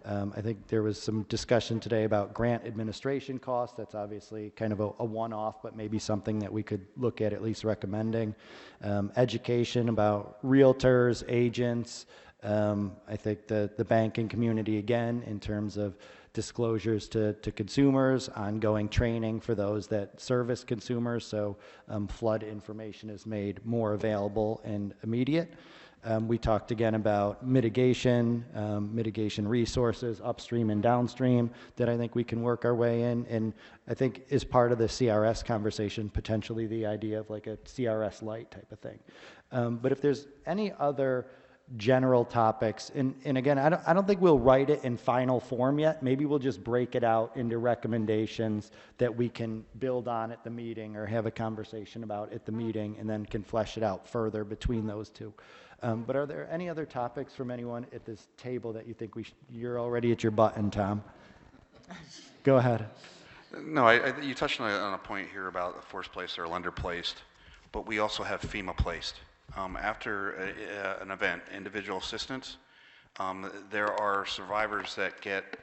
I think there was some discussion today about grant administration costs. That's obviously kind of a one-off, but maybe something that we could look at least recommending. Education about realtors, agents. I think the banking community, again, in terms of disclosures to consumers, ongoing training for those that service consumers, so flood information is made more available and immediate. We talked again about mitigation resources upstream and downstream that I think we can work our way in. And I think as part of the CRS conversation, potentially the idea of like a CRS light type of thing. But if there's any other general topics, and again, I don't think we'll write it in final form yet. Maybe we'll just break it out into recommendations that we can build on at the meeting or have a conversation about at the meeting and then can flesh it out further between those two. But are there any other topics from anyone at this table that you think you're already at your button, Tom? Go ahead. No, you touched on a point here about the force placed or lender placed, but we also have FEMA placed. After an event, individual assistance, there are survivors that get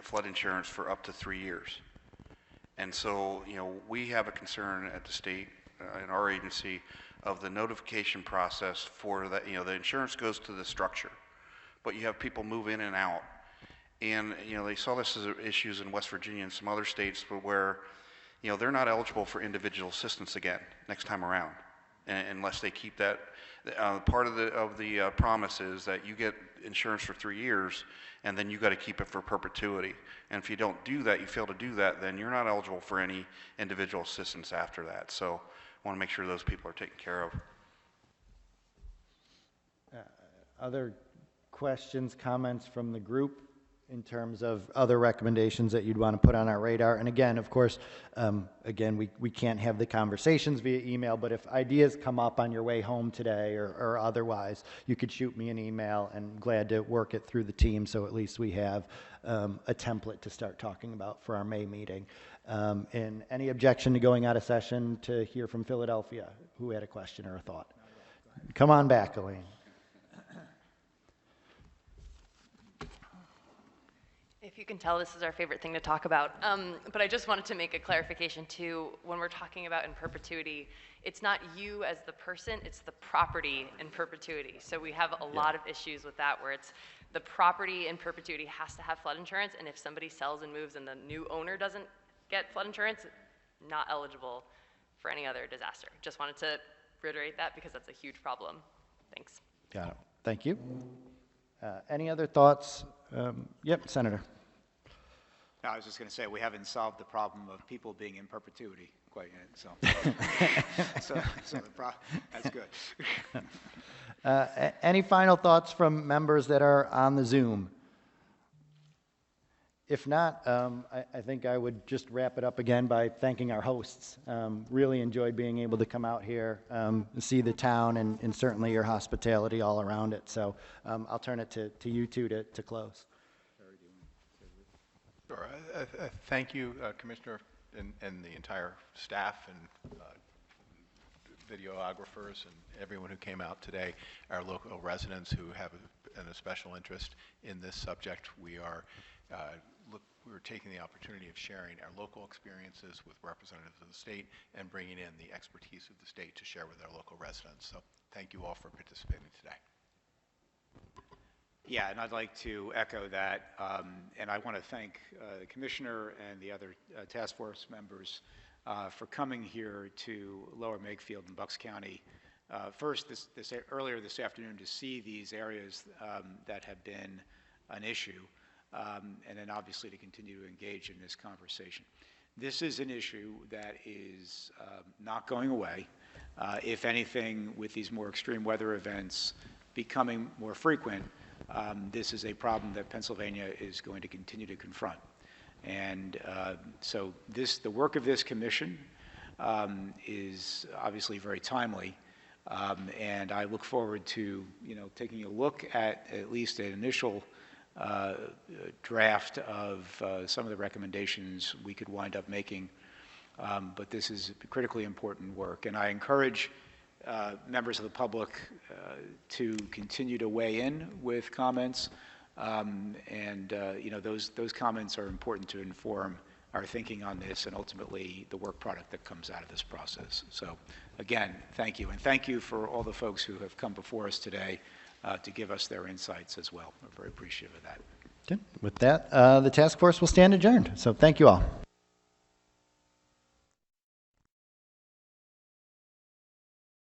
flood insurance for up to 3 years. And so, we have a concern at the state, in our agency, of the notification process for that. The insurance goes to the structure, but you have people move in and out. And, they saw this as issues in West Virginia and some other states where, they're not eligible for individual assistance again next time around, unless they keep that. Part of the promise is that you get insurance for 3 years, and then you got to keep it for perpetuity. And if you don't do that, you fail to do that, then you're not eligible for any individual assistance after that. So I want to make sure those people are taken care of. Other questions, comments from the group in terms of other recommendations that you'd want to put on our radar? And again, of course, we can't have the conversations via email, but if ideas come up on your way home today or otherwise, you could shoot me an email, and glad to work it through the team so at least we have a template to start talking about for our May meeting. And any objection to going out of session to hear from Philadelphia, who had a question or a thought? Come on back, Elaine. If you can tell, this is our favorite thing to talk about. But I just wanted to make a clarification too. When we're talking about in perpetuity, it's not you as the person, it's the property in perpetuity. So we have a lot of issues with that, where it's the property in perpetuity has to have flood insurance, and if somebody sells and moves and the new owner doesn't get flood insurance, not eligible for any other disaster. Just wanted to reiterate that because that's a huge problem. Thanks. Got it. Thank you. Any other thoughts? Yep, Senator. No, I was just going to say, we haven't solved the problem of people being in perpetuity quite yet, so, that's good. Any final thoughts from members that are on the Zoom? If not, I think I would just wrap it up again by thanking our hosts. Really enjoyed being able to come out here, see the town, and certainly your hospitality all around it. So I'll turn it to you two to close. Sure. Thank you, Commissioner, and the entire staff and videographers and everyone who came out today, our local residents who have a special interest in this subject. We're taking the opportunity of sharing our local experiences with representatives of the state and bringing in the expertise of the state to share with our local residents. So thank you all for participating today. Yeah, and I'd like to echo that, and I want to thank the Commissioner and the other task force members for coming here to Lower Makefield and Bucks County. First, earlier this afternoon, to see these areas that have been an issue, and then obviously to continue to engage in this conversation. This is an issue that is not going away. If anything, with these more extreme weather events becoming more frequent, this is a problem that Pennsylvania is going to continue to confront. And so the work of this commission is obviously very timely, and I look forward to taking a look at least an initial draft of some of the recommendations we could wind up making. But this is critically important work, and I encourage members of the public to continue to weigh in with comments, and those comments are important to inform our thinking on this and ultimately the work product that comes out of this process. So again, thank you, and thank you for all the folks who have come before us today to give us their insights as well. We're very appreciative of that. Okay. With that, the task force will stand adjourned. So thank you all.